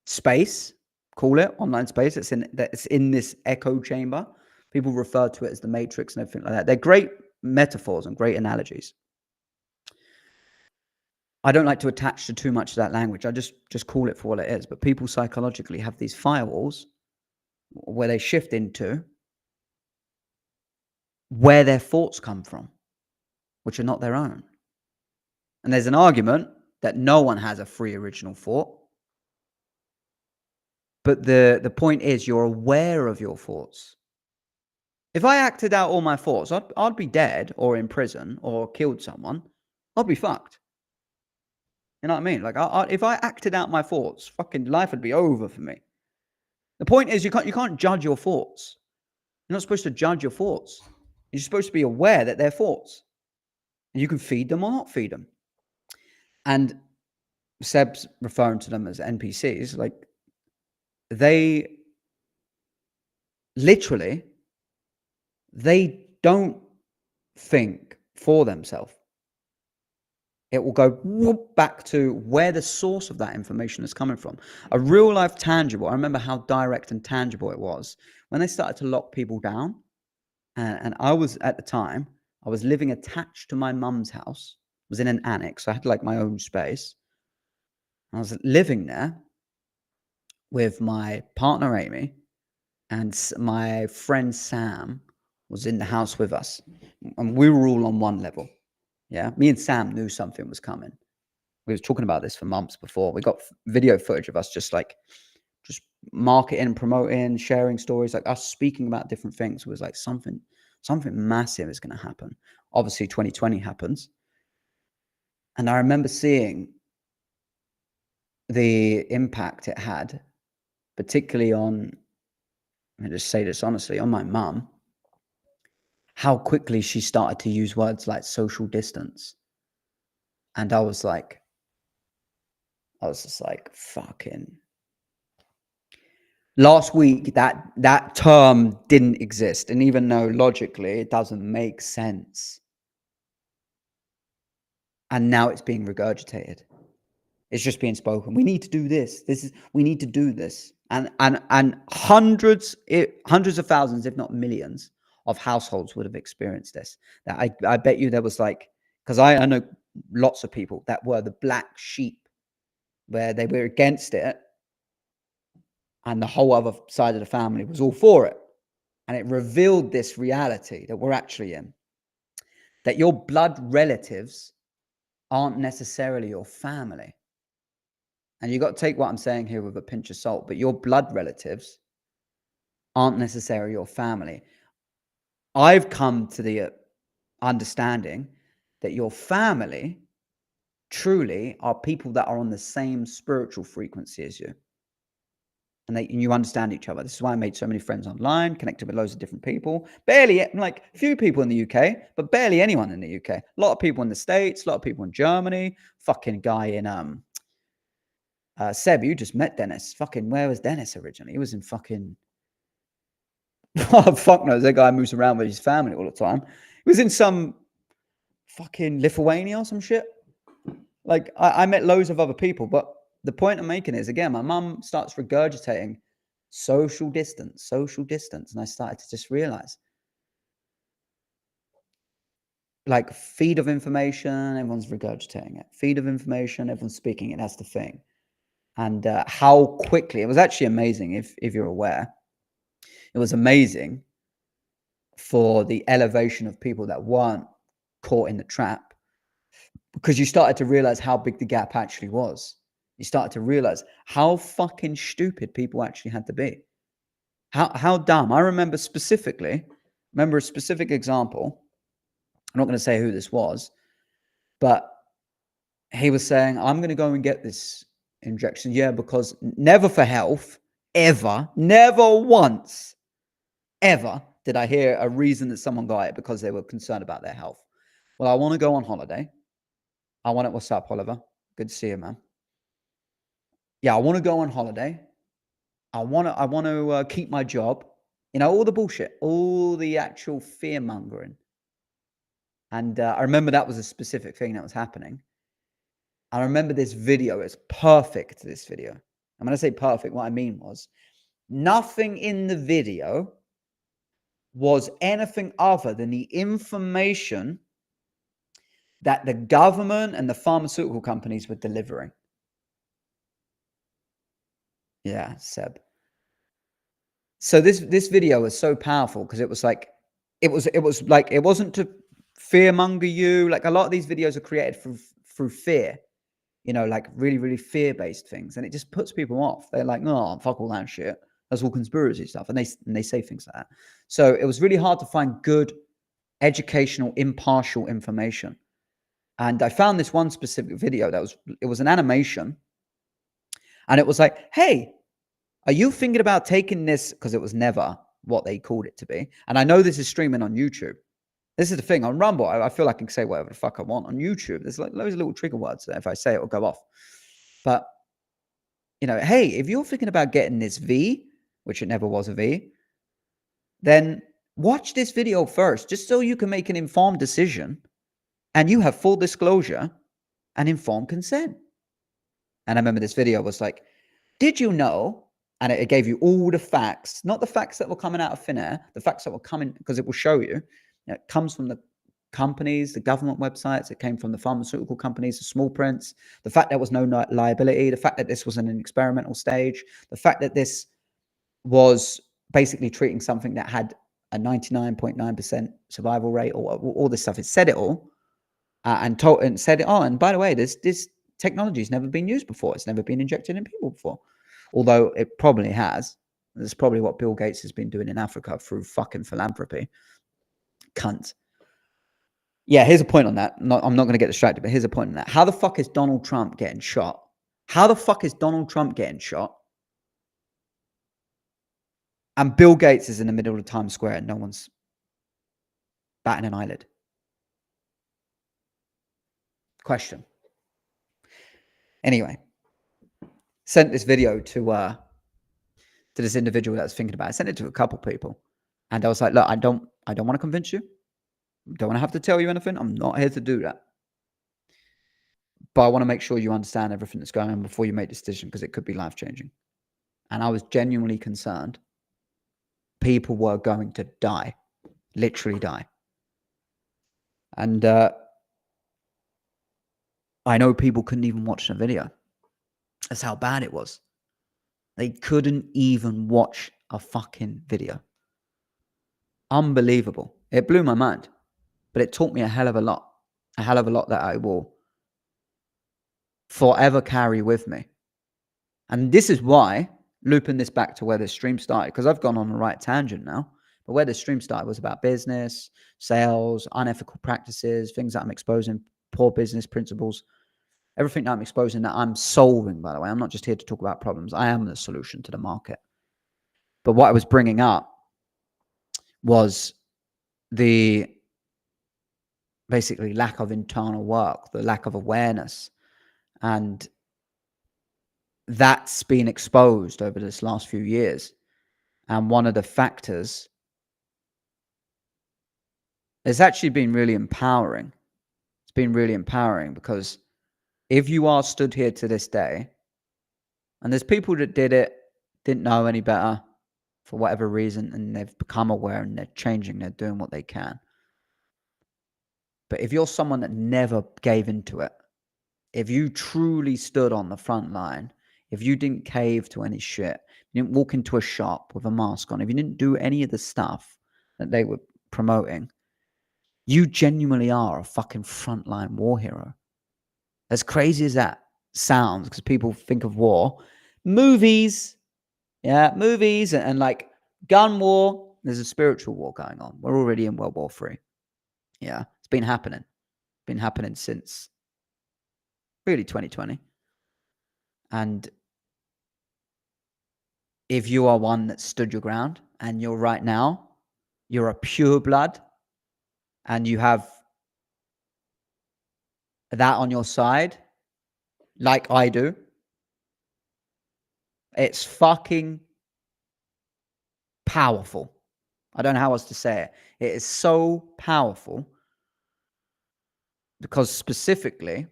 space, call it online space, it's in this echo chamber. People refer to it as the Matrix and everything like that. They're great metaphors and great analogies. I don't like to attach to too much of that language. I just call it for what it is. But people psychologically have these firewalls where they shift into where their thoughts come from, which are not their own. And there's an argument that no one has a free original thought. But the point is you're aware of your thoughts. If I acted out all my thoughts, I'd be dead or in prison or killed someone. I'd be fucked. You know what I mean? Like, if I acted out my thoughts, fucking life would be over for me. The point is you can't judge your thoughts. You're not supposed to judge your thoughts. You're supposed to be aware that they're thoughts. And you can feed them or not feed them. And Seb's referring to them as NPCs. Like, they don't think for themselves. It will go whoop back to where the source of that information is coming from. A real life tangible. I remember how direct and tangible it was when they started to lock people down. And I was, at the time, I was living attached to my mum's house. I was in an annex. So I had like my own space. I was living there with my partner, Amy, and my friend Sam was in the house with us. And we were all on one level. Yeah, me and Sam knew something was coming. We were talking about this for months before. We got video footage of us just marketing, promoting, sharing stories, like us speaking about different things. It was like something Something massive is going to happen. Obviously, 2020 happens. And I remember seeing the impact it had, particularly on, I just say this honestly, on my mum, how quickly she started to use words like social distance. And I was just like, fucking. Last week, that term didn't exist. And even though logically it doesn't make sense, and now it's being regurgitated. It's just being spoken. We need to do this. We need to do this. And hundreds of thousands, if not millions, of households would have experienced this. That I bet you there was because I know lots of people that were the black sheep, where they were against it, and the whole other side of the family was all for it. And it revealed this reality that we're actually in, that your blood relatives aren't necessarily your family. And you got to take what I'm saying here with a pinch of salt, but your blood relatives aren't necessarily your family. I've come to the understanding that your family truly are people that are on the same spiritual frequency as you. And you understand each other. This is why I made so many friends online, connected with loads of different people. Barely, few people in the UK, but barely anyone in the UK. A lot of people in the States, a lot of people in Germany. Fucking guy in Seb, you just met Dennis. Fucking, where was Dennis originally? He was in fucking oh, fuck knows. That guy moves around with his family all the time. He was in some fucking Lithuania or some shit. I met loads of other people, but the point I'm making is, again, my mum starts regurgitating social distance. And I started to just realize, feed of information, everyone's regurgitating it. Feed of information, everyone's speaking it. That's the thing. And how quickly, it was actually amazing, if you're aware. It was amazing for the elevation of people that weren't caught in the trap, because you started to realize how big the gap actually was. You started to realize how fucking stupid people actually had to be. How dumb. I remember a specific example. I'm not going to say who this was, but he was saying, I'm going to go and get this injection. Yeah, because never for health, ever, never once, ever did I hear a reason that someone got it because they were concerned about their health. Well, I want to go on holiday. What's up, Oliver? Good to see you, man. Yeah, I want to go on holiday. I want to keep my job. All the bullshit, all the actual fear mongering. And I remember that was a specific thing that was happening. I remember this video. It's perfect, this video. And when I say perfect, what I mean was nothing in the video was anything other than the information that the government and the pharmaceutical companies were delivering. Yeah, Seb. So this video was so powerful because it wasn't to fearmonger you. Like, a lot of these videos are created through fear, really, really fear-based things. And it just puts people off. They're like, oh, fuck all that shit. That's all conspiracy stuff. And they say things like that. So it was really hard to find good, educational, impartial information. And I found this one specific video it was an animation. And it was like, hey, are you thinking about taking this? Because it was never what they called it to be. And I know this is streaming on YouTube. This is the thing. On Rumble, I feel I can say whatever the fuck I want. On YouTube, there's loads of little trigger words that if I say it will go off. But, hey, if you're thinking about getting this V, which it never was a V, then watch this video first, just so you can make an informed decision and you have full disclosure and informed consent. And I remember this video was like, did you know? And it gave you all the facts, not the facts that were coming out of thin air, the facts that were coming, because it will show you, it comes from the companies, the government websites, it came from the pharmaceutical companies, the small prints, the fact there was no liability, the fact that this was in an experimental stage, the fact that this was basically treating something that had a 99.9% survival rate, or all this stuff. It said it all and said it, oh, and by the way, this technology has never been used before. It's never been injected in people before. Although it probably has. That's probably what Bill Gates has been doing in Africa through fucking philanthropy. Cunt. Yeah, here's a point on that. I'm not going to get distracted, but here's a point on that. How the fuck is Donald Trump getting shot? How the fuck is Donald Trump getting shot? And Bill Gates is in the middle of Times Square and no one's batting an eyelid. Question. Anyway, sent this video to this individual that was thinking about it. I sent it to a couple people. And I was like, look, I don't want to convince you. I don't want to have to tell you anything. I'm not here to do that. But I want to make sure you understand everything that's going on before you make the decision, because it could be life-changing. And I was genuinely concerned. People were going to die. Literally die. And I know people couldn't even watch the video. That's how bad it was. They couldn't even watch a fucking video. Unbelievable. It blew my mind. But it taught me a hell of a lot. A hell of a lot that I will forever carry with me. And this is why, looping this back to where this stream started, because I've gone on the right tangent now, but where this stream started was about business, sales, unethical practices, things that I'm exposing, poor business principles, everything that I'm exposing that I'm solving, by the way. I'm not just here to talk about problems. I am the solution to the market. But what I was bringing up was the basically lack of internal work, the lack of awareness. And that's been exposed over this last few years. And one of the factors, it's actually been really empowering. It's been really empowering because if you are stood here to this day, and there's people that did it, didn't know any better for whatever reason, and they've become aware and they're changing, they're doing what they can. But if you're someone that never gave into it, if you truly stood on the front line, if you didn't cave to any shit, you didn't walk into a shop with a mask on, if you didn't do any of the stuff that they were promoting, you genuinely are a fucking frontline war hero. As crazy as that sounds, because people think of war, movies, and like gun war, there's a spiritual war going on. We're already in World War III. Yeah, it's been happening. Been happening since really 2020. And if you are one that stood your ground and you're right now, you're a pure blood and you have that on your side, like I do, it's fucking powerful. I don't know how else to say it. It is so powerful because specifically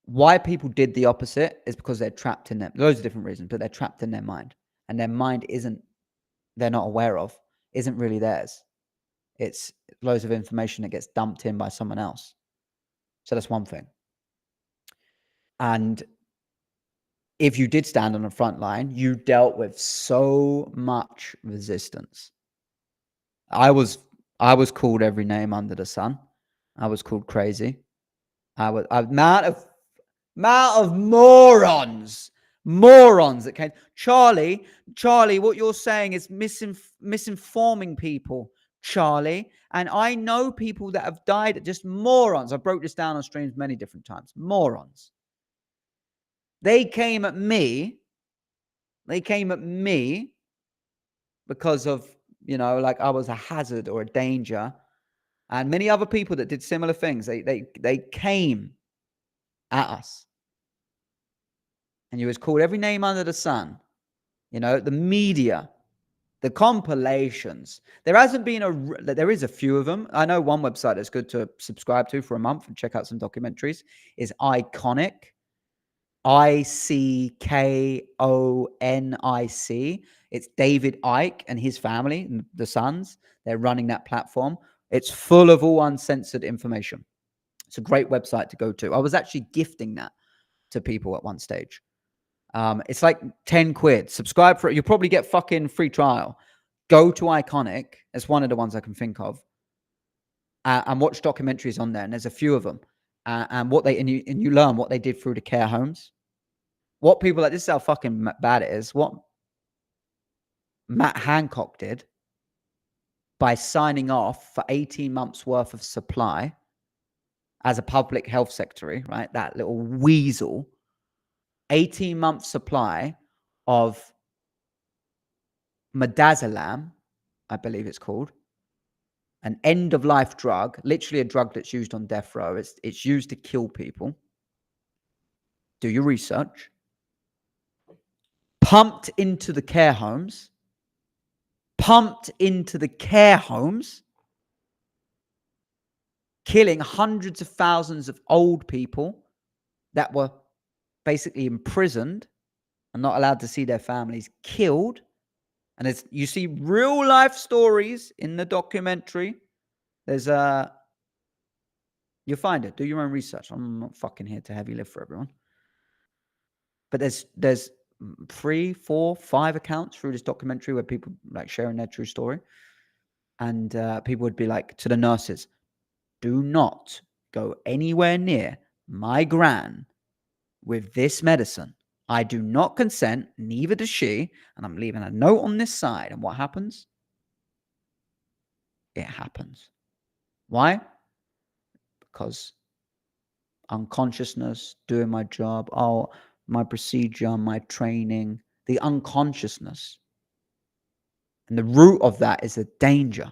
why people did the opposite is because they're trapped in them. Loads of different reasons, but they're trapped in their mind. And their mind they're not aware of, isn't really theirs. It's loads of information that gets dumped in by someone else. So that's one thing. And if you did stand on the front line, you dealt with so much resistance. I was called every name under the sun. I was called crazy. Amount of morons that came. Charlie, what you're saying is misinforming people, Charlie. And I know people that have died, just morons. I broke this down on streams many different times. Morons. They came at me because of, like I was a hazard or a danger. And many other people that did similar things, they came at us. And you was called every name under the sun. The media, the compilations. There is a few of them. I know one website that's good to subscribe to for a month and check out some documentaries is Iconic. ICKONIC. It's David Icke and his family, the sons. They're running that platform. It's full of all uncensored information. It's a great website to go to. I was actually gifting that to people at one stage. It's like 10 quid. Subscribe for it. You'll probably get fucking free trial. Go to Iconic. It's one of the ones I can think of. And watch documentaries on there. And there's a few of them. And you learn what they did through the care homes. What people this is how fucking bad it is. What Matt Hancock did by signing off for 18 months worth of supply as a public health secretary, right? That little weasel, 18-month supply of midazolam, I believe it's called, an end-of-life drug, literally a drug that's used on death row. It's used to kill people. Do your research. Pumped into the care homes, killing hundreds of thousands of old people that were basically imprisoned and not allowed to see their families killed. And as you see real life stories in the documentary, there's you'll find it. Do your own research. I'm not fucking here to heavy lift for everyone. But there's 3, 4, 5 accounts through this documentary where people like sharing their true story. And people would be like to the nurses, do not go anywhere near my gran with this medicine. I do not consent, neither does she. And I'm leaving a note on this side. And what happens? It happens. Why? Because unconsciousness, doing my job, my procedure, my training, the unconsciousness. And the root of that is a danger.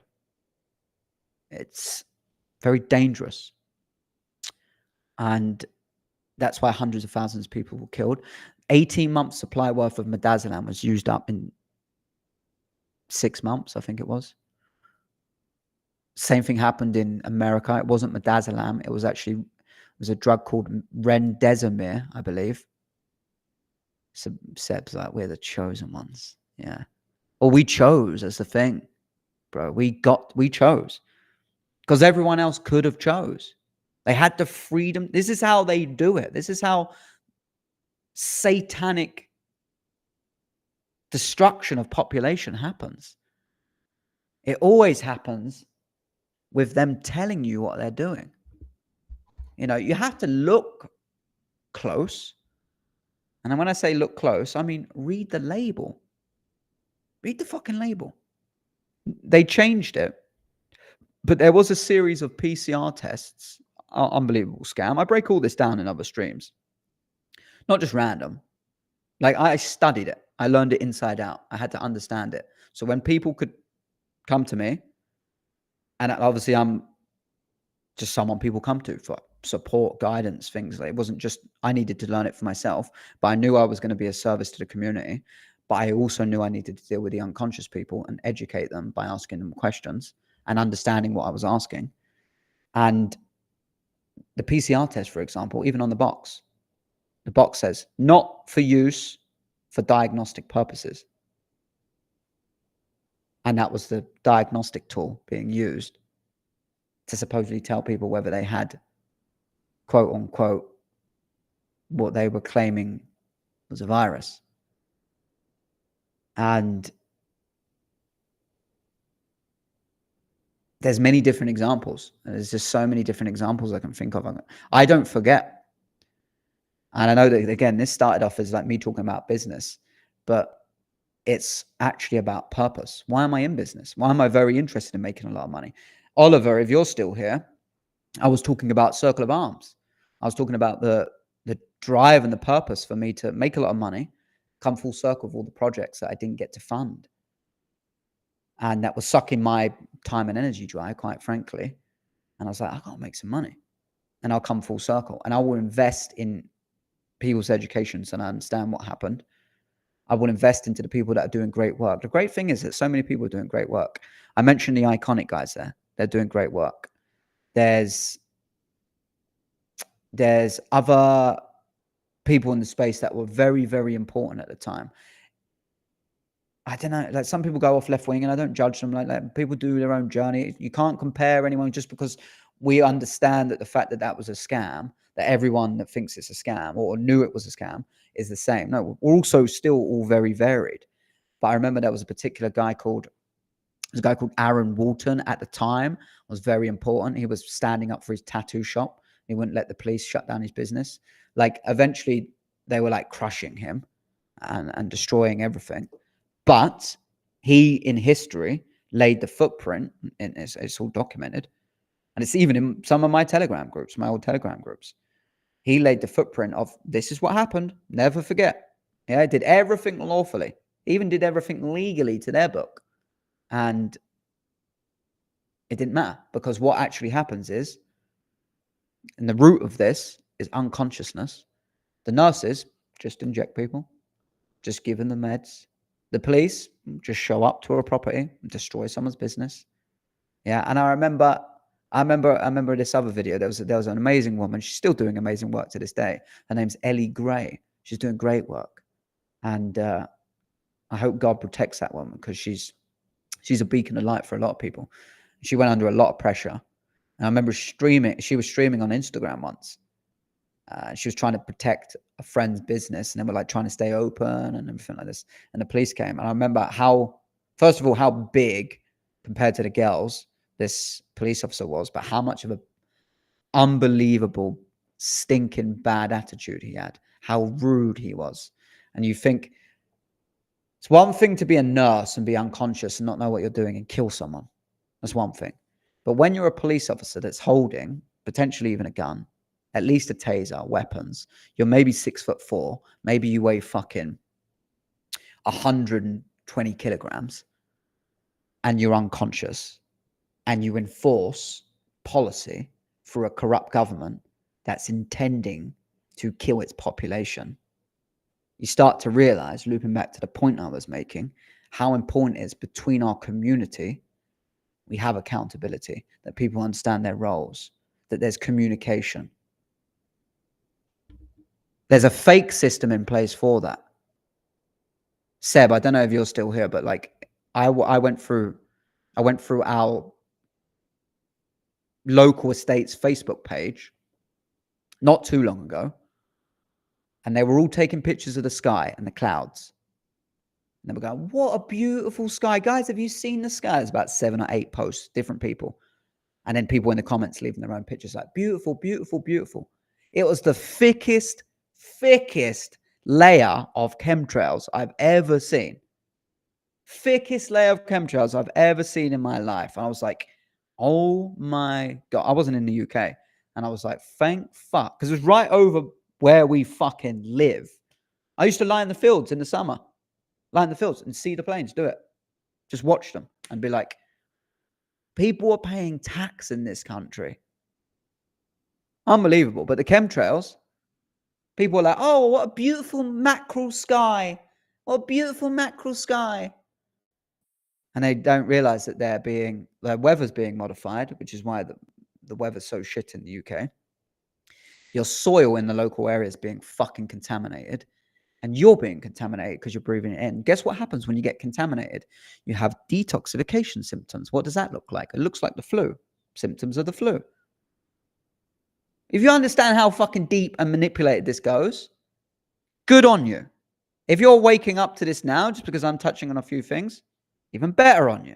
It's very dangerous. And that's why hundreds of thousands of people were killed. 18 months supply worth of midazolam was used up in 6 months, I think it was. Same thing happened in America. It wasn't midazolam. It was a drug called remdesivir, I believe. So Seb's like, we're the chosen ones. Yeah. Well, we chose as the thing, bro. We chose. Because everyone else could have chose. They had the freedom. This is how they do it. This is how satanic destruction of population happens. It always happens with them telling you what they're doing. You know, you have to look close. And when I say look close, I mean read the label. Read the fucking label. They changed it. But there was a series of PCR tests. Unbelievable scam. I break all this down in other streams. Not just random. Like, I studied it. I learned it inside out. I had to understand it. So when people could come to me, and obviously I'm just someone people come to for support, guidance, things like it wasn't just I needed to learn it for myself, but I knew I was going to be a service to the community. But I also knew I needed to deal with the unconscious people and educate them by asking them questions and understanding what I was asking. And the PCR test, for example, even on the box says not for use for diagnostic purposes. And that was the diagnostic tool being used to supposedly tell people whether they had, quote unquote, what they were claiming was a virus. And there's many different examples. There's just so many different examples I can think of. I don't forget. And I know that, again, this started off as like me talking about business, but it's actually about purpose. Why am I in business? Why am I very interested in making a lot of money? Oliver, if you're still here, I was talking about Circle of Arms. I was talking about the drive and the purpose for me to make a lot of money, come full circle of all the projects that I didn't get to fund. And that was sucking my time and energy dry, quite frankly. And I was like, I gotta make some money. And I'll come full circle. And I will invest in people's education so I understand what happened. I will invest into the people that are doing great work. The great thing is that so many people are doing great work. I mentioned the iconic guys there. They're doing great work. There's other people in the space that were very, very important at the time. I don't know, like some people go off left wing and I don't judge them. Like people do their own journey. You can't compare anyone just because we understand that the fact that that was a scam, that everyone that thinks it's a scam or knew it was a scam is the same. No, we're also still all very varied. But I remember there was a particular guy called Aaron Walton at the time, was very important. He was standing up for his tattoo shop. He wouldn't let the police shut down his business. Like eventually they were like crushing him and destroying everything. But he, in history, laid the footprint, and it's all documented. And it's even in some of my Telegram groups, my old Telegram groups. He laid the footprint of this is what happened. Never forget. Yeah, did everything lawfully, even did everything legally to their book. And it didn't matter, because what actually happens is, and the root of this is unconsciousness. The nurses just inject people, just give them the meds. The police just show up to a property and destroy someone's business. Yeah, and I remember this other video. There was an amazing woman. She's still doing amazing work to this day. Her name's Ellie Gray. She's doing great work, and I hope God protects that woman, because she's a beacon of light for a lot of people. She went under a lot of pressure. And I remember she was streaming on Instagram once. She was trying to protect a friend's business, and they were like trying to stay open and everything like this. And the police came. And I remember first of all, how big compared to the girls this police officer was, but how much of an unbelievable, stinking bad attitude he had, how rude he was. And you think, it's one thing to be a nurse and be unconscious and not know what you're doing and kill someone. That's one thing. But when you're a police officer that's holding potentially even a gun, at least a taser, weapons, you're maybe 6'4", maybe you weigh fucking 120 kilograms, and you're unconscious, and you enforce policy for a corrupt government that's intending to kill its population, you start to realize, looping back to the point I was making, how important it is between our community. We have accountability, that people understand their roles, that there's communication. There's a fake system in place for that. Seb, I don't know if you're still here, but like I went through our local estate's Facebook page not too long ago, and they were all taking pictures of the sky and the clouds. And they were going, what a beautiful sky. Guys, have you seen the sky? There's about 7 or 8 posts, different people. And then people in the comments leaving their own pictures like, beautiful, beautiful, beautiful. It was the thickest layer of chemtrails I've ever seen. Thickest layer of chemtrails I've ever seen in my life. And I was like, oh my God. I wasn't in the UK. And I was like, thank fuck. Because it was right over where we fucking live. I used to lie in the fields in the summer. Lie in the fields and see the planes do it. Just watch them and be like, people are paying tax in this country. Unbelievable. But the chemtrails, people are like, oh, what a beautiful mackerel sky. What a beautiful mackerel sky. And they don't realize that their weather's being modified, which is why the weather's so shit in the UK. Your soil in the local area is being fucking contaminated. And you're being contaminated because you're breathing it in. Guess what happens when you get contaminated? You have detoxification symptoms. What does that look like? It looks like the flu. Symptoms of the flu. If you understand how fucking deep and manipulated this goes, good on you. If you're waking up to this now, just because I'm touching on a few things, even better on you.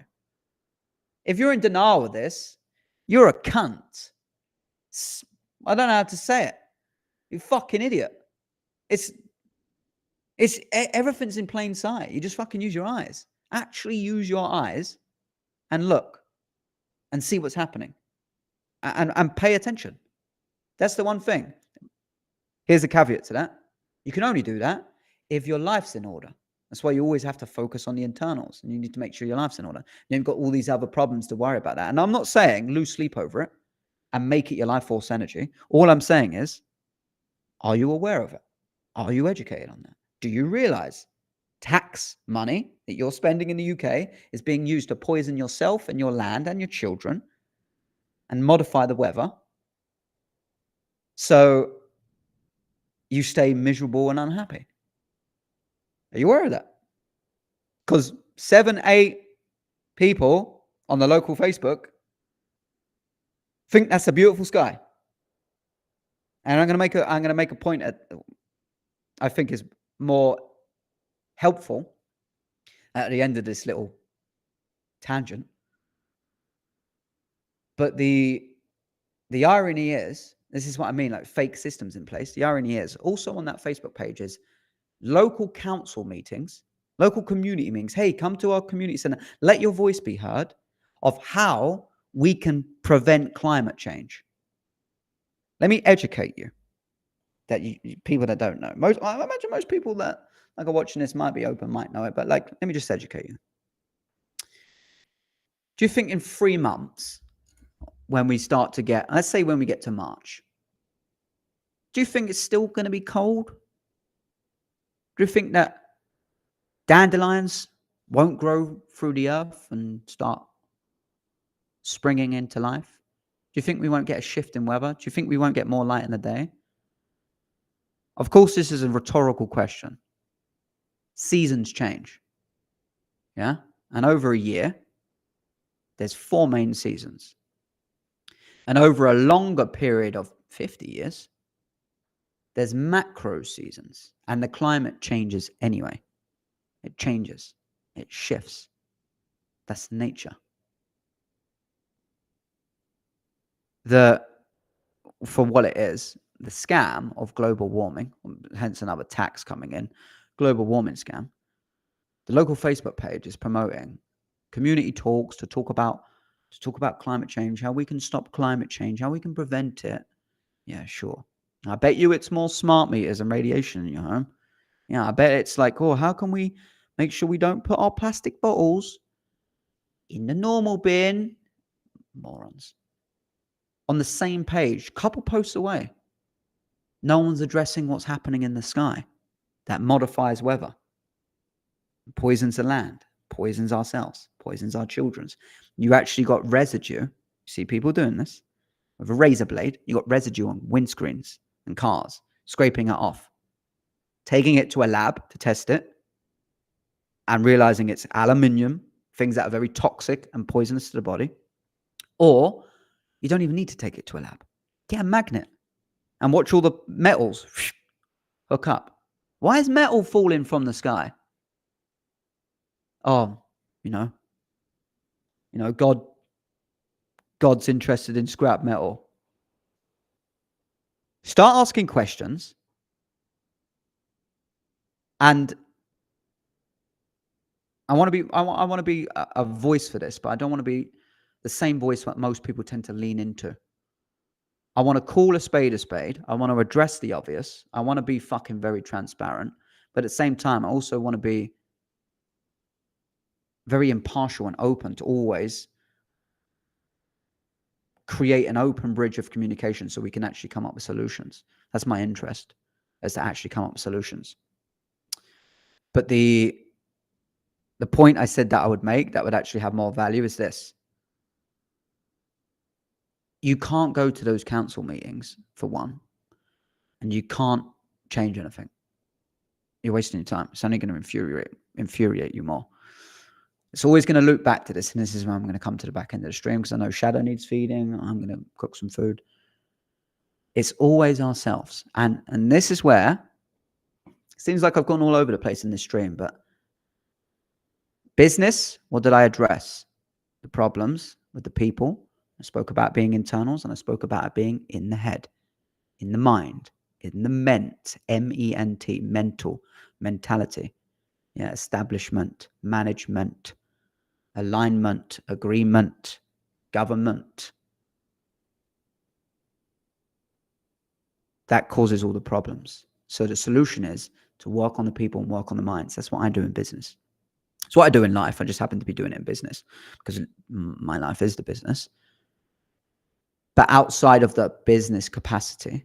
If you're in denial of this, you're a cunt. I don't know how to say it. You fucking idiot. Everything's in plain sight. You just fucking use your eyes. Actually use your eyes and look and see what's happening and pay attention. That's the one thing. Here's a caveat to that. You can only do that if your life's in order. That's why you always have to focus on the internals, and you need to make sure your life's in order. You've got all these other problems to worry about that. And I'm not saying lose sleep over it and make it your life force energy. All I'm saying is, are you aware of it? Are you educated on that? Do you realize tax money that you're spending in the UK is being used to poison yourself and your land and your children and modify the weather so you stay miserable and unhappy? Are you aware of that? Because 7, 8 people on the local Facebook think that's a beautiful sky. And I'm going to make a point I think is more helpful at the end of this little tangent. But the irony is, this is what I mean, like fake systems in place. The irony is also on that Facebook page is local council meetings, Local community meetings. Hey, come to our community center. Let your voice be heard of how we can prevent climate change. Let me educate you. That people that don't know. I imagine most people that are watching this might be open, might know it, but let me just educate you. Do you think in 3 months, when we start to get, let's say when we get to March, do you think it's still going to be cold? Do you think that dandelions won't grow through the earth and start springing into life? Do you think we won't get a shift in weather? Do you think we won't get more light in the day? Of course, this is a rhetorical question. Seasons change. Yeah? And over a year, there's 4 main seasons. And over a longer period of 50 years, there's macro seasons. And the climate changes anyway. It changes. It shifts. That's nature. For what it is, the scam of global warming, hence another tax coming in, global warming scam. The local Facebook page is promoting community talks to talk about climate change, how we can stop climate change, how we can prevent it. Yeah, sure. I bet you it's more smart meters and radiation in your home. Yeah, I bet it's like, oh, how can we make sure we don't put our plastic bottles in the normal bin? Morons. On the same page, couple posts away, no one's addressing what's happening in the sky that modifies weather, poisons the land, poisons ourselves, poisons our children's. You actually got residue. You see people doing this with a razor blade. You got residue on windscreens and cars, scraping it off, taking it to a lab to test it, and realizing it's aluminium, things that are very toxic and poisonous to the body. Or you don't even need to take it to a lab. Get a magnet and watch all the metals hook up. Why is metal falling from the sky? Oh, God's interested in scrap metal. Start asking questions. And I want to be a voice for this, but I don't want to be the same voice that most people tend to lean into. I want to call a spade a spade. I want to address the obvious. I want to be fucking very transparent. But at the same time, I also want to be very impartial and open to always create an open bridge of communication so we can actually come up with solutions. That's my interest, is to actually come up with solutions. But the point I said that I would make that would actually have more value is this. You can't go to those council meetings, for one, and you can't change anything. You're wasting your time. It's only going to infuriate you more. It's always going to loop back to this, and this is where I'm going to come to the back end of the stream, because I know Shadow needs feeding. I'm going to cook some food. It's always ourselves. And this is where it seems like I've gone all over the place in this stream, but business, what did I address? The problems with the people. I spoke about being internals, and I spoke about it being in the head, in the mind, in the ment, M-E-N-T, mental, mentality. Yeah, establishment, management, alignment, agreement, government. That causes all the problems. So the solution is to work on the people and work on the minds. That's what I do in business. It's what I do in life. I just happen to be doing it in business because my life is the business. But outside of the business capacity,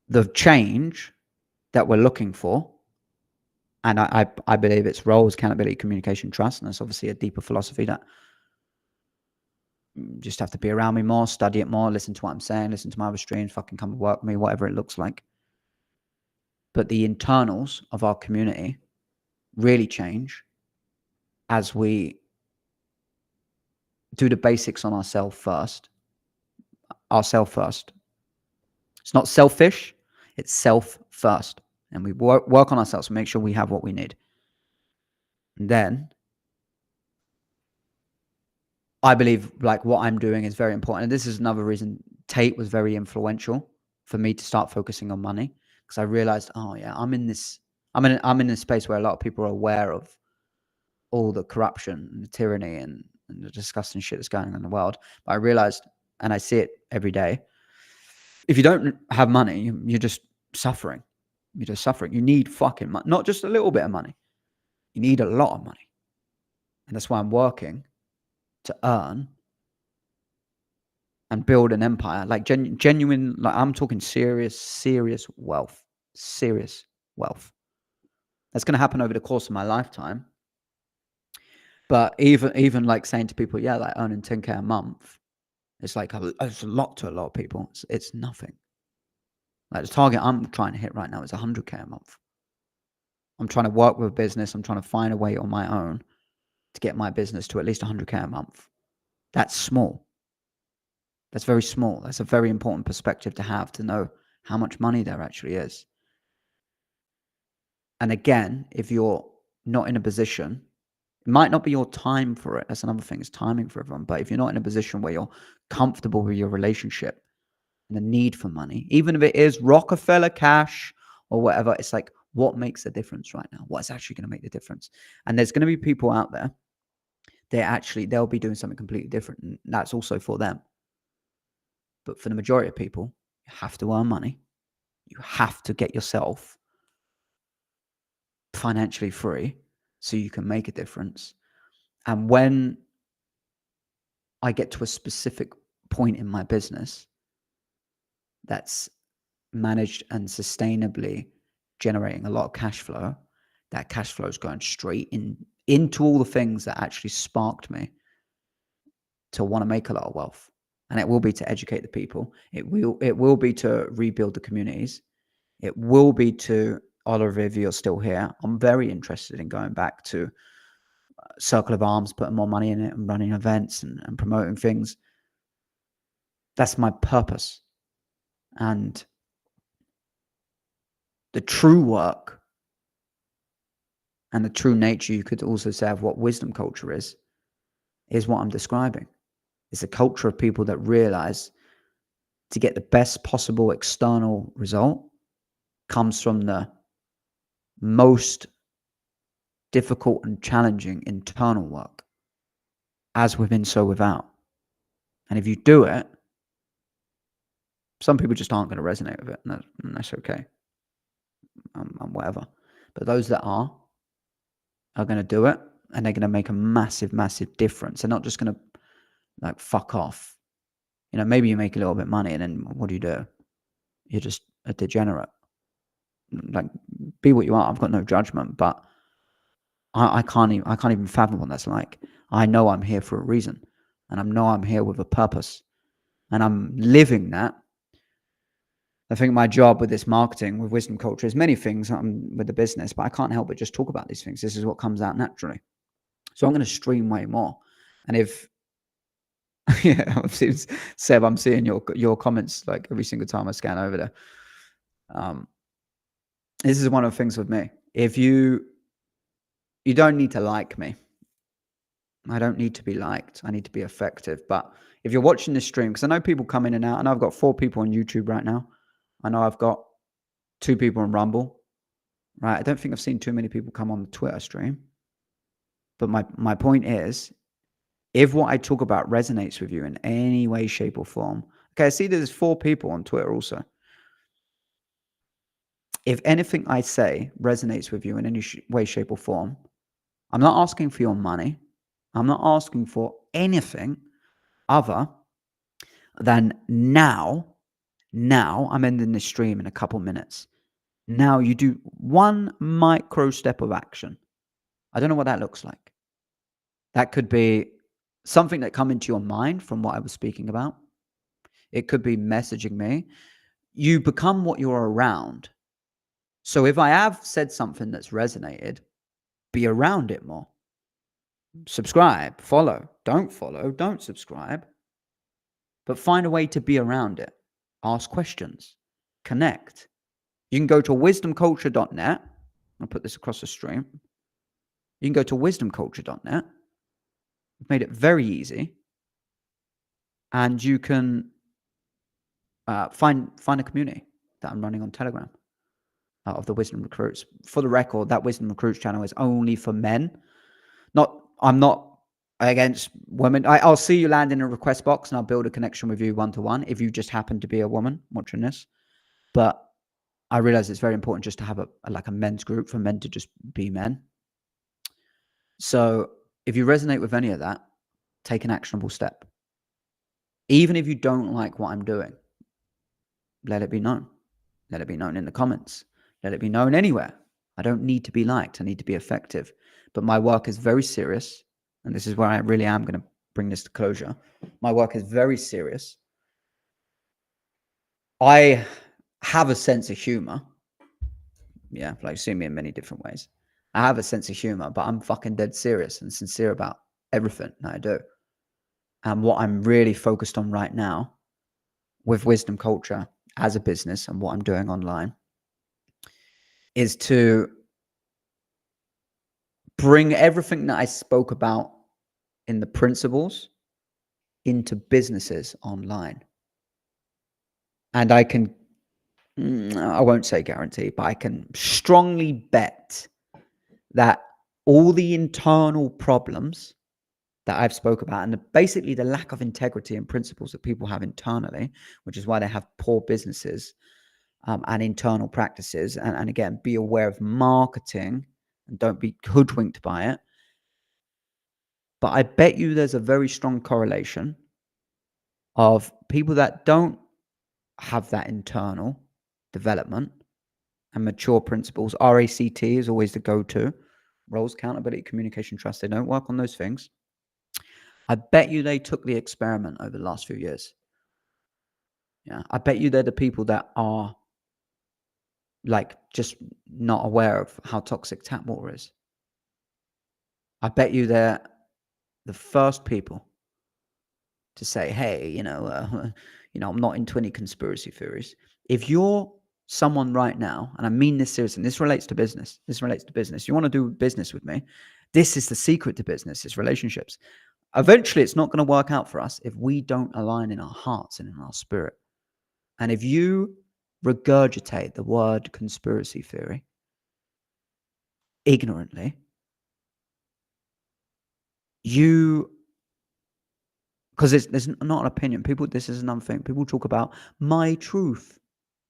the change that we're looking for, and I believe it's roles, accountability, communication, trust, and that's obviously a deeper philosophy that you just have to be around me more, study it more, listen to what I'm saying, listen to my other streams, fucking come and work with me, whatever it looks like. But the internals of our community really change as we do the basics on ourselves first. It's not selfish, it's self first. And we work on ourselves to make sure we have what we need. And then I believe like what I'm doing is very important. And this is another reason Tate was very influential for me to start focusing on money. Because I realized, oh yeah, I'm in this I'm in a space where a lot of people are aware of all the corruption and the tyranny and the disgusting shit that's going on in the world. But I realized, and I see it every day, if you don't have money, you're just suffering. You're just suffering. You need fucking money, not just a little bit of money. You need a lot of money. And that's why I'm working to earn and build an empire, like genuine, like I'm talking serious wealth, serious wealth. That's going to happen over the course of my lifetime. But even like saying to people, yeah, like earning 10K a month, it's like it's a lot to a lot of people. It's nothing. Like the target I'm trying to hit right now is 100K a month. I'm trying to work with a business. I'm trying to find a way on my own to get my business to at least 100K a month. That's small. That's very small. That's a very important perspective to have, to know how much money there actually is. And again, if you're not in a position, it might not be your time for it. That's another thing. It's timing for everyone. But if you're not in a position where you're comfortable with your relationship and the need for money, even if it is Rockefeller cash or whatever, it's like, what makes a difference right now? What's actually going to make the difference? And there's going to be people out there, they'll be doing something completely different. And that's also for them. But for the majority of people, you have to earn money. You have to get yourself financially free so you can make a difference. And when I get to a specific point in my business that's managed and sustainably generating a lot of cash flow, that cash flow is going straight into all the things that actually sparked me to want to make a lot of wealth. And it will be to educate the people. It will be to rebuild the communities. It will be to, Oliver, if you're still here, I'm very interested in going back to Circle of Arms, putting more money in it and running events and promoting things. That's my purpose. And the true work and the true nature, you could also say, of what wisdom culture is what I'm describing. It's a culture of people that realize to get the best possible external result comes from the most difficult and challenging internal work, as within, so without. And if you do it, some people just aren't going to resonate with it, and that's okay, and whatever. But those that are going to do it, and they're going to make a massive difference. They're not just going to like fuck off. You know, maybe you make a little bit of money, and then what do? You're just a degenerate. Like, be what you are. I've got no judgment, but I can't even fathom what that's like. I know I'm here for a reason, and I know I'm here with a purpose, and I'm living that. I think my job with this marketing, with wisdom culture, is many things with the business, but I can't help but just talk about these things. This is what comes out naturally. So I'm going to stream way more. And if, yeah, Seb, I'm seeing your comments like every single time I scan over there. This is one of the things with me. If you don't need to like me. I don't need to be liked. I need to be effective. But if you're watching this stream, because I know people come in and out. I know I've got 4 people on YouTube right now. I know I've got 2 people on Rumble. Right? I don't think I've seen too many people come on the Twitter stream. But my point is, if what I talk about resonates with you in any way, shape, or form. Okay, I see there's 4 people on Twitter also. If anything I say resonates with you in any way, shape, or form, I'm not asking for your money. I'm not asking for anything other than now I'm ending this stream in a couple minutes. Now you do one micro step of action. I don't know what that looks like. That could be something that come into your mind from what I was speaking about. It could be messaging me. You become what you're around. So if I have said something that's resonated, be around it more. Subscribe, follow, don't subscribe. But find a way to be around it. Ask questions, connect. You can go to wisdomculture.net. I'll put this across the stream. You can go to wisdomculture.net. We've made it very easy. And you can find a community that I'm running on Telegram. of the Wisdom Recruits. For the record, that Wisdom Recruits channel is only for men. I'm not against women. I'll see you land in a request box and I'll build a connection with you one-to-one if you just happen to be a woman watching this. But I realize it's very important just to have a men's group for men to just be men. So if you resonate with any of that, take an actionable step. Even if you don't like what I'm doing, let it be known. Let it be known in the comments. Let it be known anywhere. I don't need to be liked. I need to be effective. But my work is very serious. And this is where I really am going to bring this to closure. My work is very serious. I have a sense of humor. Yeah, like see me in many different ways. I have a sense of humor, but I'm fucking dead serious and sincere about everything that I do. And what I'm really focused on right now with Wisdom Culture as a business and what I'm doing online is to bring everything that I spoke about in the principles into businesses online. And I won't say guarantee, but I can strongly bet that all the internal problems that I've spoke about and basically the lack of integrity and principles that people have internally, which is why they have poor businesses and internal practices. And again, be aware of marketing and don't be hoodwinked by it. But I bet you there's a very strong correlation of people that don't have that internal development and mature principles. RACT is always the go-to. Roles, accountability, communication, trust. They don't work on those things. I bet you they took the experiment over the last few years. Yeah, I bet you they're the people that are like just not aware of how toxic tap water is. I bet you they're the first people to say, hey, I'm not into any conspiracy theories. If you're someone right now, and I mean this seriously, and this relates to business. You want to do business with me? This is the secret to business, is relationships. Eventually, it's not going to work out for us if we don't align in our hearts and in our spirit. And if you regurgitate the word conspiracy theory ignorantly, because there's not an opinion. This is another thing. People talk about my truth.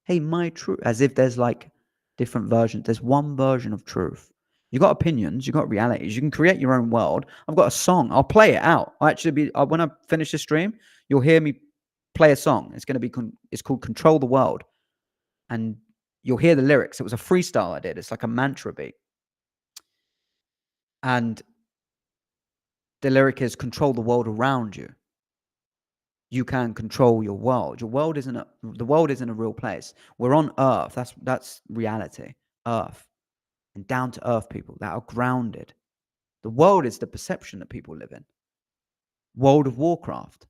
Hey, my truth, as if there's like different versions. There's one version of truth. You got opinions, you got realities. You can create your own world. I've got a song. I'll play it out. When I finish the stream, you'll hear me play a song. It's going to be it's called Control the World, and you'll hear the lyrics. It was a freestyle I did. It's like a mantra beat, and the lyric is control the world around you. You can control your world. The world isn't a real place. We're on Earth. That's reality. Earth. And down to earth people that are grounded. The world is the perception that people live in. World of Warcraft.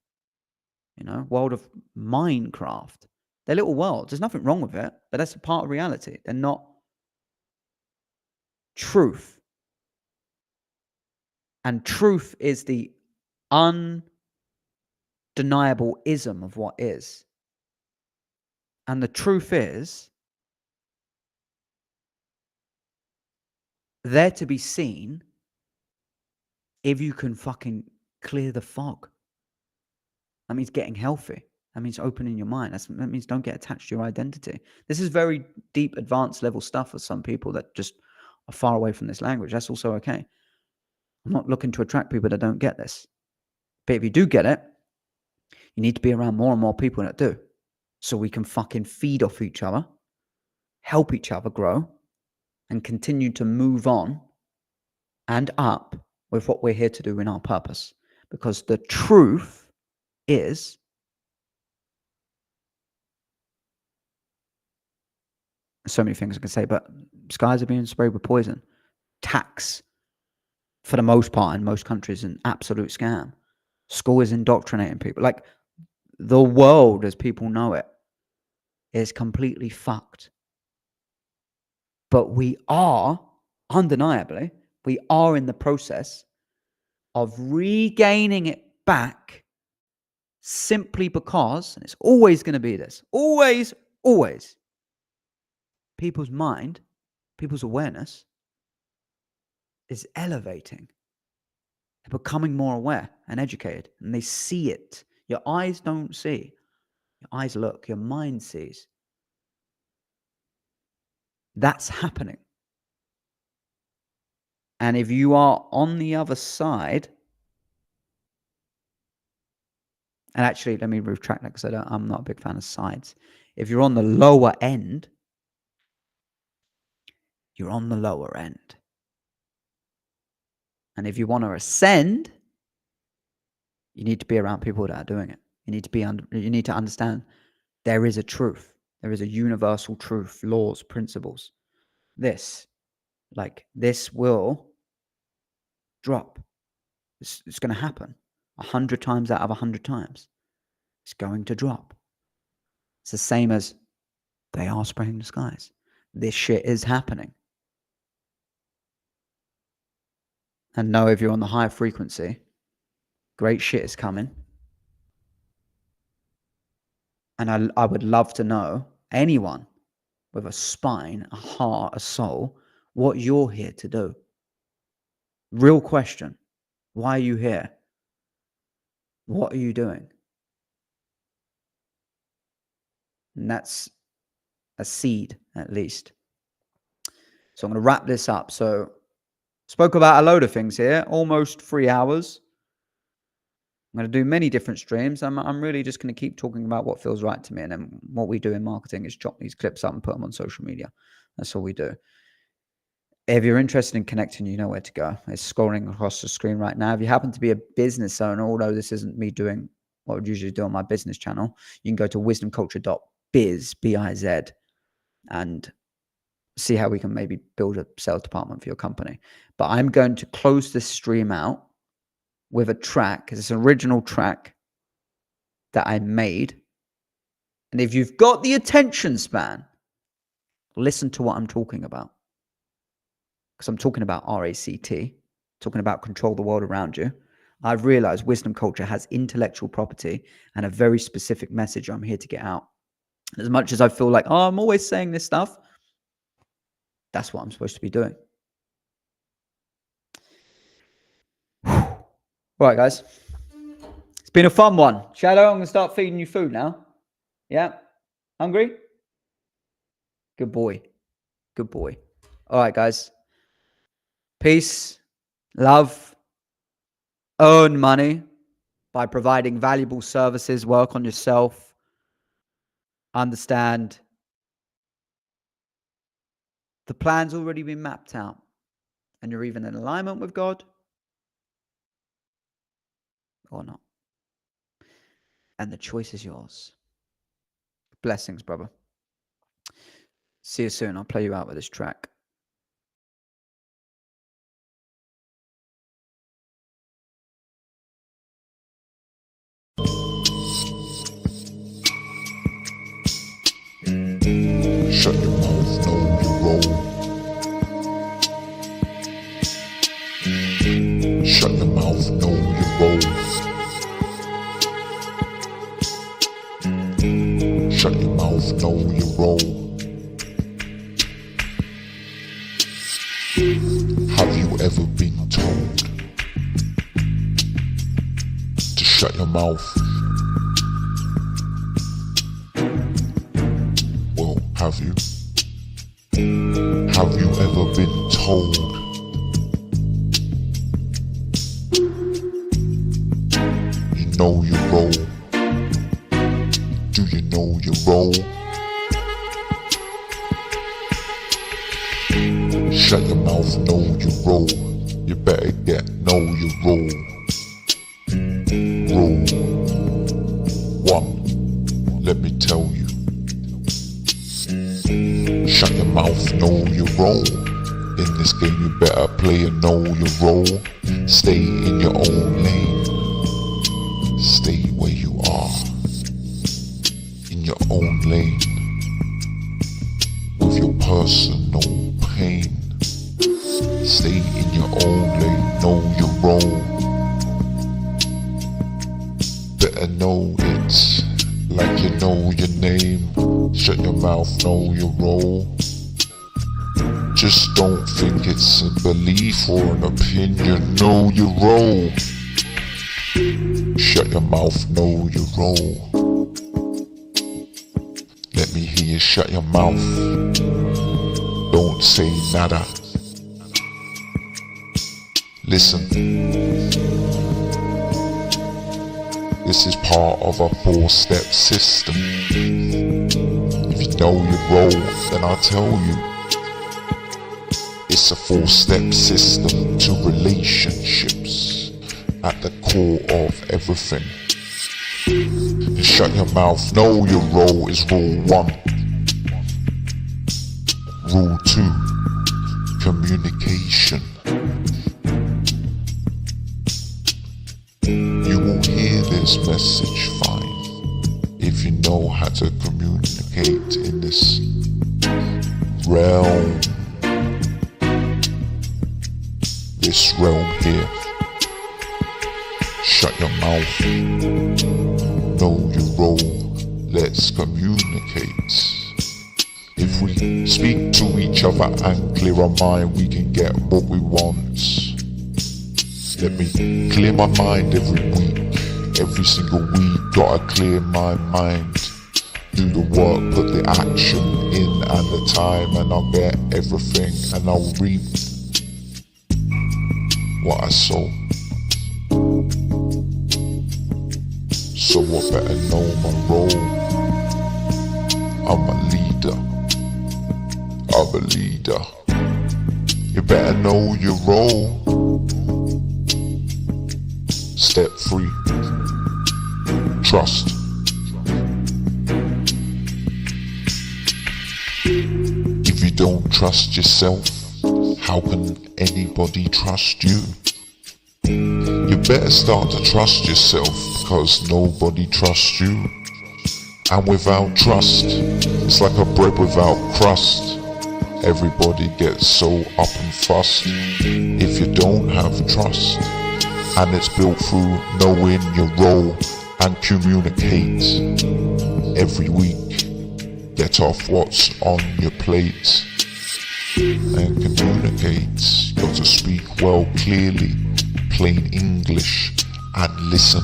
World of Minecraft. They're little worlds. There's nothing wrong with it, but that's a part of reality. They're not truth. And truth is the undeniable ism of what is. And the truth is there to be seen if you can fucking clear the fog. That means getting healthy. That means opening your mind. That means don't get attached to your identity. This is very deep, advanced level stuff for some people that just are far away from this language. That's also okay. I'm not looking to attract people that don't get this. But if you do get it, you need to be around more and more people that do. So we can fucking feed off each other, help each other grow, and continue to move on and up with what we're here to do in our purpose. Because the truth is so many things I can say, but skies are being sprayed with poison. Tax, for the most part, in most countries, an absolute scam. School is indoctrinating people. Like, the world as people know it is completely fucked. But we are, undeniably, in the process of regaining it back simply because, and it's always going to be this, always, people's mind, people's awareness is elevating. They're becoming more aware and educated, and they see it. Your eyes don't see. Your eyes look. Your mind sees. That's happening. And if you are on the other side, and actually, let me retract that because I'm not a big fan of sides. If you're on the lower end, you're on the lower end. And if you want to ascend, you need to be around people that are doing it. You need to understand there is a truth. There is a universal truth, laws, principles. This will drop. It's going to happen 100 times out of 100 times. It's going to drop. It's the same as they are spraying the skies. This shit is happening. And know if you're on the higher frequency, great shit is coming. And I would love to know, anyone with a spine, a heart, a soul, what you're here to do. Real question. Why are you here? What are you doing? And that's a seed, at least. So I'm going to wrap this up. So spoke about a load of things here, almost 3 hours. I'm going to do many different streams. I'm really just going to keep talking about what feels right to me. And then what we do in marketing is chop these clips up and put them on social media. That's all we do. If you're interested in connecting, you know where to go. It's scrolling across the screen right now. If you happen to be a business owner, although this isn't me doing what I would usually do on my business channel, you can go to wisdomculture.biz, B-I-Z, and see how we can maybe build a sales department for your company. But I'm going to close this stream out with a track, because it's an original track that I made. And if you've got the attention span, listen to what I'm talking about. Because I'm talking about RACT, talking about control the world around you. I've realized Wisdom Culture has intellectual property and a very specific message I'm here to get out. As much as I feel like, oh, I'm always saying this stuff, that's what I'm supposed to be doing. All right, guys. It's been a fun one. Shadow, I'm going to start feeding you food now. Yeah? Hungry? Good boy. Good boy. All right, guys. Peace, love, earn money by providing valuable services, work on yourself, understand the plan's already been mapped out and you're even in alignment with God or not. And the choice is yours. Blessings, brother. See you soon. I'll play you out with this track. Shut your mouth, know your role. Shut your mouth, know your role. Shut your mouth, know your role. Have you ever been told to shut your mouth? Well, have you? Have you ever been told you know your role? Do you know your role? Shut your mouth, know your role. You better know your role. Rule 1, let me tell you. Shut your mouth, know your role. In this game you better play and know your role. Stay in your own lane. Stay where you are. In your own lane. With your personal pain. Stay in your own lane, know your role. Better know it like you know your name. Shut your mouth, know your role. just don't think it's a belief or an opinion. Know your role. Shut your mouth, know your role. Let me hear you shut your mouth. Don't say nada. Listen. This is part of a 4-step system. If you know your role, then I'll tell you. It's a 4-step system to relationships, at the core of everything. And shut your mouth, know your role is rule 1. Rule 2, communication. You will hear this message fine if you know how to communicate in this realm. This realm here. Shut your mouth. Know your role. Let's communicate. If we speak to each other and clear our mind, we can get what we want. Let me clear my mind every week. Every single week, gotta clear my mind. Do the work, put the action in and the time, and I'll get everything, and I'll reap what I sow. So I better know my role. I'm a leader. I'm a leader. You better know your role. Step 3. Trust. If you don't trust yourself, how can anybody trust you? You better start to trust yourself, because nobody trusts you. And without trust, it's like a bread without crust. Everybody gets so up and fussed. If you don't have trust, and it's built through knowing your role and communicate every week. Get off what's on your plate and communicate. Got to speak well, clearly, plain English, and listen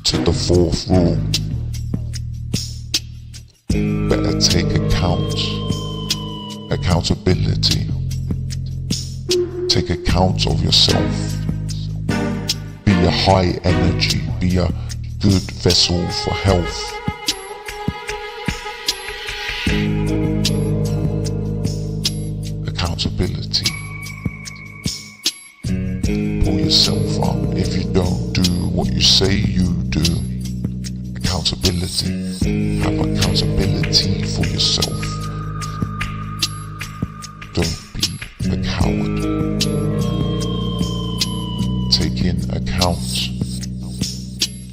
to the 4th rule. Better take accountability. Take account of yourself. Be a high energy, be a good vessel for health. Accountability. Pull yourself up if you don't do what you say you do. Accountability. Have accountability for yourself. Don't be a coward. Take in account.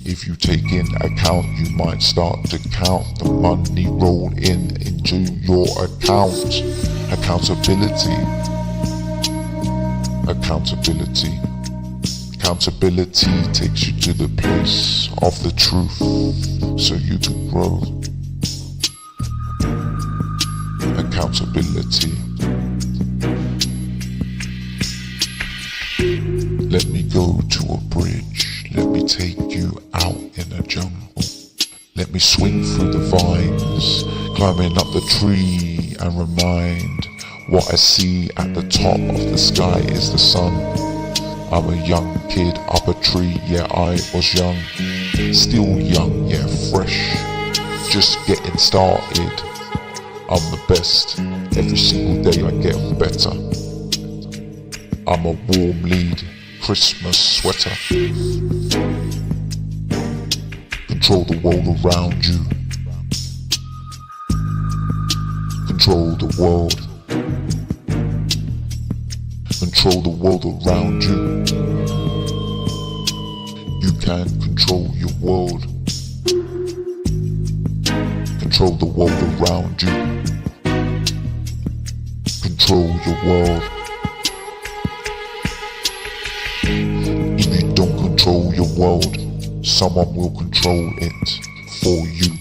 If you take in account, you might start to count the money roll into your account. Accountability. Accountability. Accountability takes you to the place of the truth, so you can grow. Accountability. Let me go to a bridge. Let me take you out in a jungle. Let me swing through the vines, climbing up the tree, and remind what I see at the top of the sky is the sun. I'm a young kid up a tree, yeah, I was young. Still young, yeah, fresh, just getting started. I'm the best, every single day I get better. I'm a warm lead, Christmas sweater. Control the world around you. Control the world. Control the world around you. You can control your world. Control the world around you. Control your world. If you don't control your world, someone will control it for you.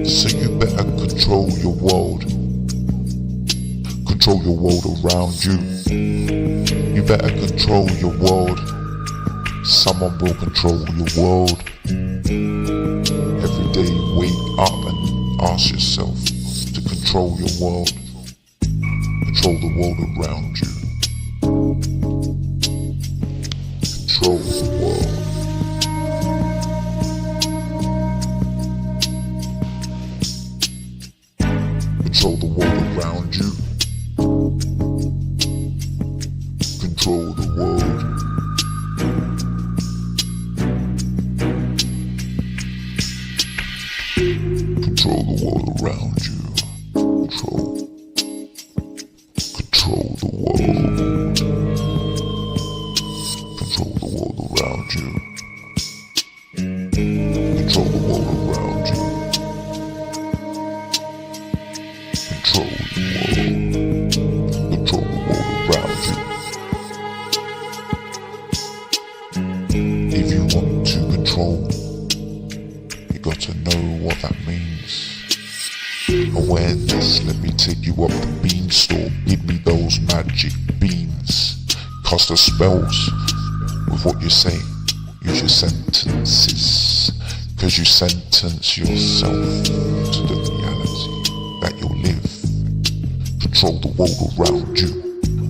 So you better control your world. control your world around you. You better control your world. Someone will control your world. Every day wake up and ask yourself to control your world. Control the world around you. Control the world. Control the world around you. Control the world. Control the world around you. Control the world. Control the world around you. Control the world around you. Control the world. Control the world around you. If you want to control, you got to know what that means. Awareness, let me take you up the beanstalk. Give me those magic beans. Cast the spells with what you say. Use your sentences, cause you sentence yourself to the reality that you'll live. Control the world around you.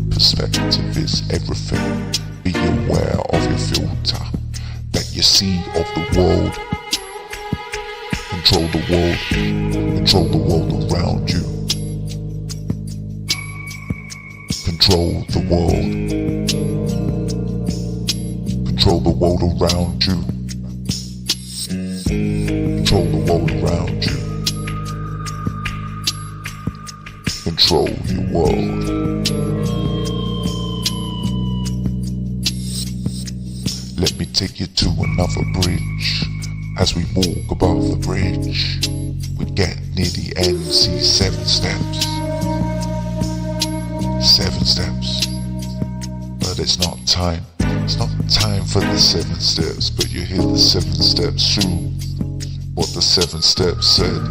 Perspective is everything. Be aware of your filter, that you see of the world. Control the world. Control the world around you. Control the world. Control the world around you. Control the world around you. Control your world. Let me take you to another bridge. As we walk above the bridge, we get near the end, see 7 steps. 7 steps. But it's not time. It's not time for the 7 steps, but you hear the 7 steps soon. What the 7 steps said.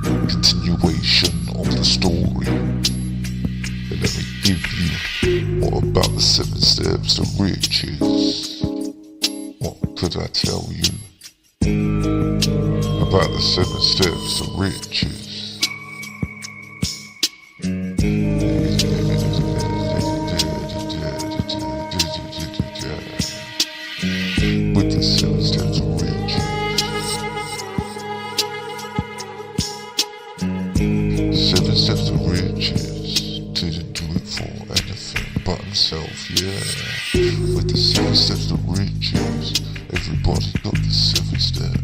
Continuation of the story. And let me give you more about the 7 steps to riches. What could I tell you about the 7 steps to riches? With the 7 steps to riches. 7 steps to riches. Didn't do it for anything but himself, yeah. With the 7 steps to riches. Everybody got the 7 steps.